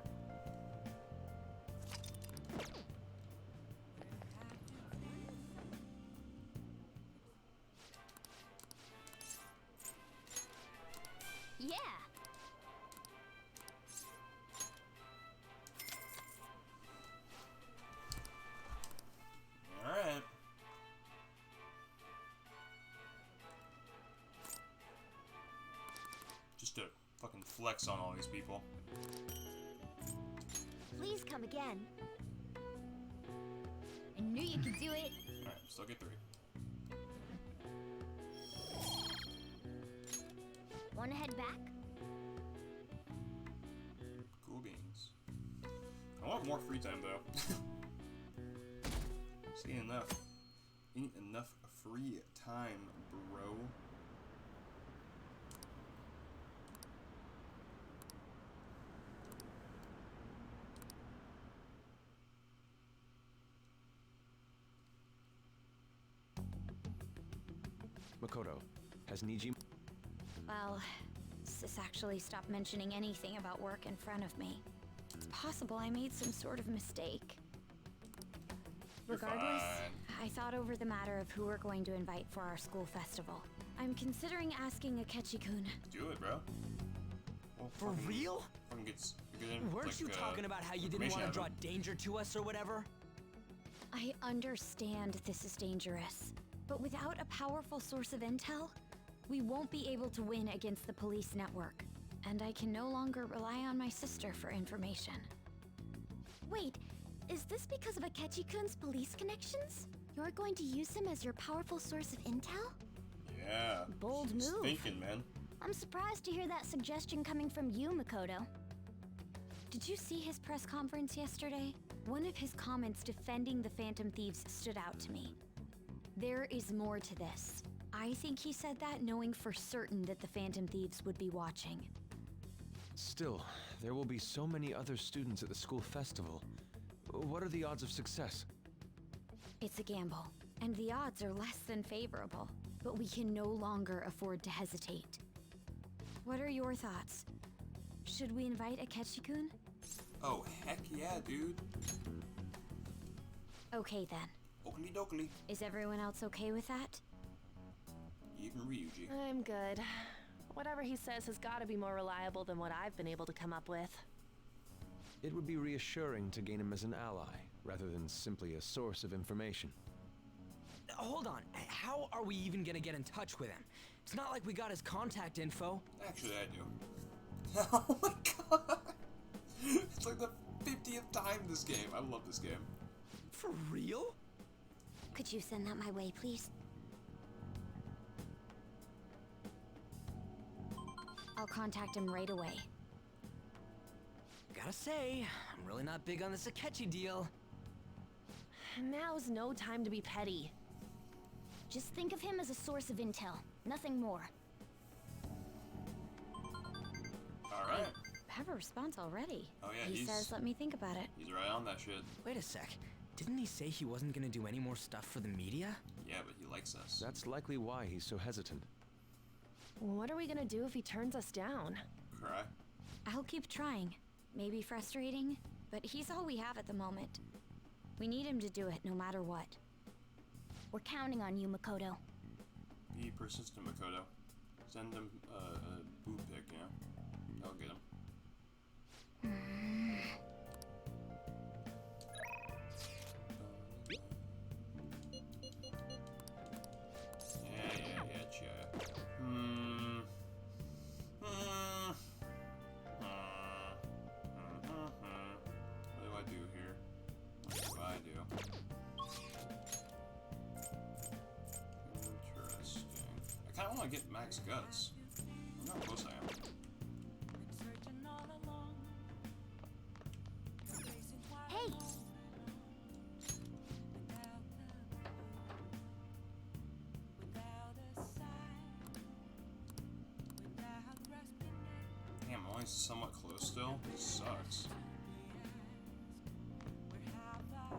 Yeah. Alright. Just to fucking flex on all these people. Please come again. I knew you could do it. Alright, still get 3. Wanna head back? Cool beans. I want more free time though. Just ain't enough. Ain't enough free time, bro. Makoto, has Niji... Well, Sis actually stopped mentioning anything about work in front of me. It's possible I made some sort of mistake. Regardless, I thought over the matter of who we're going to invite for our school festival. I'm considering asking Akechi-kun. Do it, bro. Well, For real? Fucking gets Weren't like, you talking about how you didn't want to draw danger to us or whatever? I understand this is dangerous, but without a powerful source of intel, we won't be able to win against the police network. And I can no longer rely on my sister for information. Wait, is this because of Akechi-kun's police connections? You're going to use him as your powerful source of intel? Yeah. Bold He's move. thinking, man. I'm surprised to hear that suggestion coming from you, Makoto. Did you see his press conference yesterday? One of his comments defending the Phantom Thieves stood out to me. There is more to this. I think he said that knowing for certain that the Phantom Thieves would be watching. Still, there will be so many other students at the school festival. What are the odds of success? It's a gamble, and the odds are less than favorable, but we can no longer afford to hesitate. What are your thoughts? Should we invite Akechi-kun? Oh, heck yeah, dude. Okay then. Oakley dokley. Is everyone else okay with that? Even Ryuji. I'm good. Whatever he says has got to be more reliable than what I've been able to come up with. It would be reassuring to gain him as an ally, rather than simply a source of information. Hold on, how are we even gonna get in touch with him? It's not like we got his contact info. Actually, I do. Oh my god! It's like the 50th time this game. I love this game. For real? Could you send that my way, please? I'll contact him right away. Gotta say, I'm really not big on this Akechi deal. Now's no time to be petty. Just think of him as a source of intel, nothing more. Alright. Have a response already. Oh yeah, he says let me think about it. He's right on that shit. Wait a sec. Didn't he say he wasn't gonna do any more stuff for the media? Yeah, but he likes us. That's likely why he's so hesitant. What are we gonna do if he turns us down? Cry. I'll keep trying. Maybe frustrating, but he's all we have at the moment. We need him to do it no matter what. We're counting on you, Makoto. Be persistent, Makoto. Send him a boob pic, you know? I'll get him. Yeah, chat. What do I do here? What do I do? Interesting. I kind of want to get max guts. I wonder how close I am. Hey, only somewhat close still. It sucks.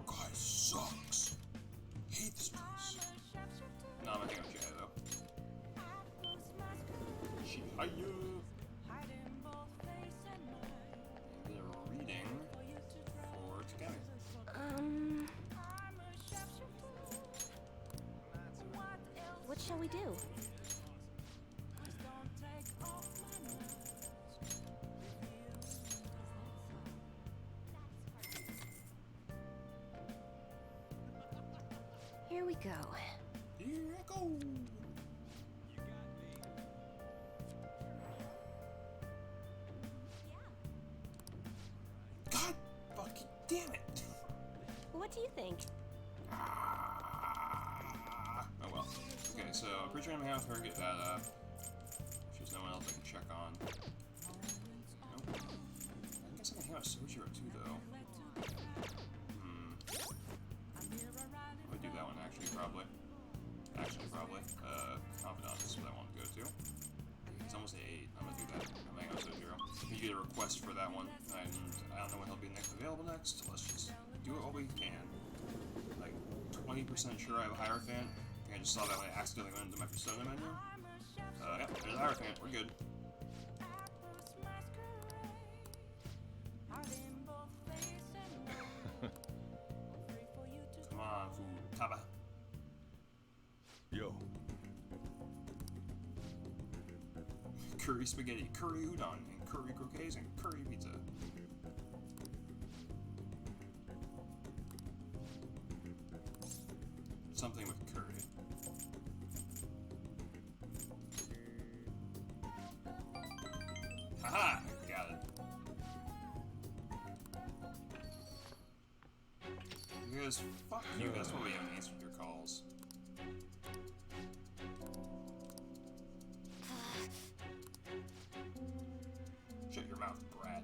God, it sucks. Hate this place. No, I'm gonna hang out with Jaya though. Shihaya. And they're reading for Takemi. What shall we do? Here we go. Here I go. God fucking damn it. What do you think? Oh well. Okay, so I'm pretty sure I'm gonna have her get that up. There's no one else I can check on. Nope. I guess I can hang out with Sojiro too, though. I would do that one actually, probably. Probably. Confidant is what I want to go to. It's almost 8. I'm gonna do that. I'm hanging out with Sojiro. You get a request for that one, and I don't know when he'll be available next. Let's just do it while we can. Like 20% sure I have a Hierophant. I just saw that when I accidentally went into my persona menu. Yeah, there's a Hierophant. We're good. Come on, Futaba. Yo. Curry spaghetti, curry udon, and curry croquets, and curry pizza. Something with curry. Haha! Got it. You guys, fuck you. That's why we haven't answered your calls. Shut your mouth, Brad.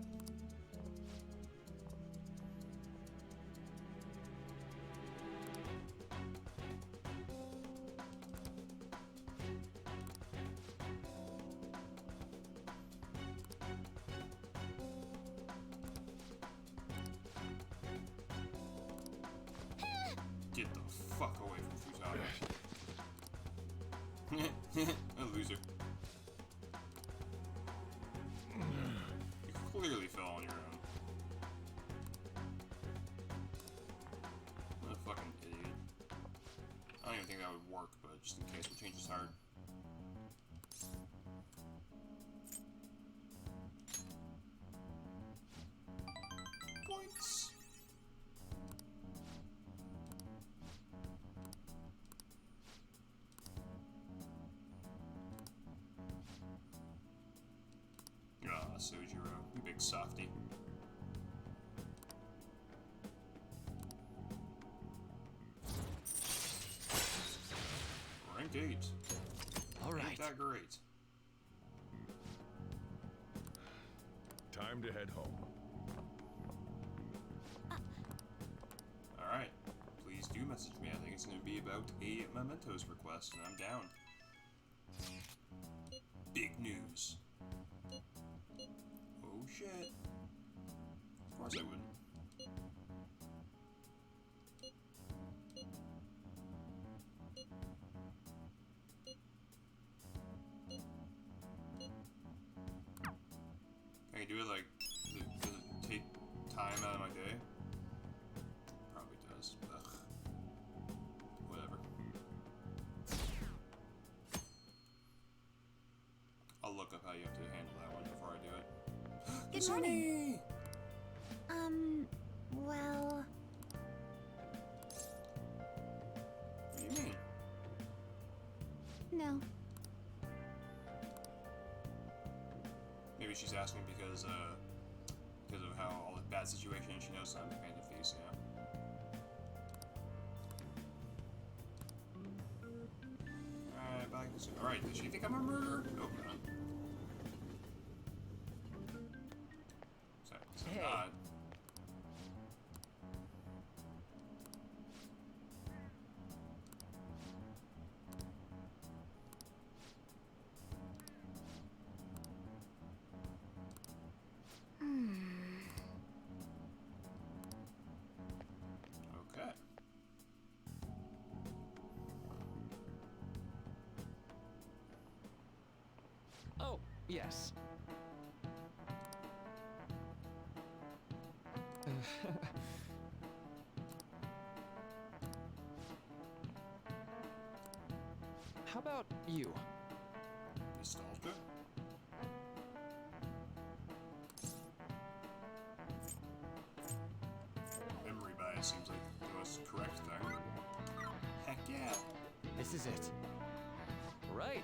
Get the fuck away from Futaba. A loser. You clearly fell on your own. What a fucking idiot. I don't even think that would work, but just in case, we'll change his heart. Points. Ah, Sojiro, you big softy. Rank 8. All right. Ain't that great. Time to head home. Alright. Please do message me. I think it's going to be about a mementos request, and I'm down. Big news. Oh shit. Of course I wouldn't. Can I do it like, does it take time out of my day? Probably does. Ugh. Whatever. I'll look up how you have to handle that one before I do it. Good morning. Well... What do you mean? No. Maybe she's asking because of how all the bad situation she knows I'm a fan of these, you know? Alright, back to alright, does she think I'm a murderer? Nope, not. So Hey. not. Yes. How about you? Nostalgia? Memory bias seems like the most correct thing. Heck yeah. This is it. Right.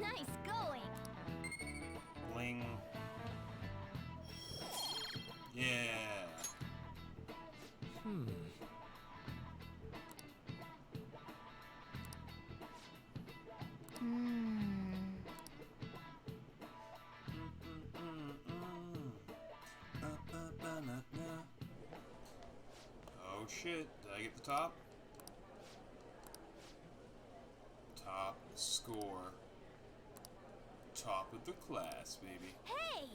Nice going! Bling. Yeah. Oh shit, did I get the top? Top score. Top of the class, baby. Hey!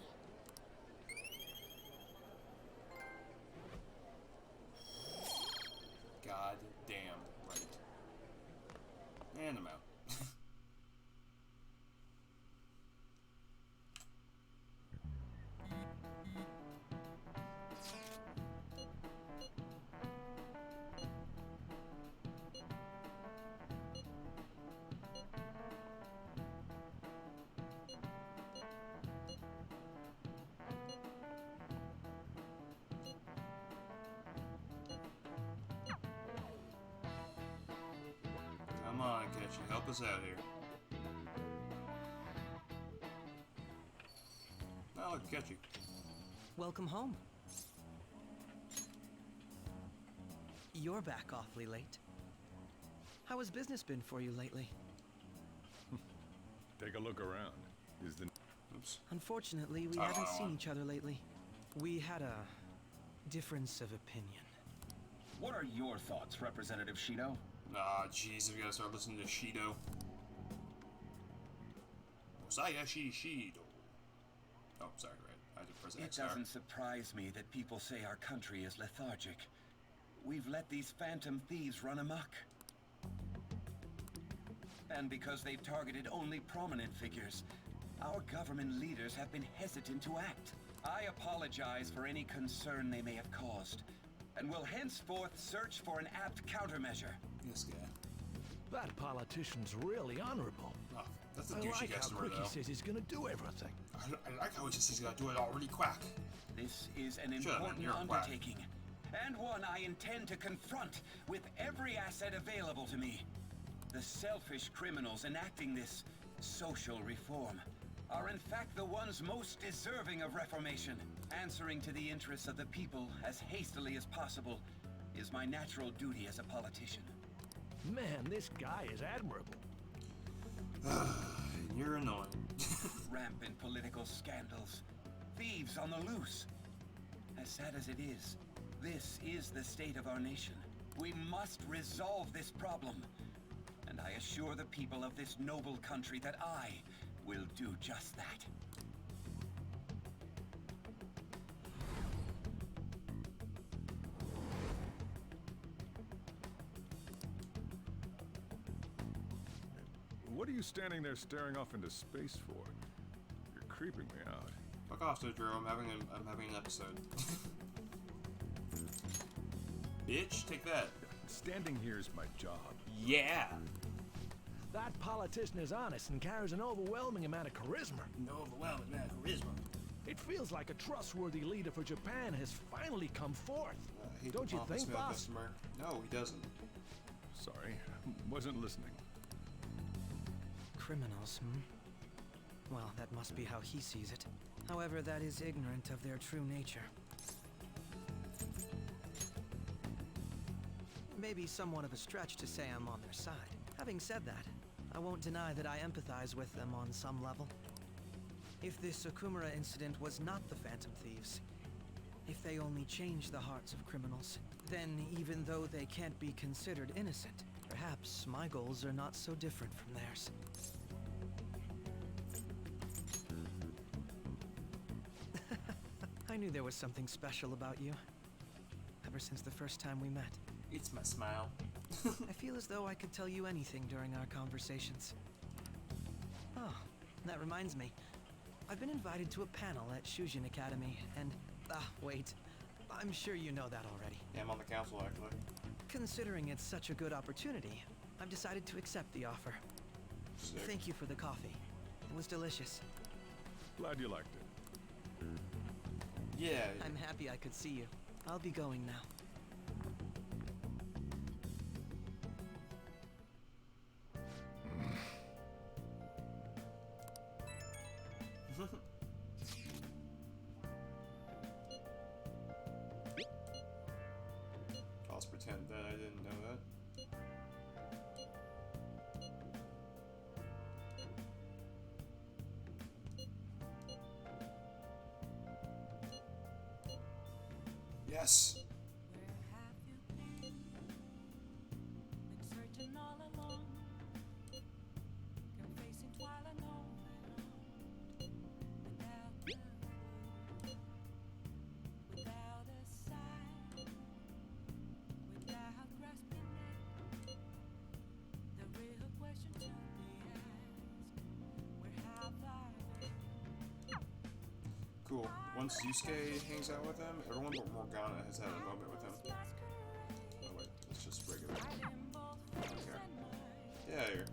God damn right. And I'm out. Come on, Ketchy, help us out here. Oh, look, Ketchy. Welcome home. You're back awfully late. How has business been for you lately? Take a look around. Is the... Oops. Unfortunately, we haven't seen each other lately. We had a difference of opinion. What are your thoughts, Representative Shido? Ah, jeez, we gotta start listening to Shido. Osayashi Shido. Oh, sorry, right. I had to press It X there. doesn't surprise me that people say our country is lethargic. We've let these phantom thieves run amok. And because they've targeted only prominent figures, our government leaders have been hesitant to act. I apologize for any concern they may have caused, and will henceforth search for an apt countermeasure. This guy. That politician's really honorable. Oh, that's a I douchey like how customer, quick though. he says he's gonna do everything. I like how he says he's gonna do it all really quick. This is an Shut up, man, important you're a quack. undertaking, and one I intend to confront with every asset available to me. The selfish criminals enacting this social reform are in fact the ones most deserving of reformation. Answering to the interests of the people as hastily as possible is my natural duty as a politician. Man, this guy is admirable. You're annoying. Rampant political scandals, thieves on the loose. As sad as it is, this is the state of our nation. We must resolve this problem. And I assure the people of this noble country that I will do just that. What are you standing there staring off into space for? You're creeping me out. Fuck off, Sir Drew. I'm having an episode. Bitch, take that. Standing here is my job. Yeah. That politician is honest and carries an overwhelming amount of charisma. It feels like a trustworthy leader for Japan has finally come forth. Don't you think, boss? Customer. No, he doesn't. Sorry, wasn't listening. Criminals, Well, that must be how he sees it. However, that is ignorant of their true nature. Maybe somewhat of a stretch to say I'm on their side. Having said that, I won't deny that I empathize with them on some level. If this Okumura incident was not the Phantom Thieves, if they only changed the hearts of criminals, then even though they can't be considered innocent, perhaps my goals are not so different from theirs. I knew there was something special about you. Ever since the first time we met. It's my smile. I feel as though I could tell you anything during our conversations. Oh, that reminds me. I've been invited to a panel at Shujin Academy, and... wait. I'm sure you know that already. Yeah, I'm on the council, actually. Considering it's such a good opportunity, I've decided to accept the offer. Sick. Thank you for the coffee. It was delicious. Glad you liked it. Yeah. I'm happy I could see you. I'll be going now. I'll just pretend that I didn't know that. Yes! Cool. Once Yusuke hangs out with him, everyone but Morgana has had a moment with him. Oh wait, it's just regular. I don't care. Get out of here.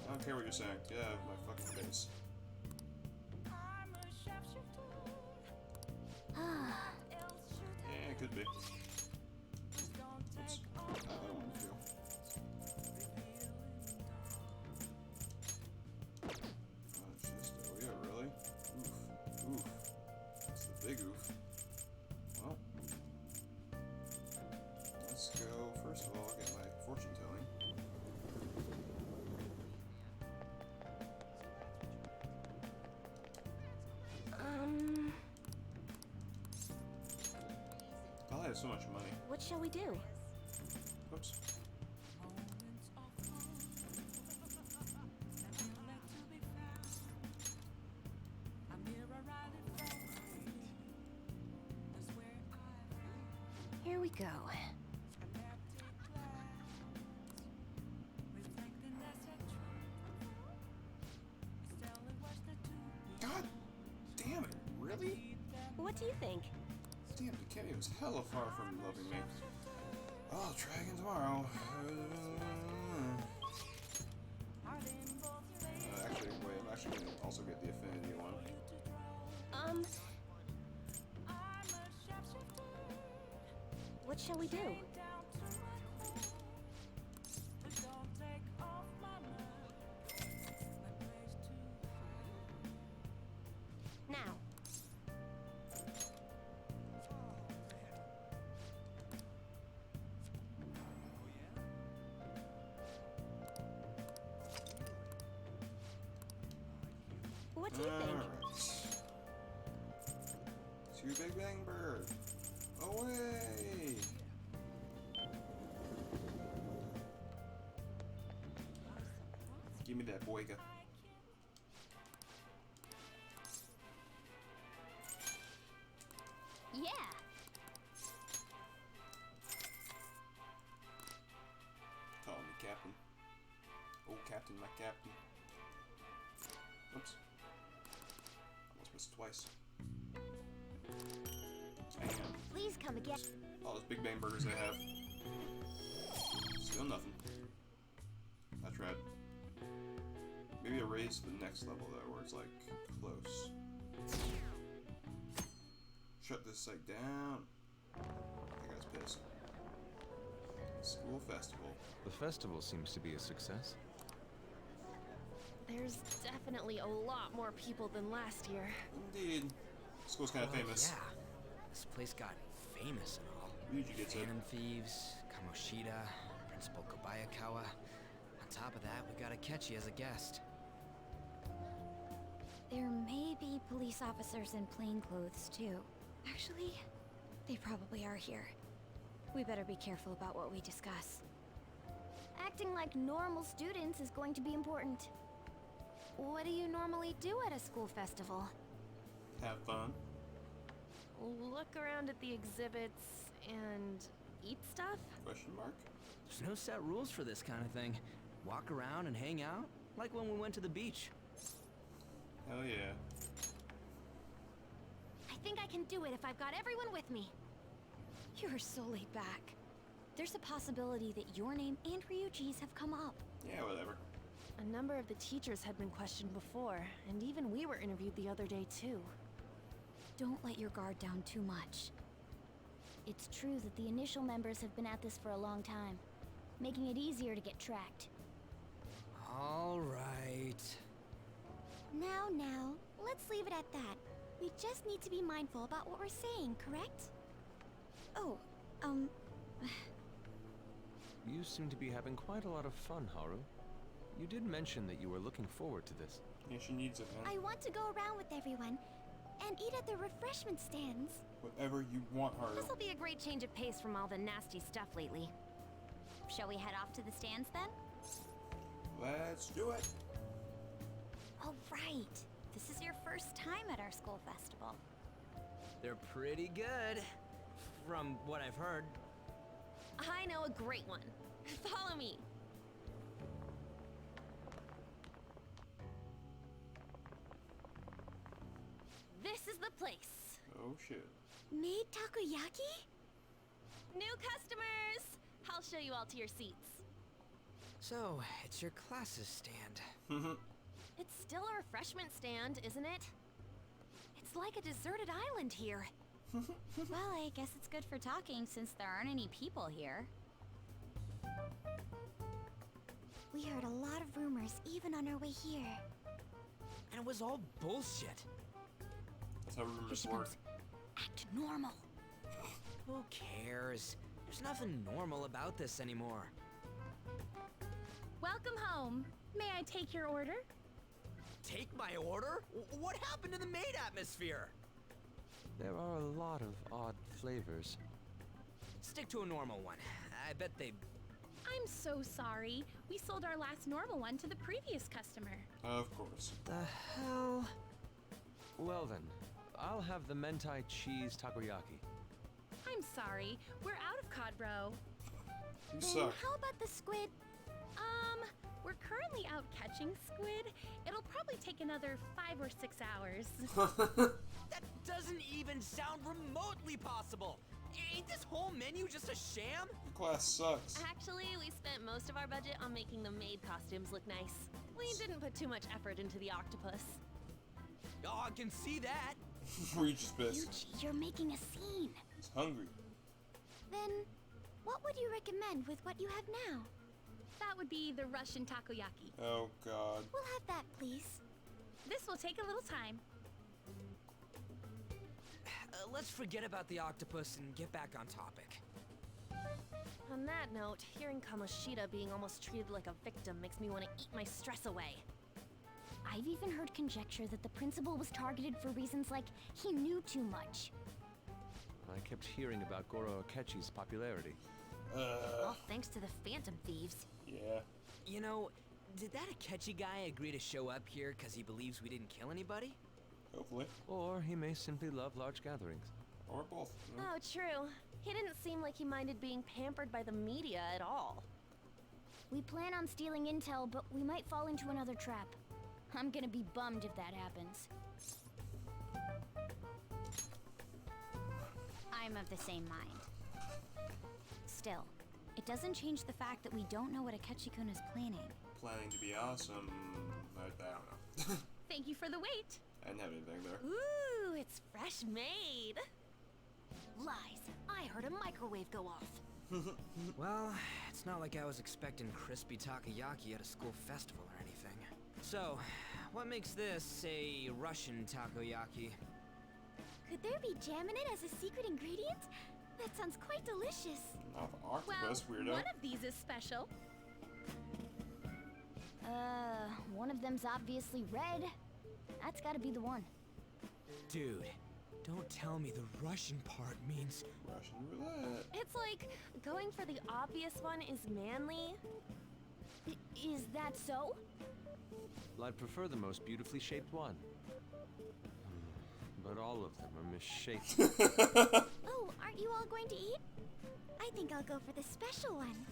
I don't care what you're saying. Get out of my fucking face. Yeah, it could be. Oops. I don't want to feel. Oh yeah, really? Oof. Oof. That's the big oof. Well, let's go, first of all, get my fortune telling. I have so much money. What shall we do? Oops. Here we go. God damn it, really? What do you think? Damn, Kenny was hella far from loving me. Oh, I'll try again tomorrow. Actually, wait, I'm actually gonna also get the affinity one. What shall we do? Now. What do you think? To Big Bang Bird. Away! Give me that boyga. Yeah. Call me Captain. Oh, Captain, my Captain. Oops. Almost missed twice. Damn. Please come again. All those Big Bang burgers they have. Still nothing. I tried. Maybe a raise to the next level though, where it's like close. Shut this site down. I think I was pissed. School festival. The festival seems to be a success. There's definitely a lot more people than last year. Indeed. School's kind of famous. Yeah. This place got famous and all. Who did you get to? Phantom Thieves, Kamoshida, Principal Kobayakawa. On top of that, we got Akechi as a guest. There may be police officers in plainclothes too. Actually, they probably are here. We better be careful about what we discuss. Acting like normal students is going to be important. What do you normally do at a school festival? Have fun. walk around at the exhibits and eat stuff? Question mark? There's no set rules for this kind of thing. Walk around and hang out, like when we went to the beach. Hell yeah. I think I can do it if I've got everyone with me. You're so laid back. There's a possibility that your name and Ryuji's have come up. Yeah, whatever. A number of the teachers had been questioned before, and even we were interviewed the other day too. Don't let your guard down too much. It's true that the initial members have been at this for a long time, making it easier to get tracked. All right. Now, let's leave it at that. We just need to be mindful about what we're saying, correct? Oh, You seem to be having quite a lot of fun, Haru. You did mention that you were looking forward to this. Yeah, she needs it, man. I want to go around with everyone and eat at the refreshment stands. Whatever you want, Haru. This'll be a great change of pace from all the nasty stuff lately. Shall we head off to the stands then? Let's do it. All right. This is your first time at our school festival. They're pretty good, from what I've heard. I know a great one. Follow me. This is the place. Oh shit. Made takoyaki? New customers! I'll show you all to your seats. So, it's your class's stand. It's still a refreshment stand, isn't it? It's like a deserted island here. Well, I guess it's good for talking since there aren't any people here. We heard a lot of rumors even on our way here. And it was all bullshit. That's how rumors work. Act normal. Who cares? There's nothing normal about this anymore. Welcome home. May I take your order? Take my order? What happened to the maid atmosphere? There are a lot of odd flavors. Stick to a normal one. I bet they... I'm so sorry. We sold our last normal one to the previous customer. Of course. The hell? Well then, I'll have the mentai cheese takoyaki. I'm sorry. We're out of cod roe. You Then suck. how about the squid? We're currently out catching squid. It'll probably take another 5 or 6 hours. That doesn't even sound remotely possible. Ain't this whole menu just a sham? The class sucks. Actually, we spent most of our budget on making the maid costumes look nice. We didn't put too much effort into the octopus. Oh, I can see that. Regis pissed. Yuji, you're making a scene. He's hungry. Then, what would you recommend with what you have now? That would be the Russian takoyaki. Oh god. We'll have that, please. This will take a little time. Let's forget about the octopus and get back on topic. On that note, hearing Kamoshida being almost treated like a victim makes me want to eat my stress away. I've even heard conjecture that the principal was targeted for reasons like he knew too much. I kept hearing about Goro Akechi's popularity. All thanks to the Phantom Thieves. Yeah. You know, did that Akechi guy agree to show up here because he believes we didn't kill anybody? Hopefully. Or he may simply love large gatherings. Or both. You know? Oh, true. He didn't seem like he minded being pampered by the media at all. We plan on stealing intel, but we might fall into another trap. I'm gonna be bummed if that happens. I'm of the same mind. Still, it doesn't change the fact that we don't know what Akechi-kun is planning. Planning to be awesome. I don't know. Thank you for the wait. I didn't have anything there. Ooh, it's fresh made. Lies. I heard a microwave go off. Well, it's not like I was expecting crispy takoyaki at a school festival or anything. So, what makes this a Russian takoyaki? Could there be jam in it as a secret ingredient? That sounds quite delicious. Not the octopus, weirdo. One of these is special. One of them's obviously red. That's gotta be the one. Dude, don't tell me the Russian part means... Russian roulette. It's like going for the obvious one is manly. Is that so? Well, I'd prefer the most beautifully shaped one. but all of them are misshapen. Oh, aren't you all going to eat? I think I'll go for the special one.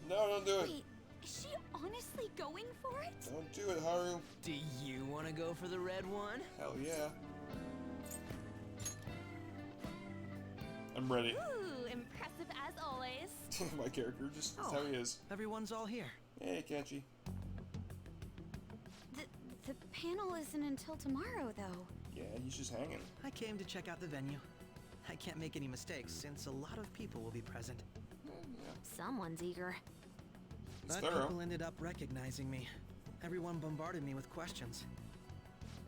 No, don't do it. Wait, is she honestly going for it? Don't do it, Haru. Do you want to go for the red one? Hell yeah. I'm ready. Ooh, impressive as always. My character just that's how he is. Everyone's all here. Hey, Kenshi. The panel isn't until tomorrow, though. Yeah, he's just hanging. I came to check out the venue. I can't make any mistakes since a lot of people will be present. Someone's eager. It's But thorough. people ended up recognizing me. Everyone bombarded me with questions.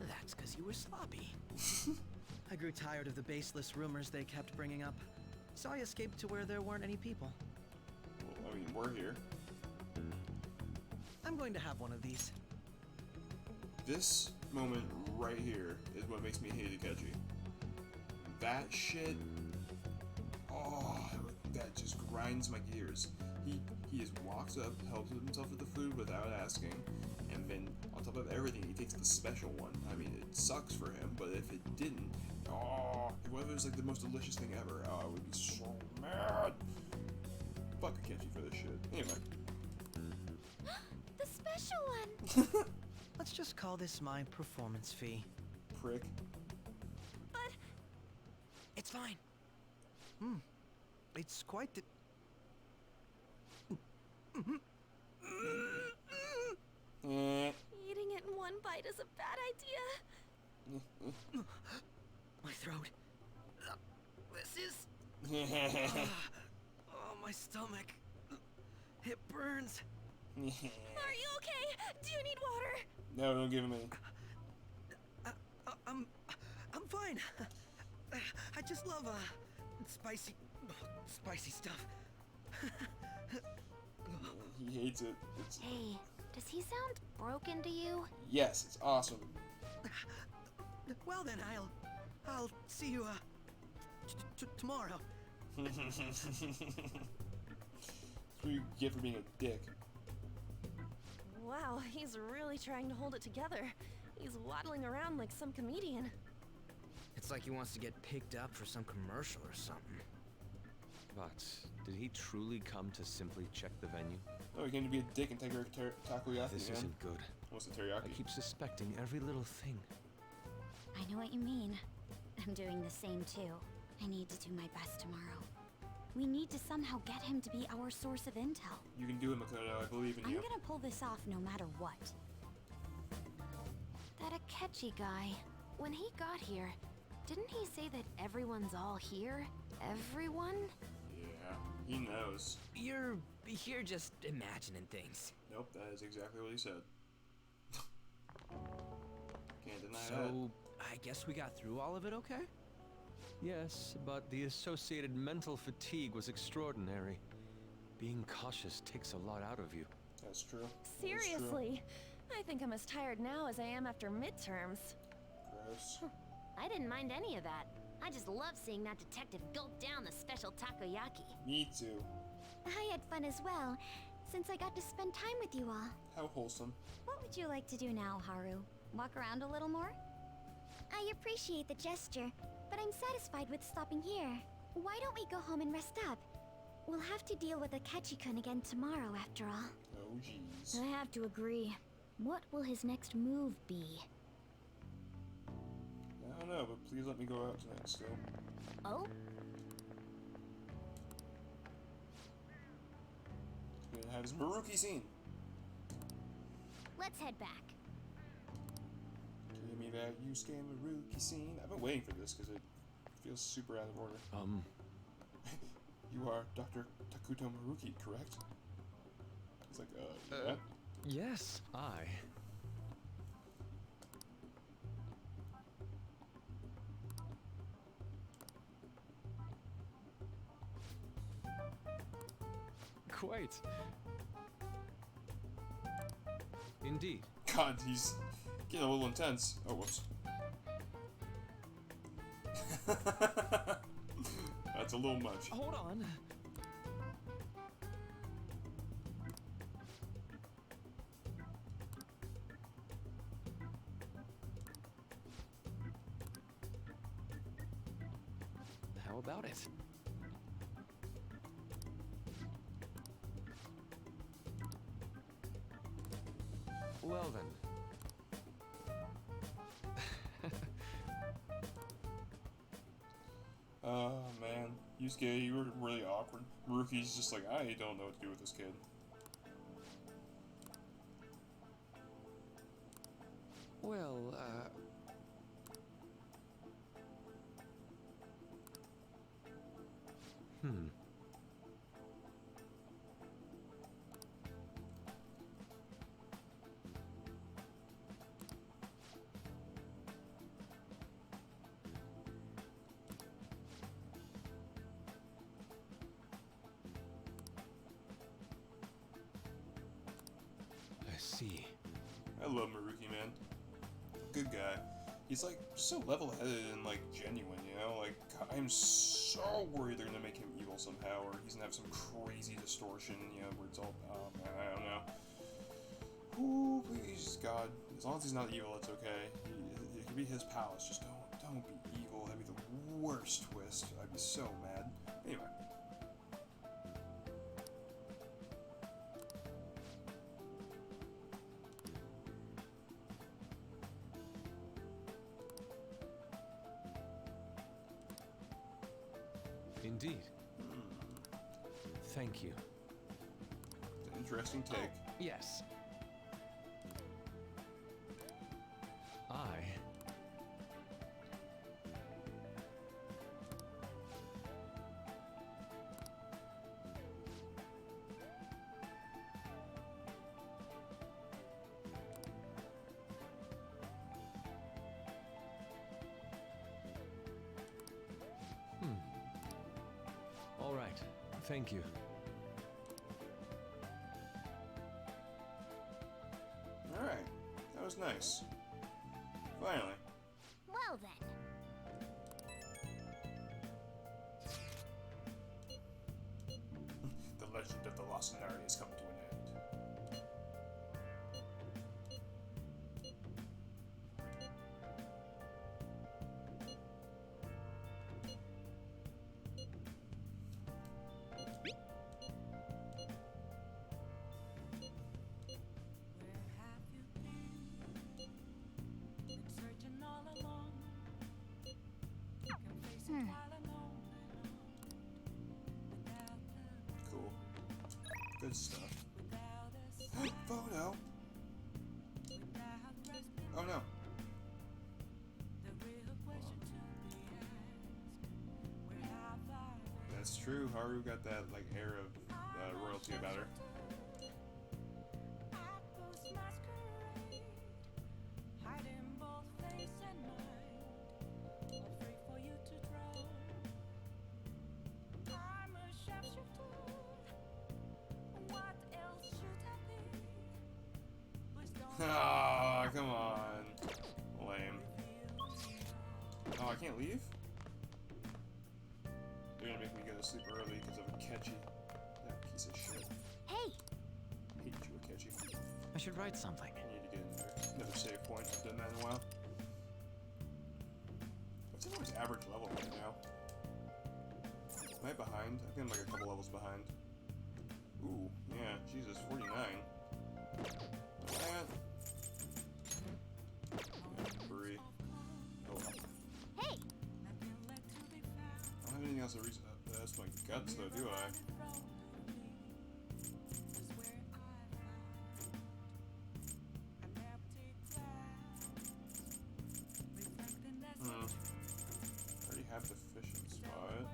That's because you were sloppy. I grew tired of the baseless rumors they kept bringing up, so I escaped to where there weren't any people. Well, I mean, we're here. I'm going to have one of these. This moment right here is what makes me hate Akechi. That shit, oh, that just grinds my gears. He just walks up, helps himself with the food without asking, and then on top of everything, he takes the special one. I mean, it sucks for him, but if it didn't, what if it was like the most delicious thing ever? Oh, I would be so mad. Fuck Akechi for this shit. Anyway. The special one! Let's just call this my performance fee. Prick. But it's fine. It's quite the... Eating it in one bite is a bad idea. My throat. This is... oh, my stomach. It burns. Are you okay? Do you need water? No, don't give him any. I'm fine. I just love spicy stuff. He hates it. It's... Hey, does he sound broken to you? Yes, it's awesome. Well then, I'll see you tomorrow. That's what you get for being a dick. Wow, he's really trying to hold it together. He's waddling around like some comedian. It's like he wants to get picked up for some commercial or something. But did he truly come to simply check the venue? No, he came to be a dick and take her takoyaki. This man. isn't good. What's the teriyaki? I keep suspecting every little thing. I know what you mean. I'm doing the same too. I need to do my best tomorrow. We need to somehow get him to be our source of intel. You can do it, Makoto. I believe in I'm you. gonna pull this off no matter what. That Akechi guy, when he got here, didn't he say that everyone's all here? Everyone? Yeah, he knows. You're just imagining things. Nope, that is exactly what he said. Can't deny that. So, I guess we got through all of it okay? Yes, but the associated mental fatigue was extraordinary. Being cautious takes a lot out of you. That's true. Seriously, I think I'm as tired now as I am after midterms. Gross. I didn't mind any of that. I just love seeing that detective gulp down the special takoyaki. Me too. I had fun as well, since I got to spend time with you all. How wholesome. What would you like to do now, Haru? Walk around a little more? I appreciate the gesture, but I'm satisfied with stopping here. Why don't we go home and rest up? We'll have to deal with Akechi-kun again tomorrow, after all. Oh, jeez. I have to agree. What will his next move be? I don't know, but please let me go out tonight still. Oh? He's gonna have his Maruki scene. Let's head back. Give me that Yusuke Maruki scene. I've been waiting for this because it feels super out of order. You are Dr. Takuto Maruki, correct? It's like, yeah? Yes, I. Quite. Indeed. God, he's getting a little intense. Oh, whoops. That's a little much. Hold on. it. Well then. Oh man, Yusuke, you were really awkward. Maruki's just like, I don't know what to do with this kid. Well, I see. I love Maruki, man. Good guy. He's like so level-headed and like genuine, you know? Like, I'm so worried they're gonna make him evil somehow, or he's gonna have some crazy distortion, you know, where it's all, oh man, I don't know. Ooh, please, God. As long as he's not evil, it's okay. It could be his palace, just don't be evil. That'd be the worst twist. I'd be so mad. Anyway. Indeed. Thank you. Interesting take. Oh, yes. All right. Thank you. Alright. That was nice. Finally. Well then. The legend of the Lost Scenario has come to an end. Cool. Good stuff. Photo! Oh no. That's true. Haru got that like air of royalty about her. Ah, come on. Lame. Oh, I can't leave? They're gonna make me go to sleep early because of Akechi. That piece of shit. Hey! Hate you, Akechi. I should write something. I need to get in there. Another save point. I've done that in a while. What's everyone's average level right now? Am I behind? I think I'm like a couple levels behind. Ooh, yeah, Jesus, 49. Man. Free. Oh. Hey! I don't have anything else to reach. That's my guts, though, do I? Already have the fishing spot.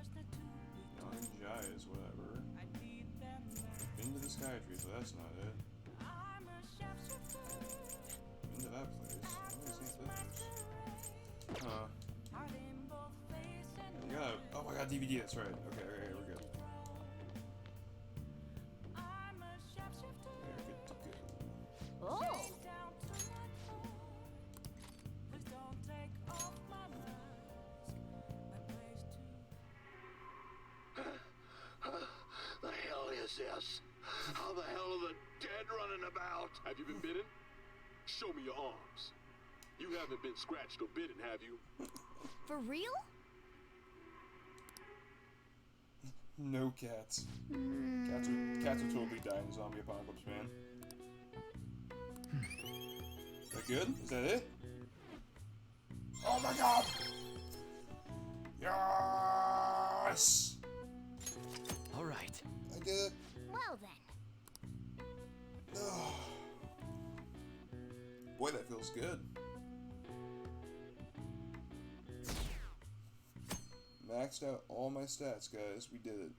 Young Jai is whatever. Been to the Sky Tree, so that's not it. Been to that place. I always think that is. Huh. You got oh, I got DVD, that's right. Okay, we're good. We're good to go. Oh! The hell is this? How the hell are the dead running about? Have you been bitten? Show me your arms. You haven't been scratched or bitten, have you? For real? No cats. Cats are totally dying in zombie apocalypse, man. Is that good? Is that it? Oh my god! Yes! Alright. I did it. Well then. Oh. Boy, that feels good. Maxed out all my stats, guys. We did it.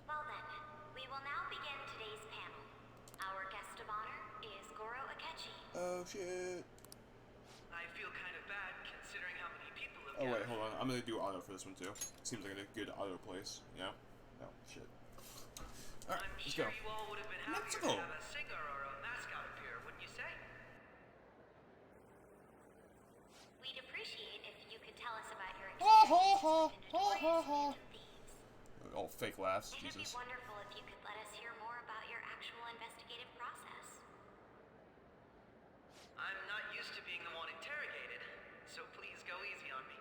Well then, we will now begin today's panel. Our guest of honor is Goro Akechi. Oh shit. I feel kind of bad considering how many people have Oh wait, hold on. I'm gonna do auto for this one too. Seems like a good auto place, you know? Oh shit. Alright, let's go. You all would have been happier to have a singer or a mascot appear, wouldn't you say? We'd appreciate if you could tell us about your Ha experience ha with the notorious Phantom Thieves. Oh, fake laughs. It'd be Jesus. wonderful if you could let us hear more about your actual investigative process. I'm not used to being the one interrogated, so please go easy on me.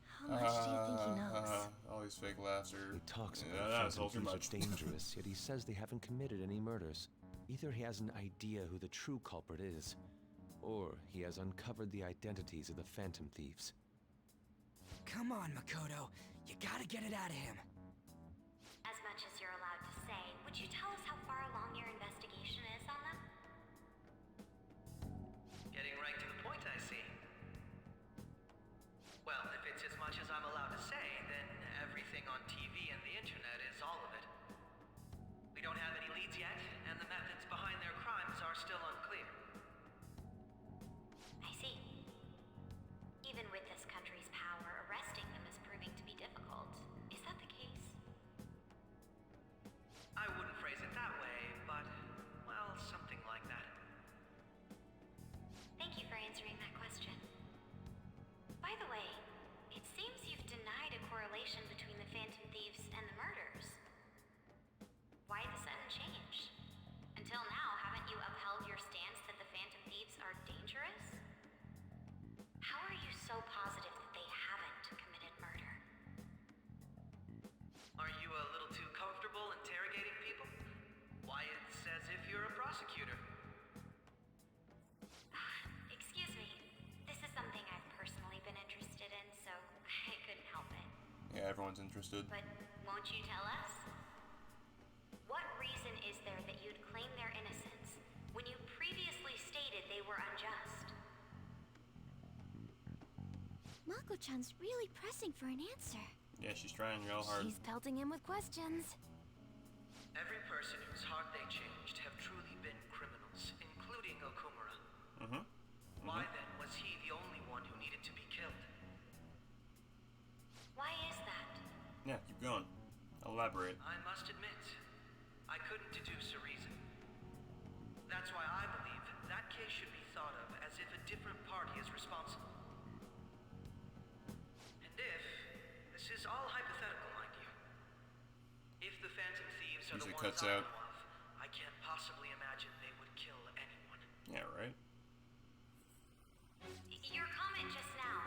How much do you think he knows? All these fake laughs are. He talks Yeah, about that's all too phantom much. thieves are dangerous, yet he says they haven't committed any murders. Either he has an idea who the true culprit is, or he has uncovered the identities of the phantom thieves. Come on, Makoto. You gotta get it out of him. As much as you're allowed to say, would you tell us how far along your investigation is on them? Getting right to the point, I see. Well, if it's as much as I'm allowed to say, then everything on TV and the internet is all of it. We don't have any leads yet, and the methods behind their crimes are still unclear. I see. Even with this country's power, arresting them is proving to be difficult. Is that the case? I wouldn't phrase it that way, but, well, something like that. Thank you for answering that question. By the way, it seems you've denied a correlation between the Phantom Thieves and the murders. Why the sudden change? Until now, haven't you upheld your stance that the Phantom Thieves are dangerous? How are you so positive that they haven't committed murder? Are you a little too comfortable interrogating people? Why, it's as if you're a prosecutor. Excuse me. This is something I've personally been interested in, so I couldn't help it. Yeah, everyone's interested. But won't you tell us? What reason is there that you'd claim their innocence when you previously stated they were unjust? Mako-chan's really pressing for an answer. Yeah, she's trying real hard. She's pelting him with questions. Every person whose heart they changed have truly been criminals, including Okumura. Why then was he the only one who needed to be killed? Why is that? Yeah, keep going. Elaborate. I must admit, I couldn't deduce a reason. That's why I believe that case should be thought of as if a different party is responsible. And if, this is all hypothetical, mind you, if the Phantom Thieves are the Music ones cuts I out. know of, I can't possibly imagine they would kill anyone. Yeah, right. Your comment just now.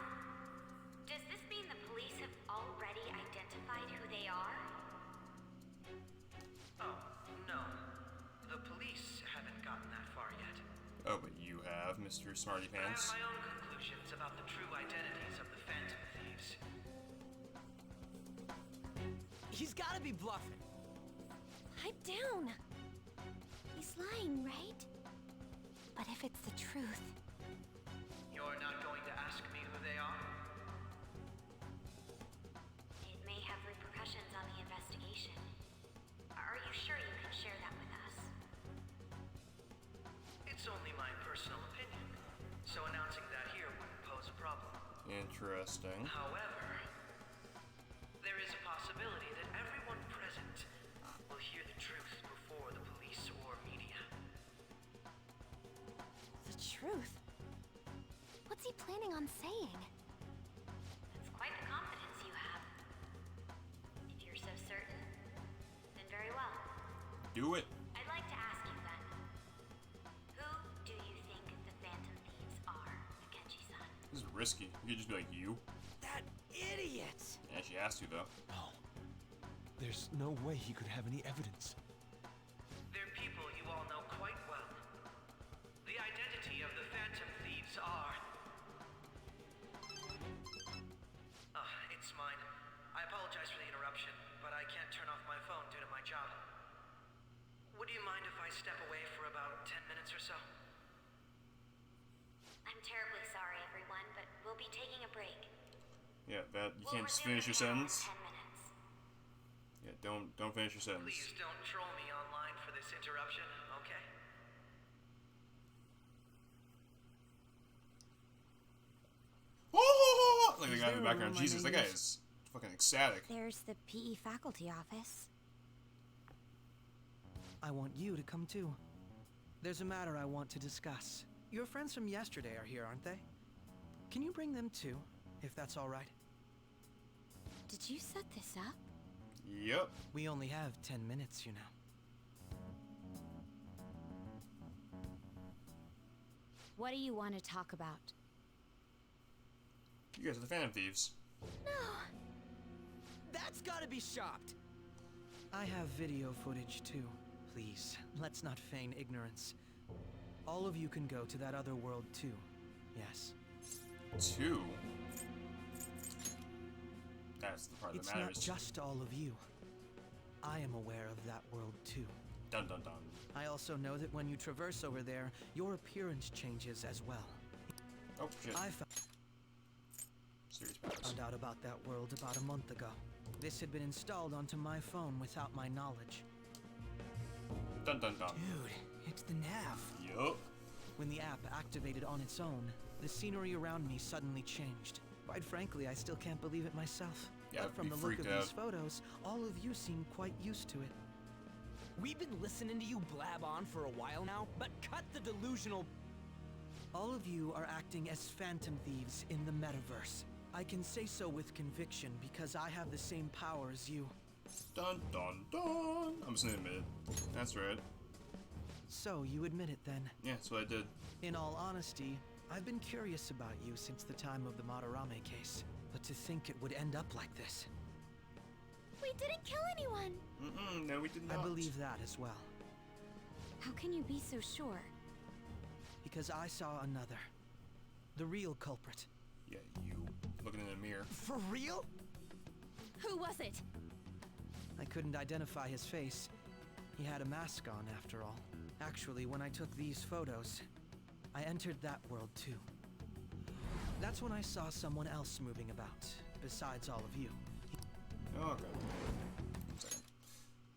Does this mean the police have already identified who they are? Oh, no. The police haven't gotten that far yet. Oh, but you have, Mr. Smarty Pants. I have my own conclusions about the true identities of the Phantom Thieves. He's gotta be bluffing. Pipe down. He's lying, right? But if it's the truth, You're not going to ask me who they are? It may have repercussions on the investigation. Are you sure you can share that with us? It's only my personal opinion, so announcing that here wouldn't pose a problem. Interesting. However, there is a possibility that everyone present will hear the truth before the police or media. the truth. What's he planning on saying? That's quite the confidence you have. If you're so certain, then very well. Do it. I'd like to ask you then. Who do you think the Phantom Thieves are, Akechi-san? This is risky. You could just be like, you? That idiot! Yeah, she asked you, though. No. There's no way he could have any evidence. They're people you all know quite well. The identity of the Phantom Thieves are... it's mine. I apologize for the interruption, but I can't turn off my phone due to my job. Would you mind if I step away for about 10 minutes or so? I'm terribly sorry, everyone, but we'll be taking a break. Yeah, that you can't just We'll finish your resume in sentence. 10 minutes. Yeah, don't finish your sentence. Please don't troll me online for this interruption, okay? Oh! Like the guy in the background. Jesus, that guy is fucking ecstatic. There's the PE faculty office. I want you to come too. There's a matter I want to discuss. Your friends from yesterday are here, aren't they? Can you bring them too, if that's all right? Did you set this up? Yep. We only have 10 minutes, you know. What do you want to talk about? You guys are the Phantom Thieves. No! That's gotta be shopped! I have video footage too. Please, let's not feign ignorance. All of you can go to that other world too. Yes. 2? That's the part that matters. It's not just all of you. I am aware of that world too. Dun dun dun. I also know that when you traverse over there, your appearance changes as well. Oh shit. I Serious powers. found out about that world about a month ago. This had been installed onto my phone without my knowledge. Dun dun dun. Dude, it's the nav. Yup. When the app activated on its own, the scenery around me suddenly changed. Quite frankly, I still can't believe it myself. Yeah, but from I'd the be look of freaked these photos, all of you seem quite used to it. We've been listening to you blab on for a while now, but cut the delusional... All of you are acting as Phantom Thieves in the metaverse. I can say so with conviction because I have the same power as you. Dun dun dun. I'm just gonna admit it. That's right. So, you admit it then? Yeah, that's what I did. In all honesty, I've been curious about you since the time of the Madarame case. But to think it would end up like this. We didn't kill anyone! No, we did not. I believe that as well. How can you be so sure? Because I saw another. The real culprit. Yeah, you. Looking in the mirror. For real? Who was it? I couldn't identify his face. He had a mask on, after all. Actually, when I took these photos, I entered that world too. That's when I saw someone else moving about, besides all of you. Oh, okay. 1 second.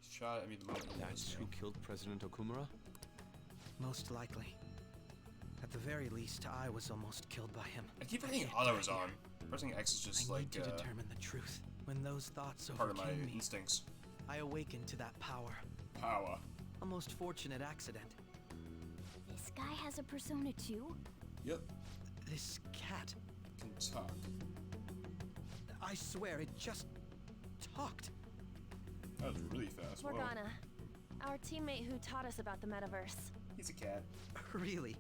He shot at me the moment. That's who killed President Okumura? Most likely. At the very least, I was almost killed by him. I keep forgetting auto is on. Pressing X is just I like need to determine the truth. When those thoughts part of my overcame me, instincts. I awakened to that power. Power. A most fortunate accident. This guy has a persona too? Yep. This cat can talk. I swear, it just talked. That was really fast. Whoa. Morgana, our teammate who taught us about the metaverse. He's a cat. Really?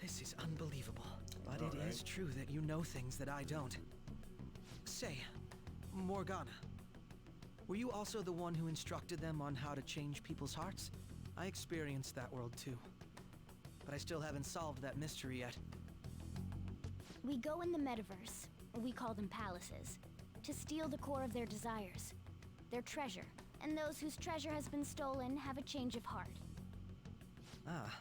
This is unbelievable. But it is true that you know things that I don't. Say, Morgana, were you also the one who instructed them on how to change people's hearts? I experienced that world too. But I still haven't solved that mystery yet. We go in the metaverse, we call them palaces, to steal the core of their desires, their treasure. And those whose treasure has been stolen have a change of heart. Ah.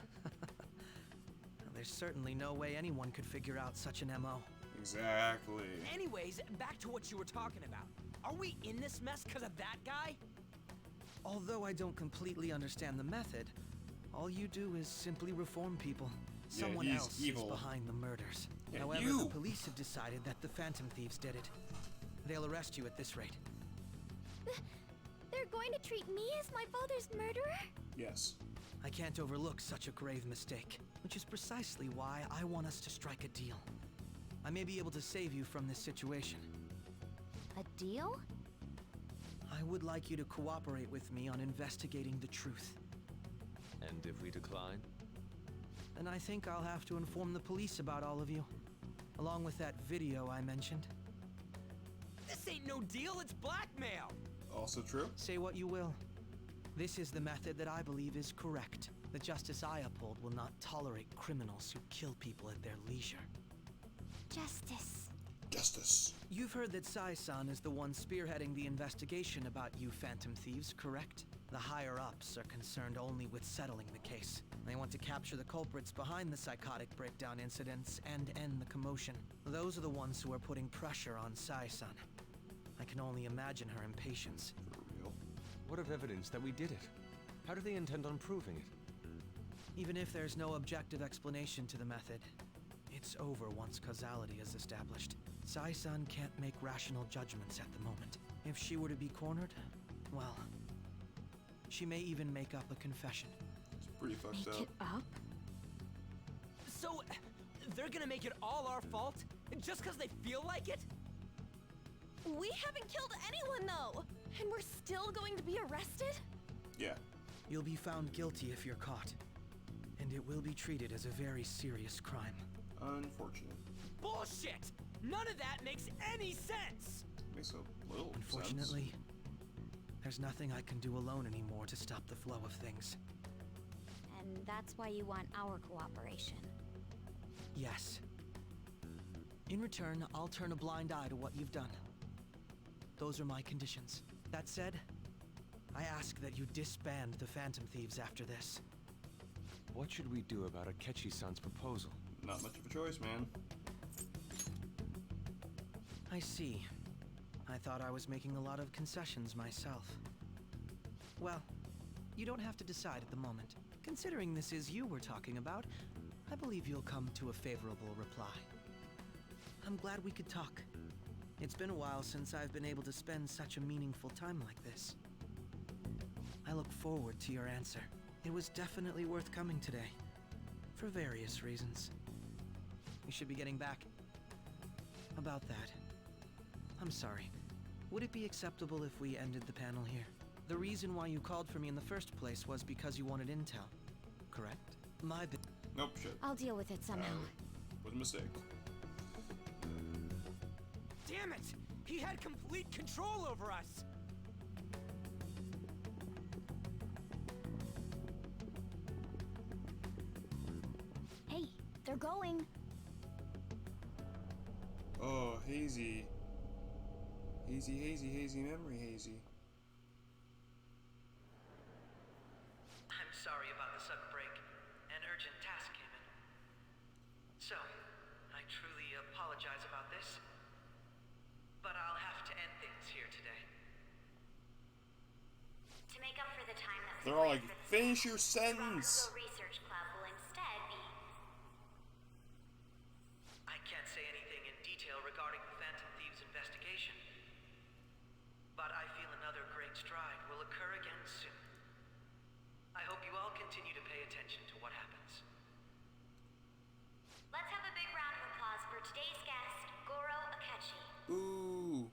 There's certainly no way anyone could figure out such an MO. Exactly. Anyways, back to what you were talking about. Are we in this mess because of that guy? Although I don't completely understand the method, all you do is simply reform people. Yeah, Someone he's else evil. is behind the murders. Yeah, However, you. the police have decided that the Phantom Thieves did it. They'll arrest you at this rate. They're going to treat me as my father's murderer? Yes. I can't overlook such a grave mistake, which is precisely why I want us to strike a deal. I may be able to save you from this situation. A deal? I would like you to cooperate with me on investigating the truth. And if we decline? Then I think I'll have to inform the police about all of you. along with that video I mentioned. This ain't no deal, it's blackmail! Also true. Say what you will. This is the method that I believe is correct. The justice I uphold will not tolerate criminals who kill people at their leisure. Justice. Justice. You've heard that Sai-san is the one spearheading the investigation about you Phantom Thieves, correct? The higher-ups are concerned only with settling the case. They want to capture the culprits behind the psychotic breakdown incidents and end the commotion. Those are the ones who are putting pressure on Sai-san. I can only imagine her impatience. For real? What of evidence that we did it? How do they intend on proving it? Even if there's no objective explanation to the method, it's over once causality is established. Sai-san can't make rational judgments at the moment. If she were to be cornered, well, she may even make up a confession. It's pretty fucked up. Make it up? So, they're gonna make it all our fault? Just because they feel like it? We haven't killed anyone, though! And we're still going to be arrested? Yeah. You'll be found guilty if you're caught. And it will be treated as a very serious crime. Unfortunate. Bullshit! None of that makes any sense! Makes a little Unfortunately, there's nothing I can do alone anymore to stop the flow of things. And that's why you want our cooperation. Yes. In return, I'll turn a blind eye to what you've done. Those are my conditions. That said, I ask that you disband the Phantom Thieves after this. What should we do about Akechi-san's proposal? Not much of a choice, man. I see. I thought I was making a lot of concessions myself. Well, you don't have to decide at the moment. Considering this is you we're talking about, I believe you'll come to a favorable reply. I'm glad we could talk. It's been a while since I've been able to spend such a meaningful time like this. I look forward to your answer. It was definitely worth coming today. For various reasons. We should be getting back. About that. I'm sorry. Would it be acceptable if we ended the panel here? The reason why you called for me in the first place was because you wanted intel, correct? Nope, shit. I'll deal with it somehow. Was a mistake. Damn it! He had complete control over us! Hey, they're going. Oh, hazy. Hazy memory, hazy. I'm sorry about the sudden break. An urgent task came in. So, I truly apologize about this. But I'll have to end things here today. To make up for the time that They're all like, finish your sentence! The Research Club will instead be... I can't say anything in detail regarding the Phantom Thieves investigation. But I feel another great stride will occur again soon. I hope you all continue to pay attention to what happens. Let's have a big round of applause for today's guest, Goro Akechi. Ooh.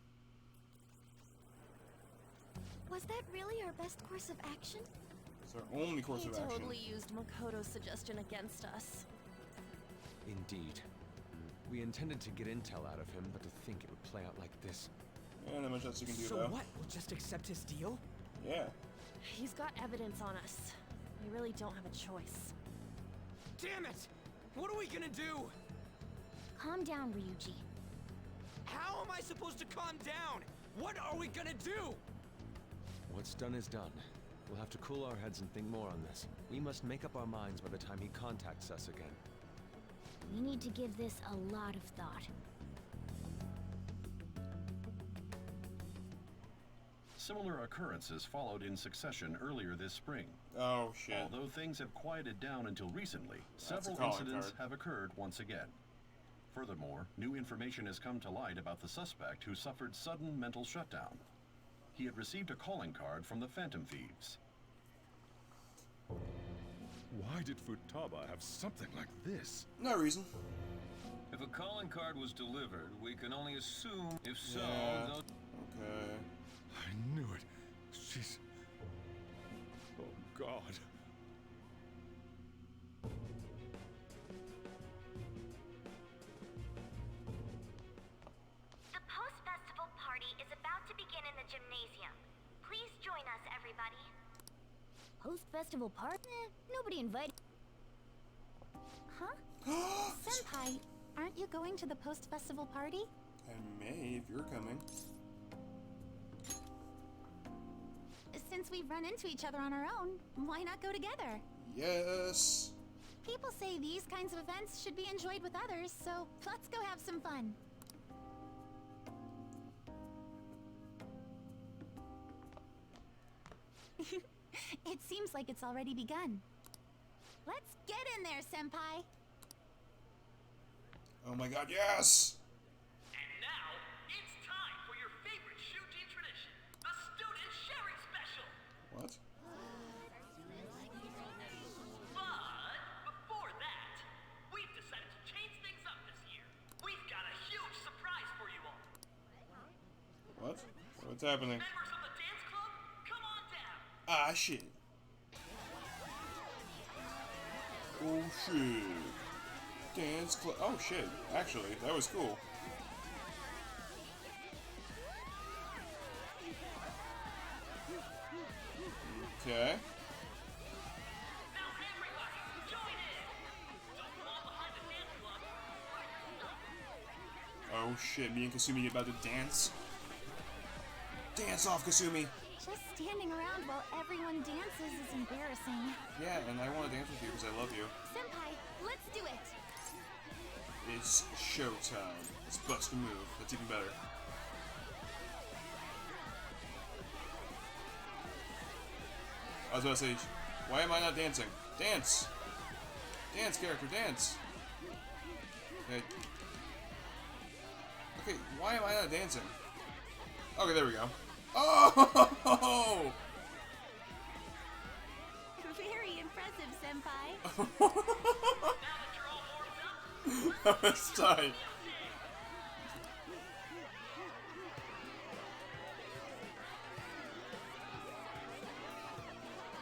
Was that really our best course of action? It's our only course of action. He totally used Makoto's suggestion against us. Indeed. We intended to get intel out of him, but to think it would play out like this. Yeah, not much else you can do, So though. what? We'll just accept his deal? Yeah. He's got evidence on us. We really don't have a choice. Damn it! What are we gonna do? Calm down, Ryuji. How am I supposed to calm down? What are we gonna do? What's done is done. We'll have to cool our heads and think more on this. We must make up our minds by the time he contacts us again. We need to give this a lot of thought. Similar occurrences followed in succession earlier this spring. Oh, shit. Although things have quieted down until recently, That's a several calling incidents card. have occurred once again. Furthermore, new information has come to light about the suspect who suffered sudden mental shutdown. He had received a calling card from the Phantom Thieves. Why did Futaba have something like this? No reason. If a calling card was delivered, we can only assume. If so, Yeah. they'll... Okay. I knew it. She's... Oh, God. post-festival party? Nobody invited. Huh? Senpai, aren't you going to the post-festival party? I may if you're coming. Since we've run into each other on our own, why not go together? Yes. People say these kinds of events should be enjoyed with others, so let's go have some fun. It seems like it's already begun. Let's get in there, Senpai! Oh my god, yes! And now, it's time for your favorite Shuji tradition, the student sharing special! What? But before that, we've decided to change things up this year. We've got a huge surprise for you all. What? What's happening? Members of the dance club, come on down. Ah, shit. Oh, shit. Dance club. Oh, shit. Actually, that was cool. Okay. Now everybody, join in. Don't fall behind the dance club. Oh, shit. Me and Kasumi about to dance. Dance off, Kasumi. Just standing around while everyone dances is embarrassing. Yeah, and I want to dance with you because I love you. Senpai, let's do it! It's showtime. Let's bust a move. That's even better. I was about to say, why am I not dancing? Dance! Dance, character, dance! Okay. Okay, why am I not dancing? Okay, there we go. Oh! Very impressive, Senpai. That was tight.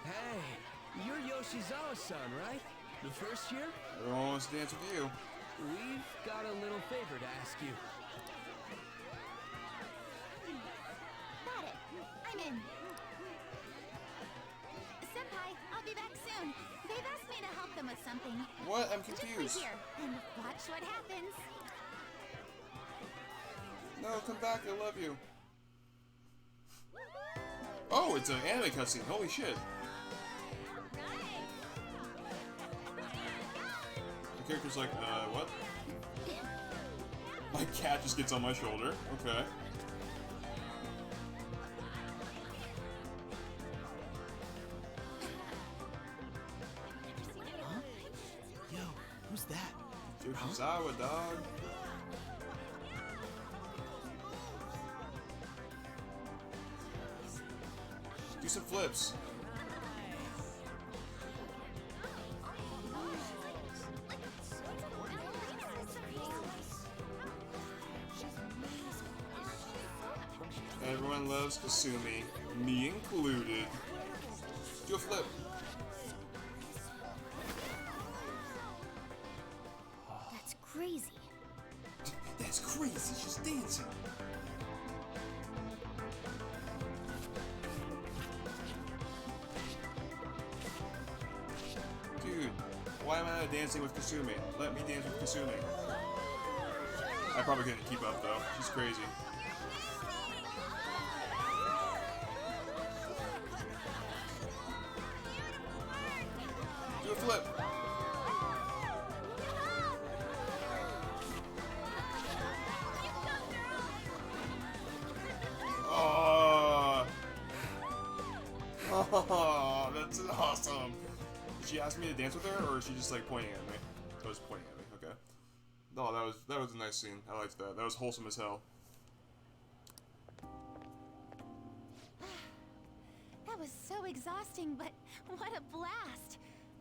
Hey, you're Yoshizawa-san, right? The first year? Everyone wants to dance with you. We've got a little favor to ask you. Got it. I'm in. Senpai, I'll be back soon. They've asked me to help them with something. What? I'm Just confused. wait here and watch what happens. No, come back. I love you. Oh, it's an anime cutscene. Holy shit. The character's like, what? My cat just gets on my shoulder. Okay. Huh? Yo, who's that? Yoshizawa, dog. Do some flips. Everyone loves Kasumi, me included. Do a flip. That's crazy. That's crazy, she's dancing. Dude, why am I not dancing with Kasumi? Let me dance with Kasumi. I probably couldn't keep up though. She's crazy. Do a flip. Oh, that's awesome. Did she ask me to dance with her, or is she just like pointing at me? That was pointing at me. Okay. No, that was a nice scene. I liked that. That was wholesome as hell. That was so exhausting, but what a blast!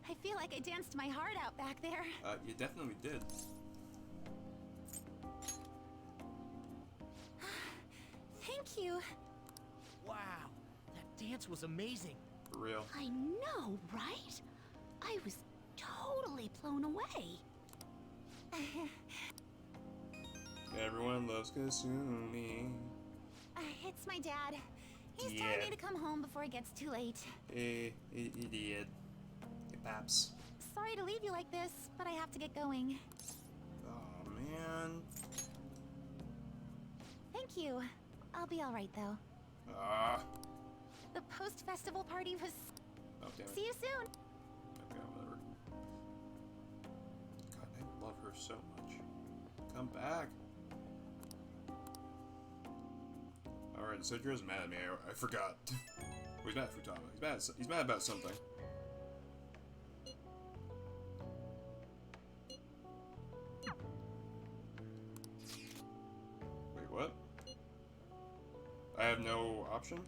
I feel like I danced my heart out back there. You definitely did. Thank you. Wow, that dance was amazing. For real. I know, right? I was totally blown away. Everyone loves Kasumi. It's my dad. He's telling me to come home before it gets too late. He did. Hey, Paps. Sorry to leave you like this, but I have to get going. Oh, man. Thank you. I'll be alright, though. The post-festival party was... Oh, damn it. See you soon! Okay, whatever. God, I love her so much. Come back. Alright, Sojiro's mad at me. I forgot. Well, he's mad at Futaba. He's mad about something. Wait, what? I have no option?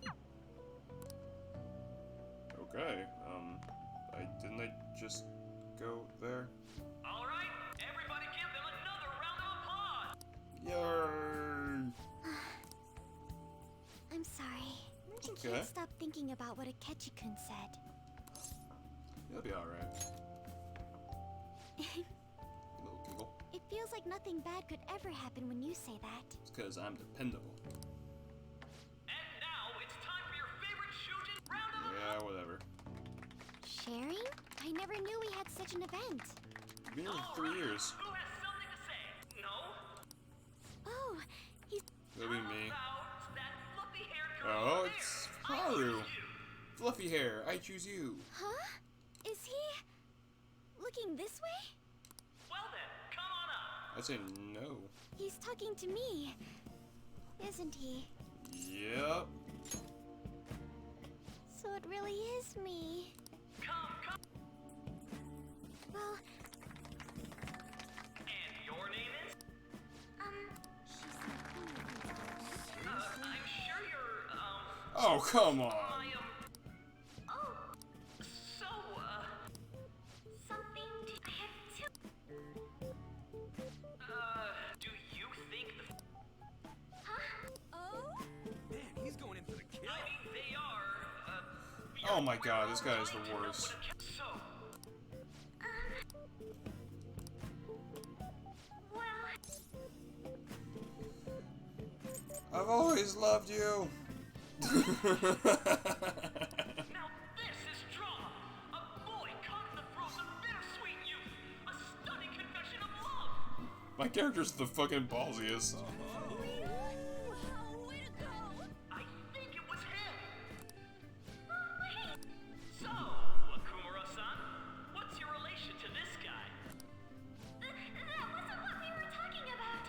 Okay, didn't I just go there? Alright, everybody give them another round of applause! Yay! I'm sorry. I Okay. can't stop thinking about what Akechi-kun said. You'll be alright. Little giggle. It feels like nothing bad could ever happen when you say that. It's because I'm dependable. And now it's time for your favorite shujin round of Yeah, whatever. Sharing? I never knew we had such an event. Been here for 3 years. Who has something to say? No? Oh, he's... It'll be me. That fluffy-haired girl Oh, over it's there. Haru. Fluffy hair. I choose you. Huh? Is he... looking this way? Well then, come on up. I say no. He's talking to me. Isn't he? Yep. So it really is me. Come. Well, And your name is? I'm sure you're, Oh, come on. Oh, so, Something to have to. do you think the... Huh? Oh? Man, he's going in for the kill. I mean, they are, Oh my god, this guy is the worst. So, Well, I've always loved you. now this is drama. A boy caught in the throes of bittersweet youth. A stunning confession of love. My character's the fucking ballsiest. I think it was him. So, Akumura-san, what's your relation to this guy? that wasn't what we were talking about.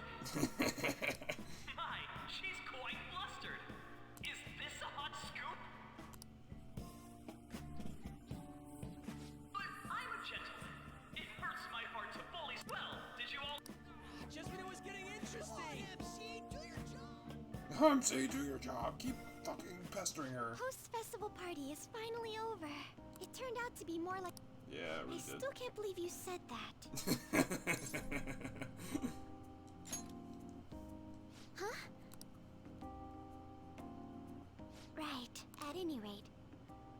My, she's quite flustered. Is this a hot scoop? But I'm a gentleman. It hurts my heart to fully... Well, did you all... Just when it was getting interesting. MC, do your job. Keep fucking pestering her. post-festival party is finally over. It turned out to be more like... Yeah, it I really did. still can't believe you said that. Huh? Right. At any rate,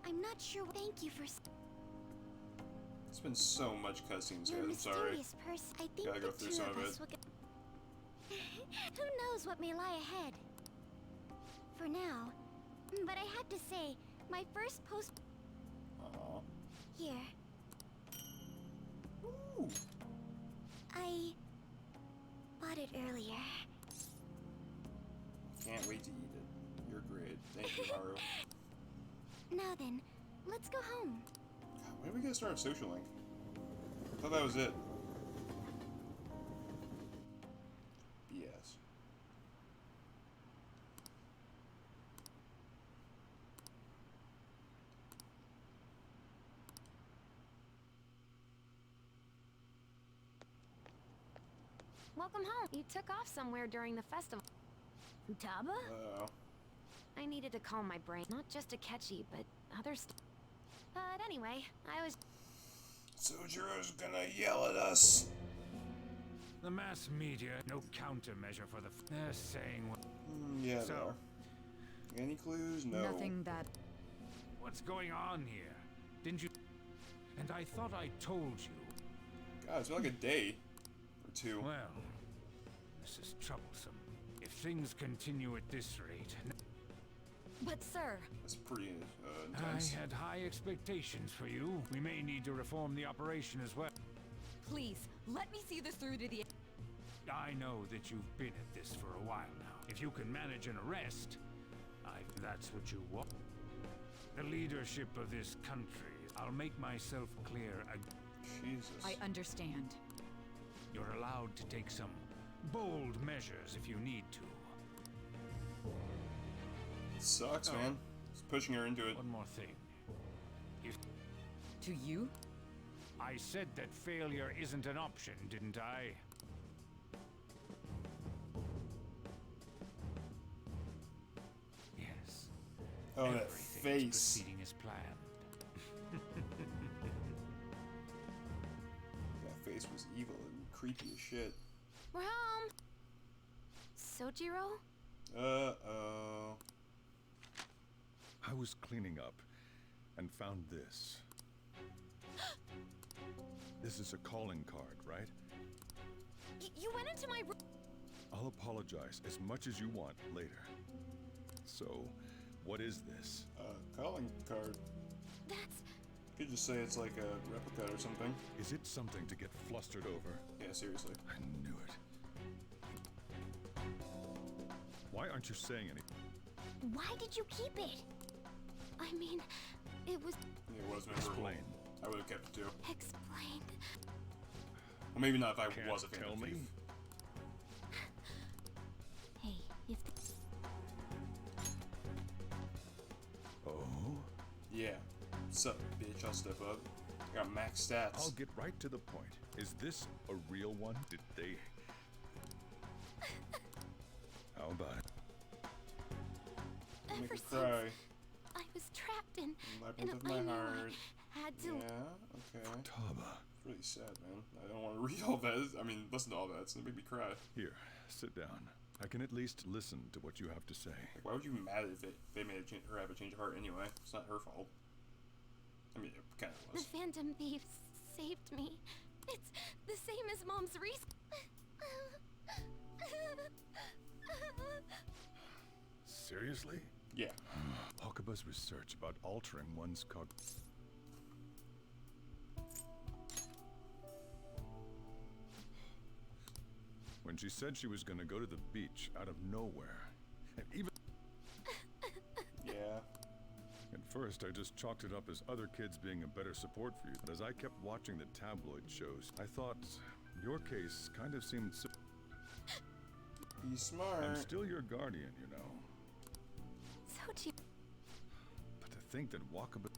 I'm not sure. Thank you for... It's been so much cutscenes, You're a guys. I'm sorry. mysterious person. I think Gotta the go through two some of of us it. will get... Who knows what may lie ahead? For now. But I have to say, my first post... Aww. Here. Ooh. I... bought it earlier. Can't wait to eat it. You're great. Thank you, Haru. Now then, let's go home. God, when are we gonna start Social Link? I thought that was it. BS. Welcome home. You took off somewhere during the festival. Futaba? Oh. I needed to calm my brain. Not just Akechi, but other stuff. But anyway, I was... Sojiro's gonna yell at us. The mass media, no countermeasure for the... They're saying... Yeah, So, there. Any clues? No. Nothing that... what's going on here? Didn't you... And I thought I told you. God, it's been like a day or two. Well, this is troublesome. If things continue at this rate... But sir... That's pretty intense. I had high expectations for you. We may need to reform the operation as well. Please, let me see this through to the... I know that you've been at this for a while now. If you can manage an arrest, that's what you want. The leadership of this country, I'll make myself clear Jesus. I understand. You're allowed to take some bold measures if you need to. It sucks, man. It's pushing her into it. One more thing. To you? I said that failure isn't an option, didn't I? Yes. Oh, that Everything face. is proceeding as planned. That face was evil and creepy as shit. We're home. Sojiro? Uh-oh. I was cleaning up and found this. This is a calling card, right? You went into my room. I'll apologize as much as you want later. So, what is this? Calling card. That's... You could just say it's like a replica or something. Is it something to get flustered over? Yeah, seriously. I knew it. Why aren't you saying anything? Why did you keep it? I mean, it was... Yeah, it was memorable. Explain. I would have kept it too. Explain. Well, maybe not if I Can't was a fan tell of me? Thief. Hey, if... Oh? Yeah. Sup, bitch, I'll step up. I got max stats. I'll get right to the point. Is this a real one? Did they... How about it? Make Ever her since cry. I was trapped in Labyrinth of I my knew heart. I had to... Yeah, okay. Taba. It's really sad, man. I don't want to read all that. I mean, listen to all that. It's gonna make me cry. Here, sit down. I can at least listen to what you have to say. Like, why would you be mad if they made her have a change of heart anyway? It's not her fault. I mean, it kind of The was. Phantom Thieves saved me. It's the same as Mom's reason. Seriously? Yeah. Okaba's research about altering one's When she said she was gonna go to the beach out of nowhere, and even... Yeah. At first, I just chalked it up as other kids being a better support for you. But as I kept watching the tabloid shows, I thought your case kind of seemed... Be smart. I'm still your guardian, you know. Soji... But to think that Wakaba...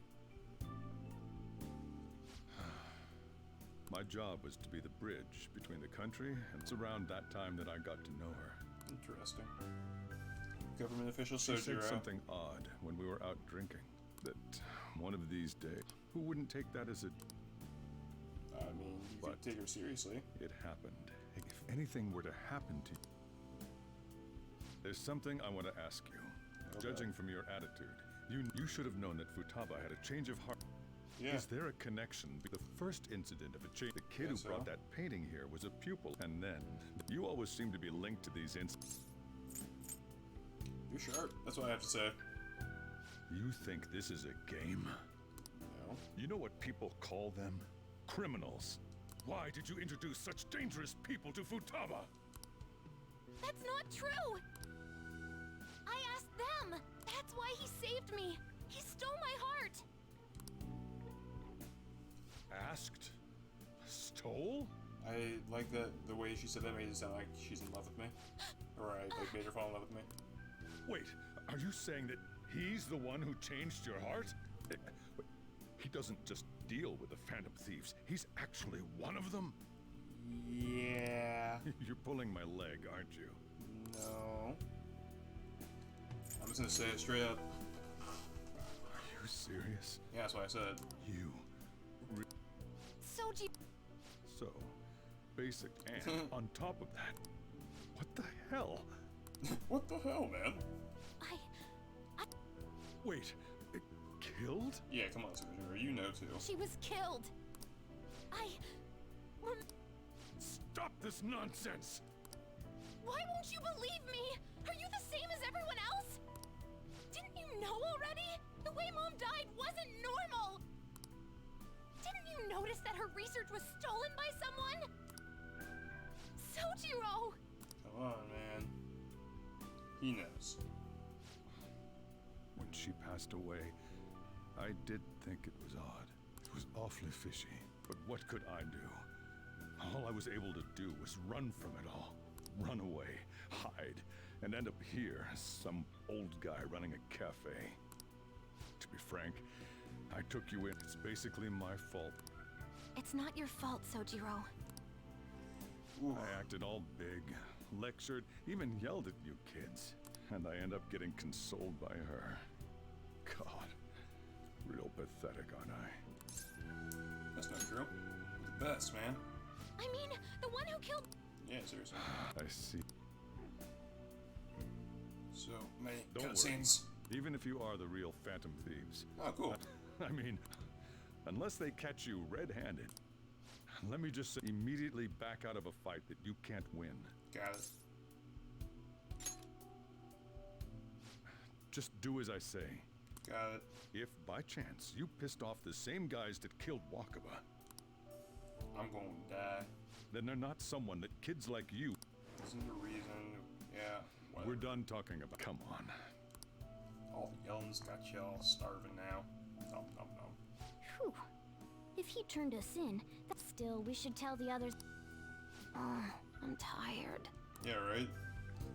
My job was to be the bridge between the country, and it's around that time that I got to know her. Interesting. Government official She said Sojiro. something odd when we were out drinking. That one of these days, who wouldn't take that as a... I mean, you could take her seriously. It happened. If anything were to happen to you... There's something I want to ask you. Okay. Judging from your attitude, you should have known that Futaba had a change of heart. Yeah. Is there a connection? The first incident of a change, the kid who so. brought that painting here was a pupil, and then you always seem to be linked to these incidents. You're sharp. That's what I have to say. You think this is a game? No. You know what people call them? Criminals. Why did you introduce such dangerous people to Futaba? That's not true! I asked them! That's why he saved me! He stole my heart! Asked? Stole? I like that the way she said that made it sound like she's in love with me. Or I like made her fall in love with me. Wait, are you saying that he's the one who changed your heart? He doesn't just deal with the Phantom Thieves. He's actually one of them? Yeah. You're pulling my leg, aren't you? No. I'm just gonna say it straight up. Are you serious? Yeah, that's what I said. You... Soji... So, basic and on top of that, what the hell? What the hell, man? I... Wait, killed? Yeah, come on, Sojiro, you know too. She was killed. Stop this nonsense! Why won't you believe me? Are you the same as everyone else? Didn't you wasn't normal! Didn't you notice that her research was stolen by someone? Sojiro! Come on, man. He knows. When she passed away, I did think it was odd. It was awfully fishy. But what could I do? All I was able to do was run from it all. Run away, hide, and end up here, some old guy running a cafe. To be frank, I took you in. It's basically my fault. It's not your fault, Sojiro. I acted all big, lectured, even yelled at you kids. And I end up getting consoled by her. God, real pathetic, aren't I? That's not true. You're the best, man. I mean, the one who killed... Yeah, seriously. I see. So many Don't worry. cutscenes. Even if you are the real Phantom Thieves. Oh, cool. I mean, unless they catch you red-handed, let me just say, immediately back out of a fight that you can't win. Got it. Just do as I say. Got it. If, by chance, you pissed off the same guys that killed Wakaba, I'm going to die. then they're not someone that kids like you... Isn't the reason... Yeah, whatever. We're done talking about... Come on. All the yelling's got y'all starving now. Nom nom nom. Whew. If he turned us in, still, we should tell the others. Oh, I'm tired. Yeah, right?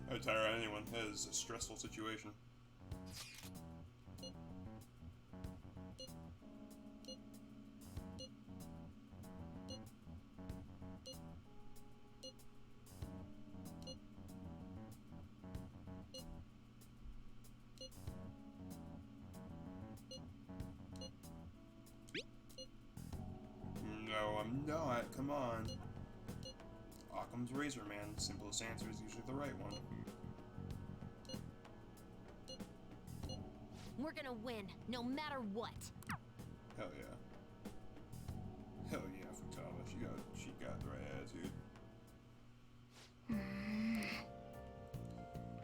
I would tire anyone. That is a stressful situation. No, I'm not. Come on. Occam's razor, man. Simplest answer is usually the right one. We're gonna win, no matter what. Hell yeah. Hell yeah, Futaba. She got the right attitude.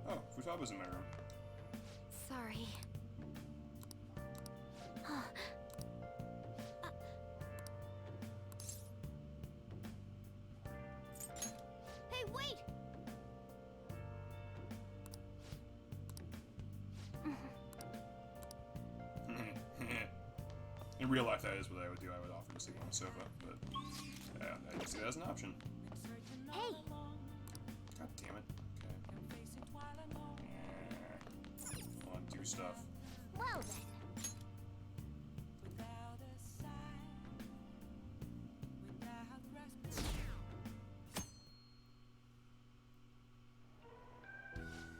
Oh, Futaba's in my room. Sorry. Hey, wait! In real life, that is what I would do. I would offer to sleep on the sofa, but yeah, I didn't see that as an option. Hey! God damn it. Okay. Come on, do stuff. Well then.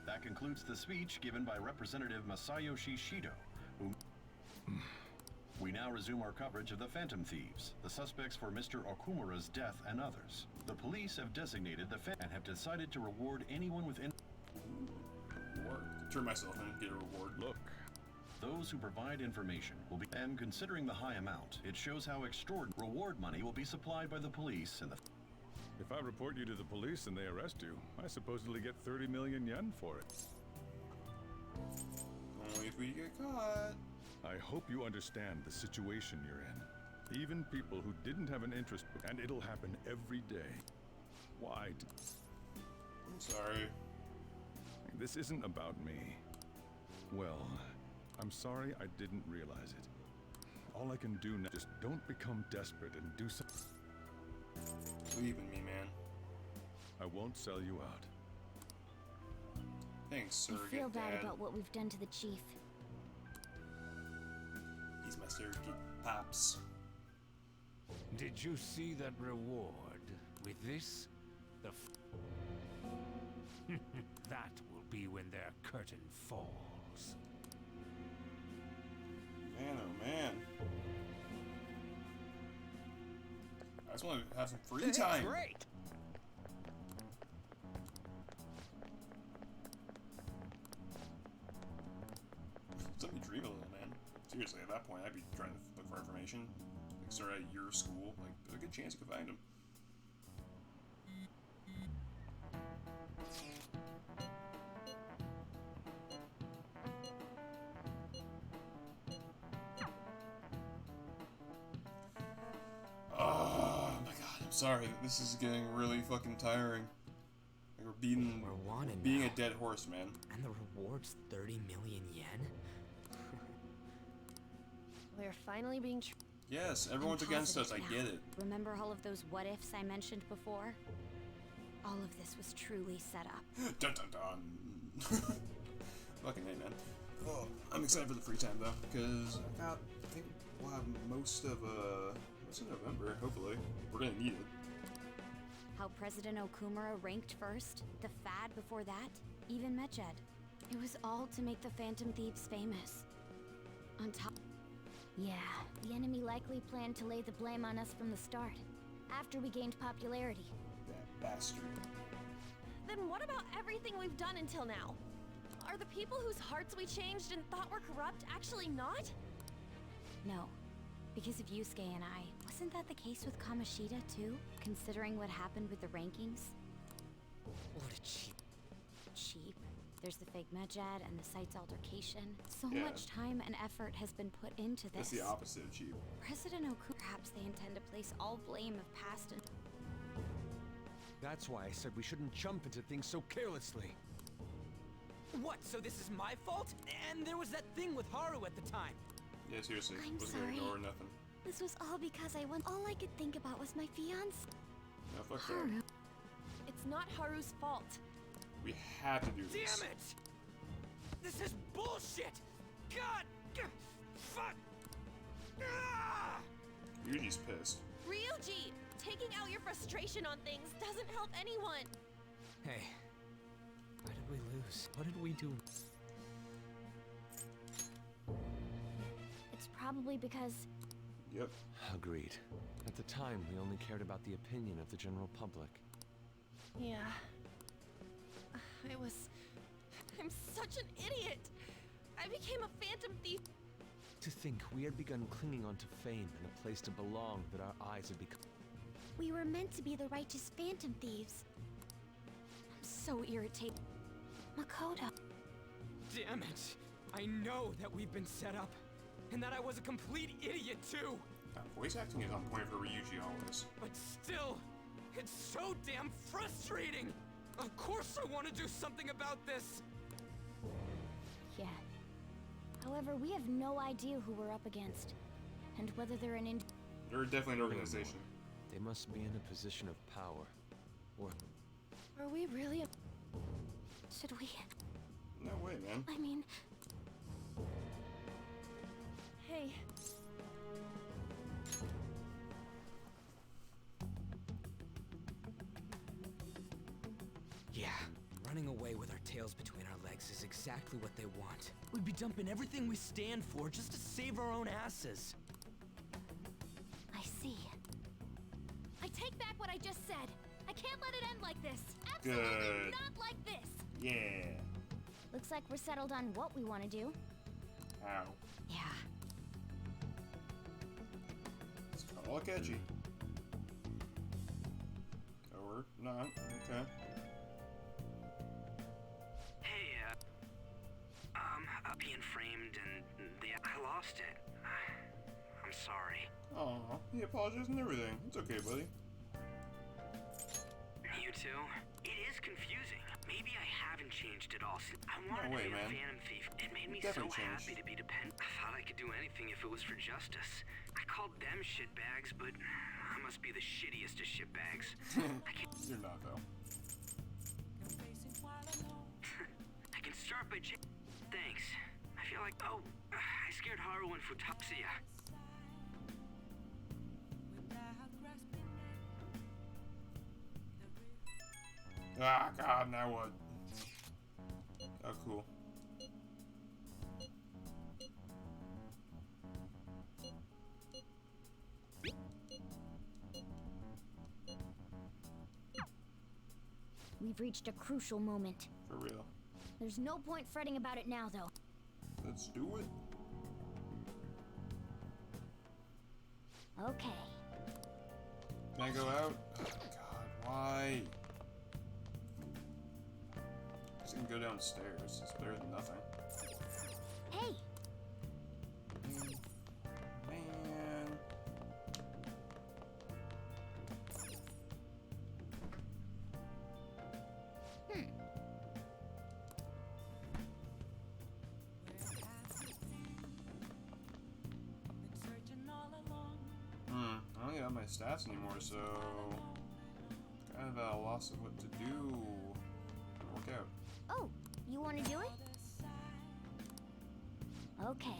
That concludes the speech given by Representative Masayoshi Shido, who... We now resume our coverage of the Phantom Thieves, the suspects for Mr. Okumura's death and others. The police have designated the and have decided to reward anyone within... Reward? Turn myself in, get a reward. Look. Those who provide information will be... And considering the high amount, it shows how extraordinary reward money will be supplied by the police and the... If I report you to the police and they arrest you, I supposedly get 30 million yen for it. Only if we get caught. I hope you understand the situation you're in. Even people who didn't have an interest, and it'll happen every day. Why? I'm sorry. This isn't about me. Well, I'm sorry I didn't realize it. All I can do now is just don't become desperate and do something. Believe in me, man. I won't sell you out. Thanks, I surrogate feel bad dad. about what we've done to the chief. He's my surrogate pops. Did you see that reward? With this, that will be when their curtain falls. Man, oh man. I just want to have some free time. Great! Just let me dream a little, man. Seriously, at that point, I'd be trying to look for information. Like, start at your school. Like, there's a good chance you could find him. sorry, this is getting really fucking tiring. Like we're wanted being now. a dead horse, man. And the reward's 30 million yen? We're finally being Yes, everyone's I'm against us, I positive get now. it. Remember all of those what-ifs I mentioned before? All of this was truly set up. Dun dun dun. Fucking A, man. Oh, I'm excited for the free time, though, because I think we'll have most of November, hopefully. We're gonna need it. How President Okumura ranked first, the fad before that, even Medjed. It was all to make the Phantom Thieves famous. On top... Yeah, the enemy likely planned to lay the blame on us from the start, after we gained popularity. That bastard. Then what about everything we've done until now? Are the people whose hearts we changed and thought were corrupt actually not? No. Because of Yusuke and I. Wasn't that the case with Kamoshida, too? Considering what happened with the rankings? What a cheap... Cheap? There's the fake Medjed and the site's altercation. So Yeah. much time and effort has been put into this. It's the opposite of cheap. President Okumura, perhaps they intend to place all blame of past and... That's why I said we shouldn't jump into things so carelessly. What, so this is my fault? And there was that thing with Haru at the time. Yeah, seriously. I'm Wasn't gonna sorry. ignore nothing. This was all because all I could think about was my fiance. No, fuck that. Haru. It's not Haru's fault. We had to do this. Damn it! This is bullshit! God! Fuck! Ah! Yuji's pissed. Ryuji! Taking out your frustration on things doesn't help anyone! Hey, why did we lose? What did we do? It's probably because Yep. Agreed. At the time, we only cared about the opinion of the general public. Yeah. I'm such an idiot! I became a phantom thief. To think we had begun clinging onto fame and a place to belong that our eyes had become... we were meant to be the righteous phantom thieves. I'm so irritated. Makoto. Damn it! I know that we've been set up, and that I was a complete idiot too! Voice acting is on point for Ryuji always. But still, it's so damn frustrating! Of course I want to do something about this! Yeah. However, we have no idea who we're up against, and whether they're an They're definitely an organization. They must be in a position of power. Or... Are we really should we? No way, man. I mean... Hey. Yeah, running away with our tails between our legs is exactly what they want. We'd be dumping everything we stand for just to save our own asses. I see. I take back what I just said. I can't let it end like this. Good. Absolutely not like this. Yeah. Looks like we're settled on what we want to do. Ow. Yeah. It's kind of look edgy. Or not. Okay. Hey, being framed and I lost it. I'm sorry. Aw, he apologized and everything. It's okay, buddy. You too? It is confusing. Maybe I haven't changed at all. I wanted No way, to be man. a Phantom Thief. It made me You so definitely changed. happy to be dependent. I thought I could do anything if it was for justice. I called them shitbags, but I must be the shittiest of shitbags. You're not, though. I can start by thanks. I feel like, I scared Haru and Futatsuya. Ah, God, now what? Oh, cool. We've reached a crucial moment. For real. There's no point fretting about it now, though. Let's do it. Okay. Can I go out? Oh, God, why? Just gonna go downstairs. It's better than nothing. Hey! Man. my stats anymore, so kind of at a loss of what to do. Work out. Oh, you want to do it? Okay.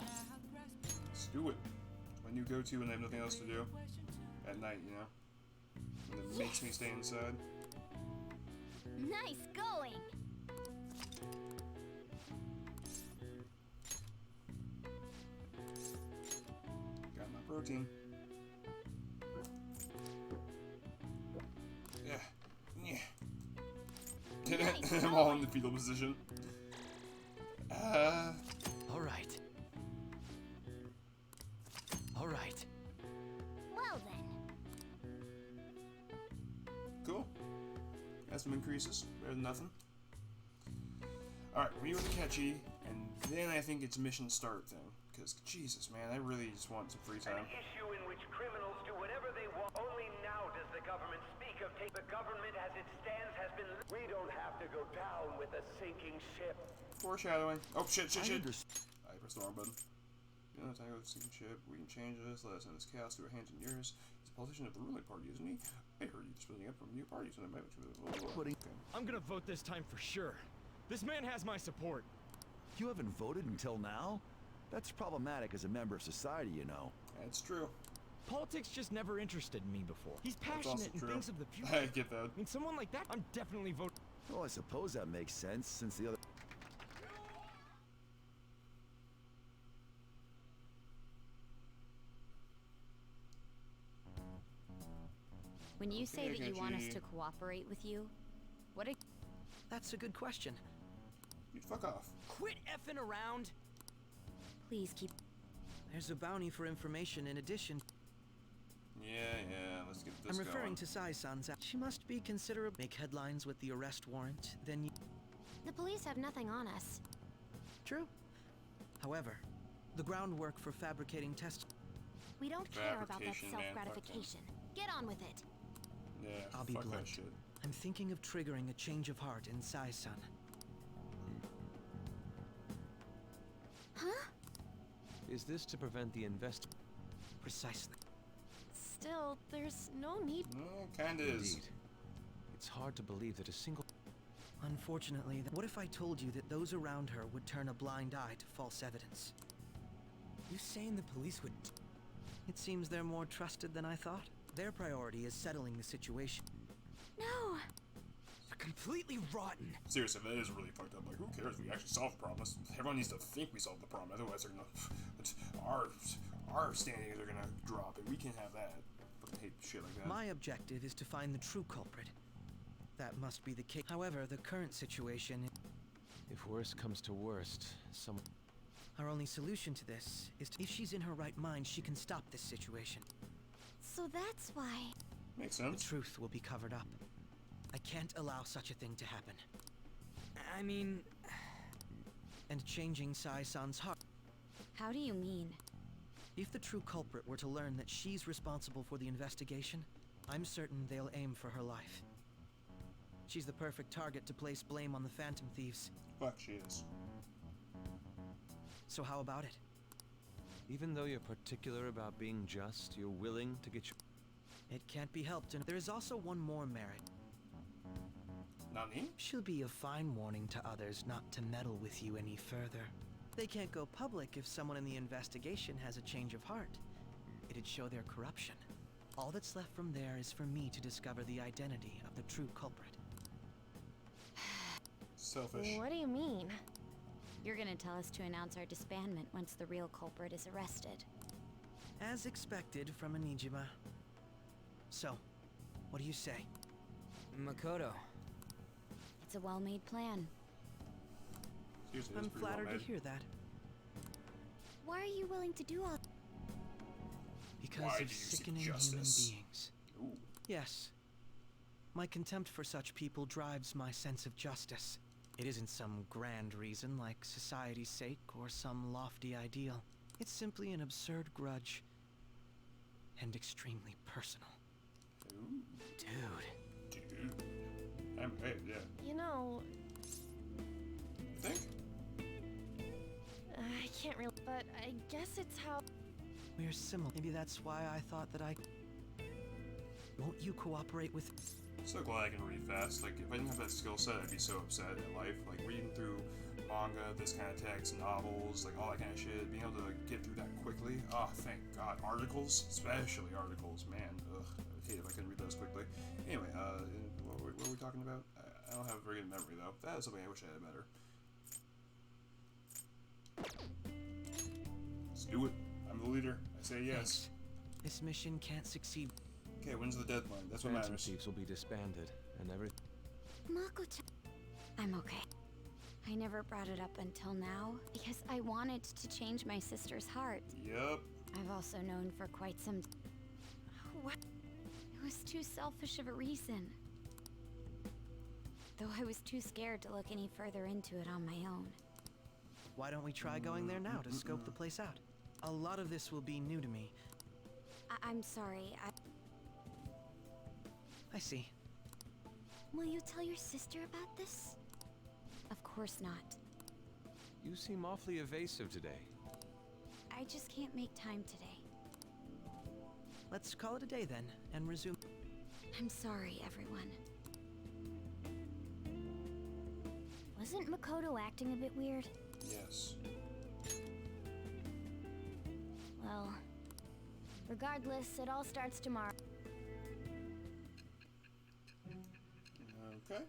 Let's do it. When you go to and I have nothing else to do at night, you know, and it makes me stay inside. Nice going. Got my protein. Yeah. Yeah. I'm all in the fetal position. All right. All right. Well then. Cool. Got some increases. Better than nothing. Alright, we with catchy, and then I think it's mission start thing. Because, Jesus, man, I really just want some free time. An issue in which criminals do whatever they want. Only now does the government speak of the government as it stands has been... We don't have to go down with a sinking ship. Foreshadowing. Oh, shit. I pressed the wrong button. You know, time with the sinking ship. We can change this. Let us send this chaos through our hands and yours. He's a politician of the ruling party, isn't he? I heard you splitting up from new parties and I might okay. I'm gonna vote this time for sure. This man has my support. You haven't voted until now? That's problematic as a member of society, you know. That's true. Politics just never interested me before. He's passionate and thinks of the future. I get that. I mean, someone like that, I'm definitely voting. Well, I suppose that makes sense, since the other... When you say Okay, that you want us Genji. to cooperate with you, what a... That's a good question. You fuck off. Quit effing around. Please keep... There's a bounty for information in addition. Yeah, let's get this I'm referring going. to Sai-san's. She must be considerable. Make headlines with the arrest warrant, then you... The police have nothing on us. True. However, the groundwork for fabricating tests... We don't care about that Fabrication, man, fuck self-gratification. Get on with it. Yeah, I'll be fuck that blunt. shit. I'm thinking of triggering a change of heart in Sai-san. Huh? Is this to prevent the invest? Precisely. Still, there's no need. Kinda is. Indeed. It's hard to believe that a single... Unfortunately, what if I told you that those around her would turn a blind eye to false evidence? You saying the police would... It seems they're more trusted than I thought. Their priority is settling the situation. No. You're completely rotten. Seriously, that is really fucked up. Like, who cares if we actually solve the problem? Everyone needs to think we solved the problem. Otherwise, they're gonna... Our standings are gonna drop, and we can't have that. Fucking hate shit like that. My objective is to find the true culprit. That must be the case. However, the current situation... If worst comes to worst, Our only solution to this is if she's in her right mind, she can stop this situation. So that's why. Makes sense. The truth will be covered up. I can't allow such a thing to happen. I mean... And changing Sai-san's heart. How do you mean? If the true culprit were to learn that she's responsible for the investigation, I'm certain they'll aim for her life. She's the perfect target to place blame on the Phantom Thieves. Fuck, she is. So how about it? even though you're particular about being just, you're willing to get your... It can't be helped, and there is also one more merit. Nani? She'll be a fine warning to others not to meddle with you any further. They can't go public if someone in the investigation has a change of heart. It'd show their corruption. All that's left from there is for me to discover the identity of the true culprit. Selfish. What do you mean? You're gonna tell us to announce our disbandment once the real culprit is arrested. As expected from Anijima. So, what do you say? Makoto. It's a well-made plan. Seriously, I'm that's pretty flattered well to hear that. Why are you willing to do all? Because Why do of you seek sickening human justice? beings. Ooh. Yes. My contempt for such people drives my sense of justice. It isn't some grand reason like society's sake or some lofty ideal. It's simply an absurd grudge. And extremely personal. Ooh. Dude. I'm right, yeah. You know, You think? I can't really, but I guess it's how. We're similar. Maybe that's why I thought that I... Won't you cooperate with... So glad I can read fast. Like, if I didn't have that skill set, I'd be so upset in life. Like, reading through manga, this kind of text, novels, like all that kind of shit, being able to get through that quickly. Oh, thank God. Articles, especially articles, man. Ugh, I'd hate if I couldn't read those quickly. Anyway, what were we talking about? I don't have a very good memory, though. That is something I wish I had better. Let's do it. I'm the leader. I say yes. This mission can't succeed. Okay, when's the deadline? That's what Phantom matters. Thieves will be disbanded, and everything. Mako-chan. I'm okay. I never brought it up until now because I wanted to change my sister's heart. Yup. I've also known for quite some... What? It was too selfish of a reason. Though I was too scared to look any further into it on my own. Why don't we try going there now to scope the place out? A lot of this will be new to me. I'm sorry, I see. Will you tell your sister about this? Of course not. You seem awfully evasive today. I just can't make time today. Let's call it a day then, and resume. I'm sorry, everyone. Wasn't Makoto acting a bit weird? Yes. Well, regardless, it all starts tomorrow. Okay.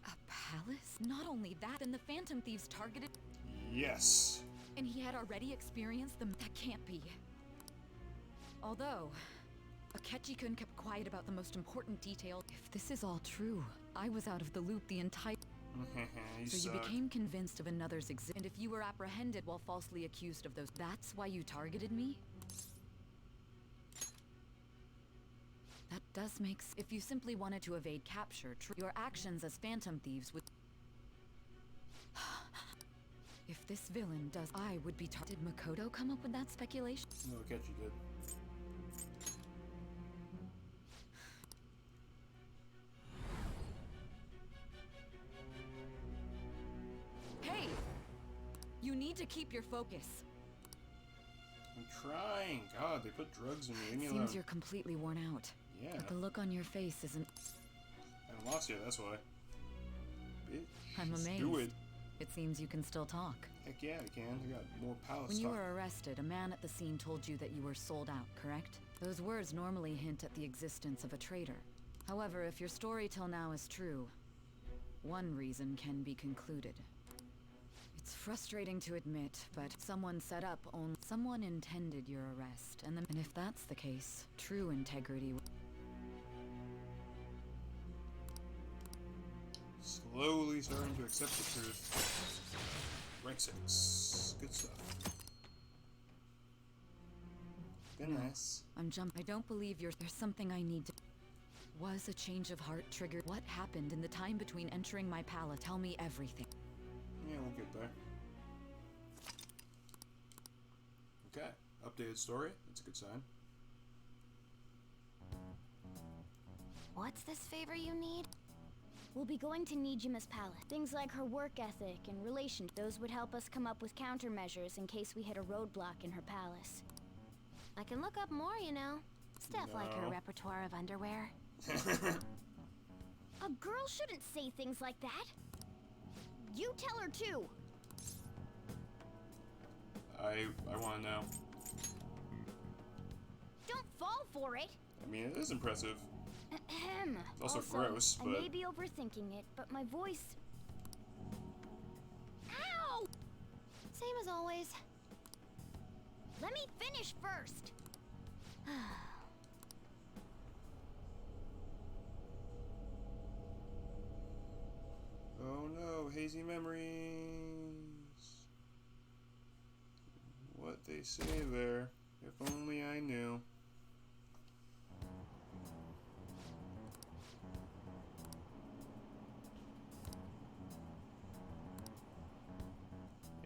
A palace? Not only that, then the Phantom Thieves targeted... Yes. And he had already experienced them. That can't be. Although, Akechi-kun kept quiet about the most important detail. If this is all true, I was out of the loop the entire... So you became convinced of another's existence, and if you were apprehended while falsely accused of those, that's why you targeted me? That does make sense. If you simply wanted to evade capture, your actions as Phantom Thieves would... If this villain does, I would be Did Makoto come up with that speculation? No, Akechi did. Hey! You need to keep your focus. I'm trying. God, they put drugs in me. Seems you're completely worn out. Yeah. But the look on your face isn't... I haven't lost yet, that's why. Bitch, I'm let's amazed. do it. It seems you can still talk. Heck yeah, I can. I got more palace When you talk. were arrested, a man at the scene told you that you were sold out, correct? Those words normally hint at the existence of a traitor. However, if your story till now is true, one reason can be concluded. It's frustrating to admit, but someone set up someone intended your arrest, and if that's the case, true integrity... Slowly starting to accept the truth. Rank 6. Good stuff. Been nice. I don't believe there's something I need to... Was a change of heart triggered? What happened in the time between entering my palace? Tell me everything. Yeah, we'll get there. Okay. Updated story. That's a good sign. What's this favor you need? We'll be going to Nijima's palace. Things like her work ethic and relation. Those would help us come up with countermeasures in case we hit a roadblock in her palace. I can look up more, you know. Stuff like her repertoire of underwear. A girl shouldn't say things like that. You tell her too. I want to know. Don't fall for it. I mean, it is impressive. Ahem. Also gross, but... I may be overthinking it, but my voice... Ow! Same as always. Let me finish first. Oh no, hazy memories. What they say there. If only I knew.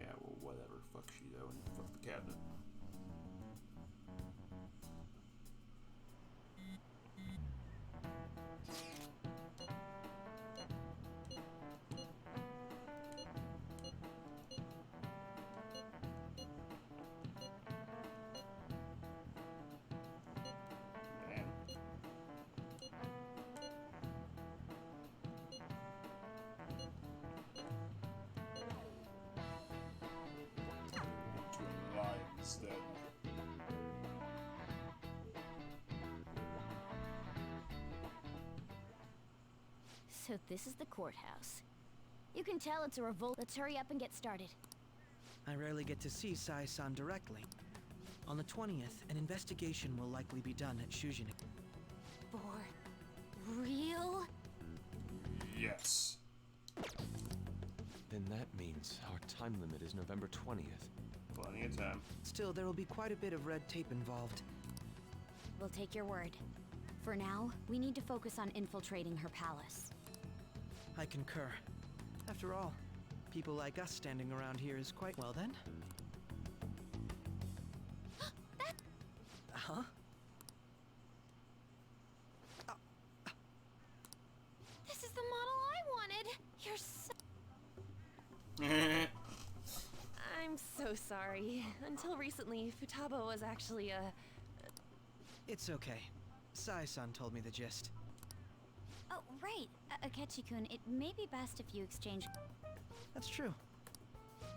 Yeah, well, whatever. Fuck Shido and fuck the cabinet. So this is the courthouse. You can tell it's a revolt. Let's hurry up and get started. I rarely get to see Sai-san directly. On the 20th, an investigation will likely be done at Shujin. For real? Yes. Then that means our time limit is November 20th. Plenty of time. Still, there will be quite a bit of red tape involved. We'll take your word. For now, we need to focus on infiltrating her palace. I concur. After all, people like us standing around here is quite well then. Huh? This is the model I wanted. You're so... I'm so sorry. Until recently, Futaba was actually a... It's okay. Sai-san told me the gist. Oh, right. Akechi-kun, it may be best if you exchange... That's true.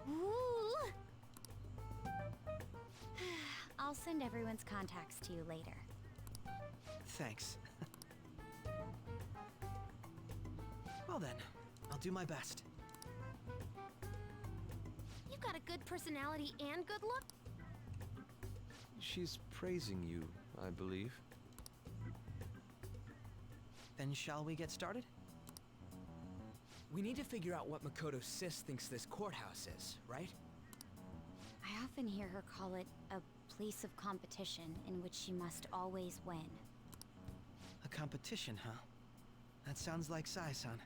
Ooh! I'll send everyone's contacts to you later. Thanks. Well then, I'll do my best. You've got a good personality and good look. She's praising you, I believe. Then shall we get started? We need to figure out what Makoto Sis thinks this courthouse is, right? I often hear her call it a place of competition in which she must always win. A competition, huh? That sounds like Sai-san.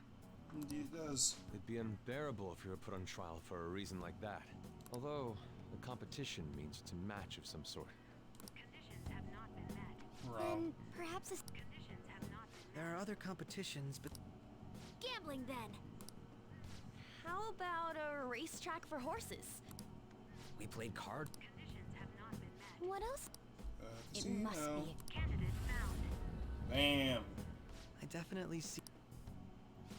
Indeed it does. It'd be unbearable if you were put on trial for a reason like that. Although, a competition means it's a match of some sort. Conditions have not been met. Then perhaps a... Conditions have not been There are other competitions, but... Gambling then. How about a racetrack for horses? We played cards. Conditions have not been met. What else? It must be. Candidate found. Bam. I definitely see...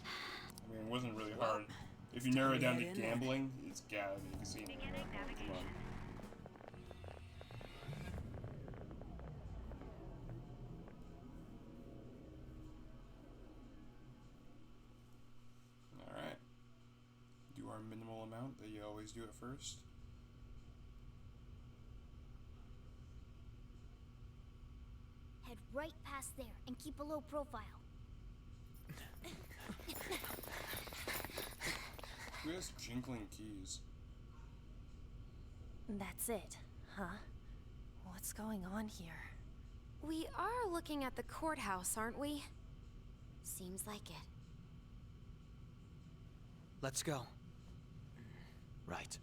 I mean, it wasn't really hard. If you narrow it down to gambling, it's gotta be a casino. Come on. Alright. Do our minimal amount that you always do at first. Head right past there and keep a low profile. Who has jingling keys? That's it, huh? What's going on here? We are looking at the courthouse, aren't we? Seems like it. Let's go. Right.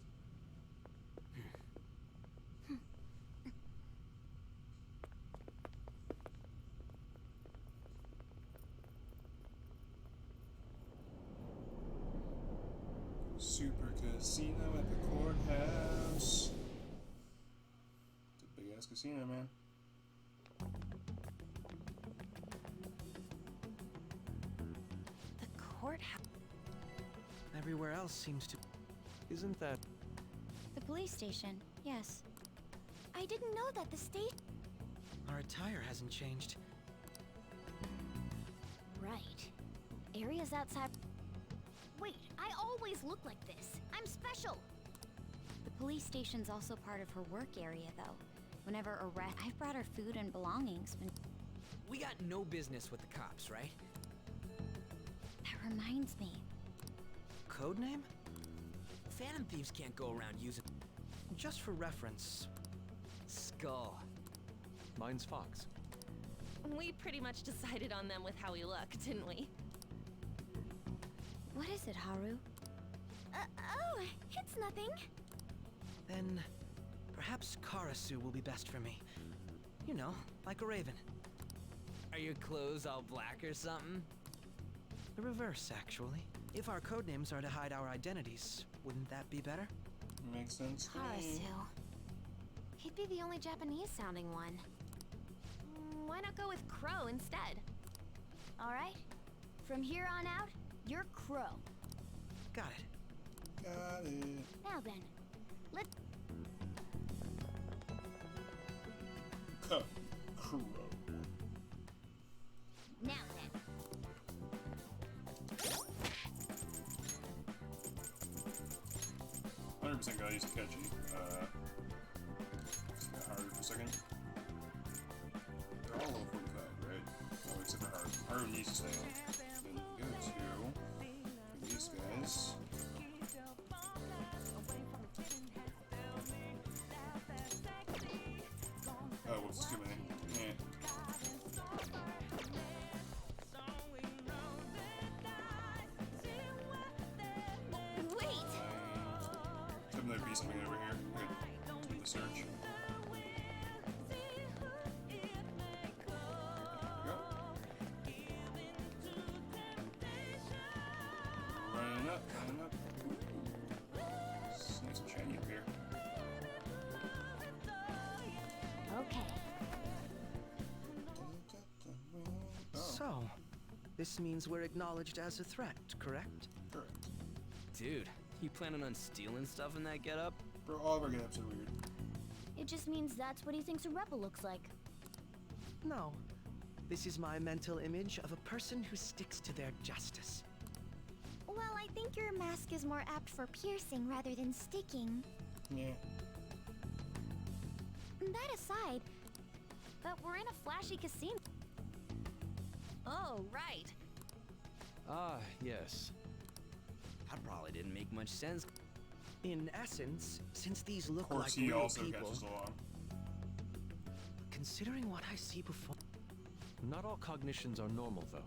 Super casino at the courthouse. It's a big ass casino, man. The courthouse. Everywhere else seems to... Isn't that... The police station, yes. I didn't know that the state... Our attire hasn't changed. Right. Areas outside... Wait, I always look like this. I'm special. The police station's also part of her work area, though. Whenever I've brought her food and belongings when... We got no business with the cops, right? That reminds me. Codename? Phantom thieves can't go around using... Just for reference. Skull. Mine's Fox. We pretty much decided on them with how we look, didn't we? What is it, Haru? Oh, it's nothing. Then... perhaps Karasu will be best for me. You know, like a raven. Are your clothes all black or something? The reverse, actually. If our codenames are to hide our identities, wouldn't that be better? Makes sense to me. Karasu. He'd be the only Japanese-sounding one. Why not go with Crow instead? All right. From here on out, you're Crow. Got it. Got it. Now then, let's... Crow. Now then. 100% gonna use Akechi. Haru for a second. They're all level 45, right? Oh, except for Haru. Haru needs to stay on. Then go to these guys. Oh, whoops, it's too many. Yeah. Wait! There might be something over here. Good. Do the search. Go. Running up, running up. It's nice and shiny up here. Okay. So, this means we're acknowledged as a threat, correct? Correct. Dude, you planning on stealing stuff in that getup? Bro, all of our get-ups are weird. It just means that's what he thinks a rebel looks like. No. This is my mental image of a person who sticks to their justice. Well, I think your mask is more apt for piercing rather than sticking. Yeah. That aside, but we're in a flashy casino. Oh, right. Ah, yes. That probably didn't make much sense. In essence, since these look Of like course, he real also people, catches along. considering what I see before, Not all cognitions are normal, though.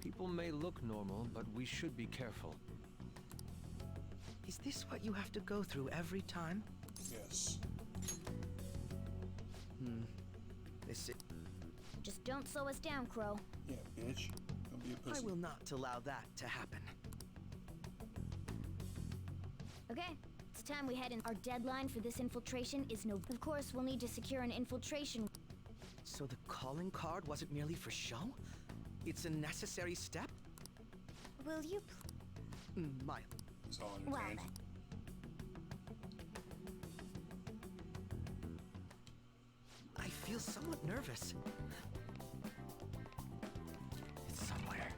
People may look normal, but we should be careful. is this what you have to go through every time? Yes. This is... Just don't slow us down, Crow. Yeah, bitch. Don't be a pussy. I will not allow that to happen. Okay, it's time we head in. Our deadline for this infiltration is no... Of course, we'll need to secure an infiltration. So the calling card wasn't merely for show? It's a necessary step? Will you Mile. It's all Well entertained. then. I feel somewhat nervous. It's somewhere.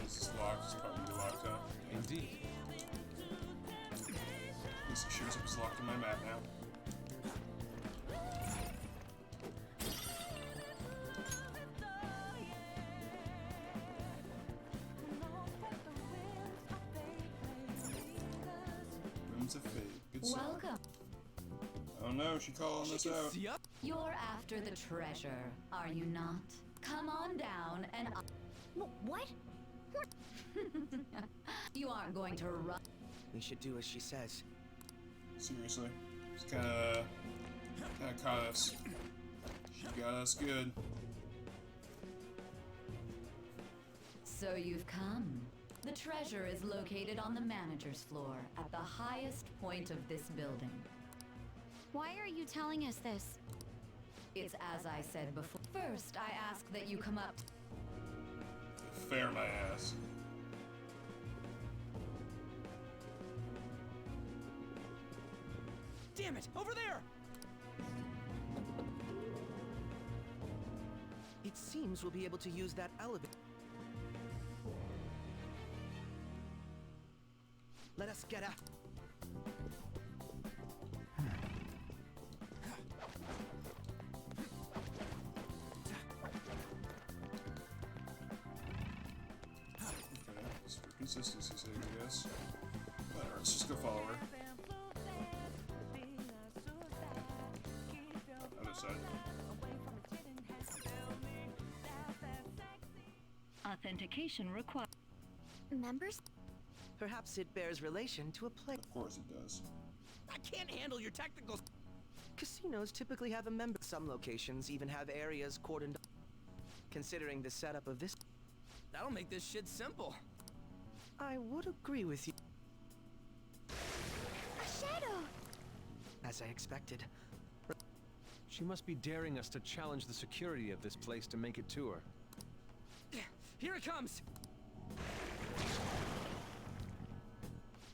This is locked. It's probably locked up. Indeed. This shows up as locked in my map now. Rooms of Fate. Good song. Welcome. Oh no, she calling us out. You're after the treasure, are you not? Come on down and... What? You aren't going to run. We should do as she says. Seriously. It's kinda caught us. She got us good. So you've come. The treasure is located on the manager's floor, at the highest point of this building. Why are you telling us this? It's as I said before. First, I ask that you come up. Fair my ass. Damn it! Over there! It seems we'll be able to use that elevator. Let us get out. Okay, it's for consistency's sake, I guess. Whatever, let's just go follow her. Other side. Authentication required. Members? Perhaps it bears relation to a place. Of course it does. I can't handle your technicals. Casinos typically have a member. Some locations even have areas cordoned. considering the setup of this. That'll make this shit simple. I would agree with you. A shadow! As I expected. She must be daring us to challenge the security of this place to make it to her. Here it comes!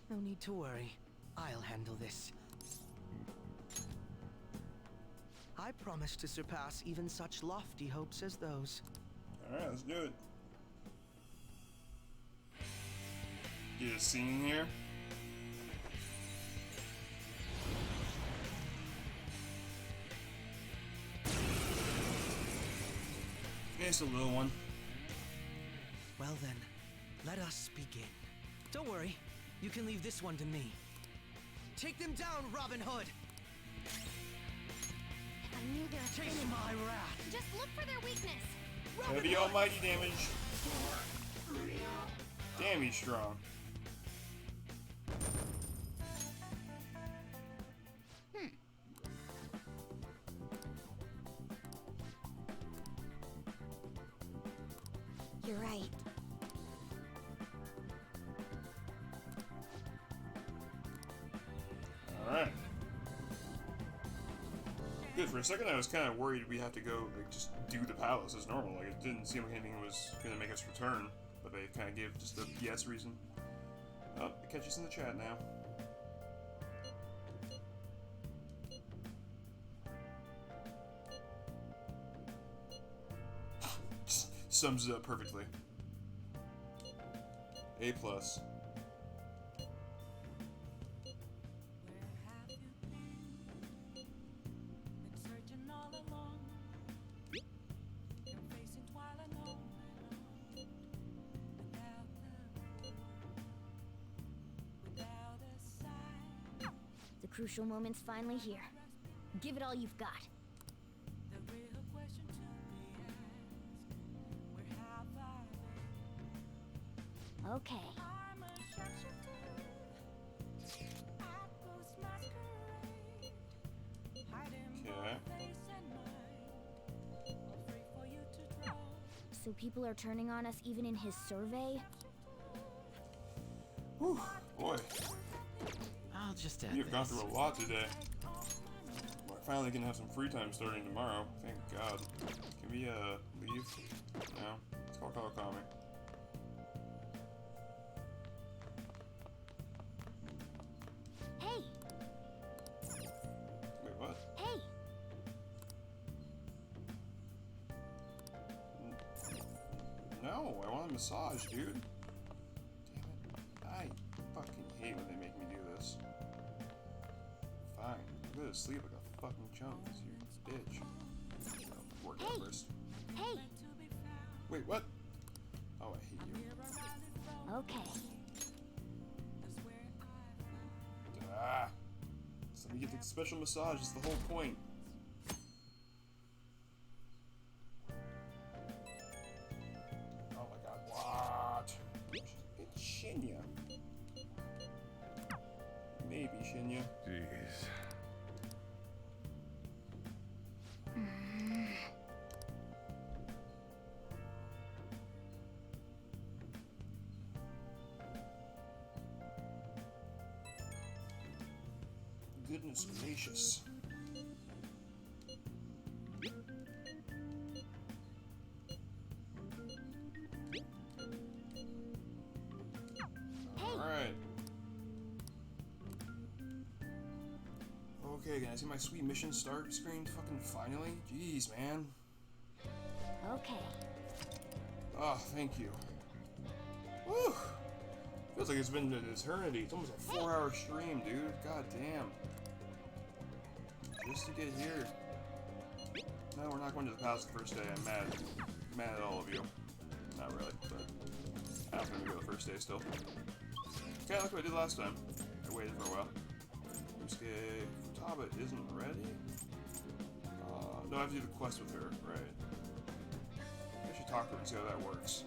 No need to worry. I'll handle this. I promise to surpass even such lofty hopes as those. Alright, let's do it. Get a scene here. It's a little one. Well then, let us begin. Don't worry, you can leave this one to me. Take them down, Robin Hood! I knew there was Taste my wrath! Just look for their weakness. Heavy almighty damage. Damn, he's strong. You're right. Alright. Good, for a second I was kind of worried we'd have to go, like, just do the palace as normal. Like, it didn't seem like anything was gonna make us return, but they kind of gave just a yes reason. Oh, it catches in the chat now. Sums it up perfectly. A+. The crucial moment's finally here. Give it all you've got. Okay. Okay. So people are turning on us even in his survey? Whew, boy. I'll just add You've gone through a lot today. We're finally gonna have some free time starting tomorrow. Thank God. Can we, leave? No? Let's call Comin. Hey! Wait, what? Hey! No, I want a massage, dude. Damn it. I fucking hate when they make me do this. Fine. I'm gonna sleep like a fucking chump, you bitch. Work out first. Hey! Wait, what? Oh, I hate you. Okay. Ah! So we get the special massage, it's the whole point. Oh my god, what? It's Shinya. Maybe Shinya. Jeez. Goodness gracious. Alright. Okay, can I see my sweet mission start screen fucking finally? Jeez, man. Okay. Oh, thank you. Woo! Feels like it's been an eternity. It's almost a 4-hour stream, dude. God damn. Just to get here. No, we're not going to the palace the first day. I'm mad. Mad at all of you. Not really, but I'm gonna go the first day still. Okay, look what I did last time. I waited for a while. Yusuke Futaba isn't ready? No, I have to do the quest with her, right. I should talk to her and see how that works.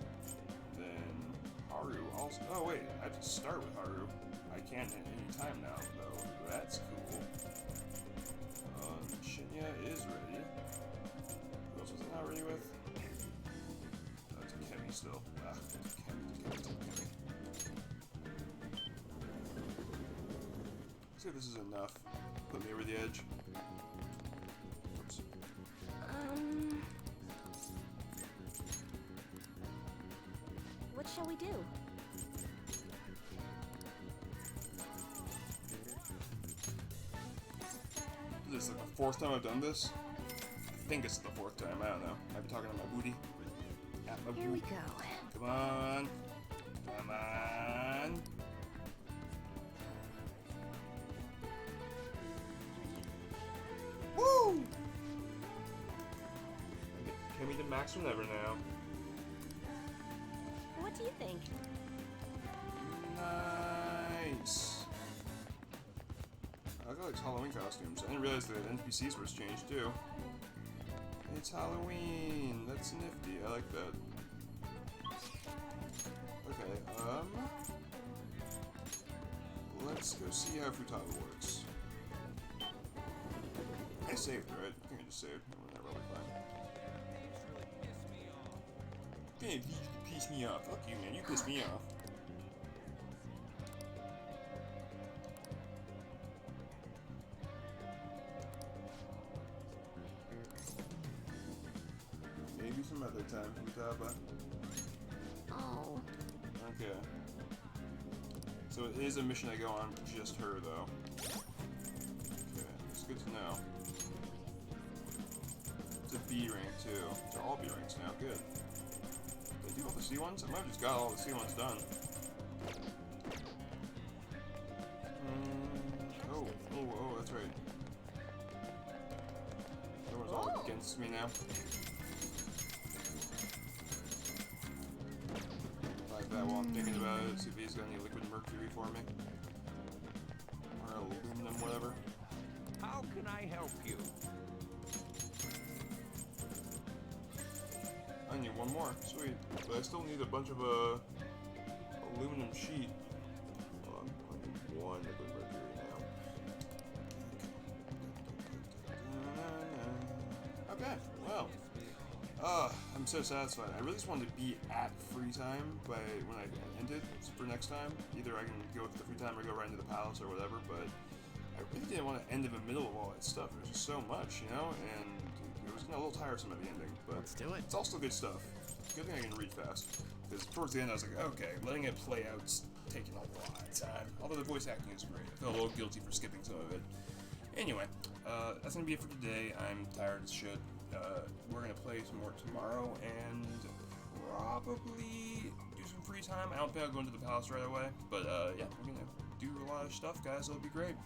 Then Haru also. Oh wait, I have to start with Haru. I can at any time now, though. That's cool. Shinya is ready. Who else was I not ready with? Kemi still. Ah, Kemi. See if this is enough. Put me over the edge. Oops. What shall we do? This is like the 4th time I've done this. I think it's the 4th time. I don't know. I've been talking to my booty. At my Here we booty. go. Come on. Come on. Woo! Can we the max whenever now? What do you think? Nice. I got like Halloween costumes. I didn't realize the NPCs were changed too. It's Halloween. That's nifty. I like that. Okay, let's go see how Futaba works. I saved, right? I think I just saved. We're probably fine. Hey, you piss me off. Fuck you, man. You piss me off. Maybe some other time, Futaba. Oh. Okay. So it is a mission I go on for just her, though. Okay, it's good to know. It's a B rank, too. They're all B ranks now, good. Did I do all the C ones? I might have just got all the C ones done. Oh, that's right. Everyone's all against me now. Like that while I'm thinking about it, see if he's got any liquid mercury for me. Or aluminum, whatever. How can I help you? I need one more, sweet. But I still need a bunch of aluminum sheet. Hold on, I need one liquid mercury now. Okay, well. I'm so satisfied. I really just wanted to be at free time by when I ended for next time. Either I can go with the free time or go right into the palace or whatever, but I really didn't want to end in the middle of all that stuff. There's just so much, you know, and it was getting a little tiresome at the ending, but let's do it. It's all still good stuff. Good thing I can read fast. Because towards the end I was like, okay, letting it play out's taking a lot of time. Although the voice acting is great. I feel a little guilty for skipping some of it. Anyway, that's gonna be it for today. I'm tired as shit. We're gonna play some more tomorrow and probably do some free time. I don't think I'll go into the palace right away, but yeah, we're gonna do a lot of stuff, guys. It'll be great.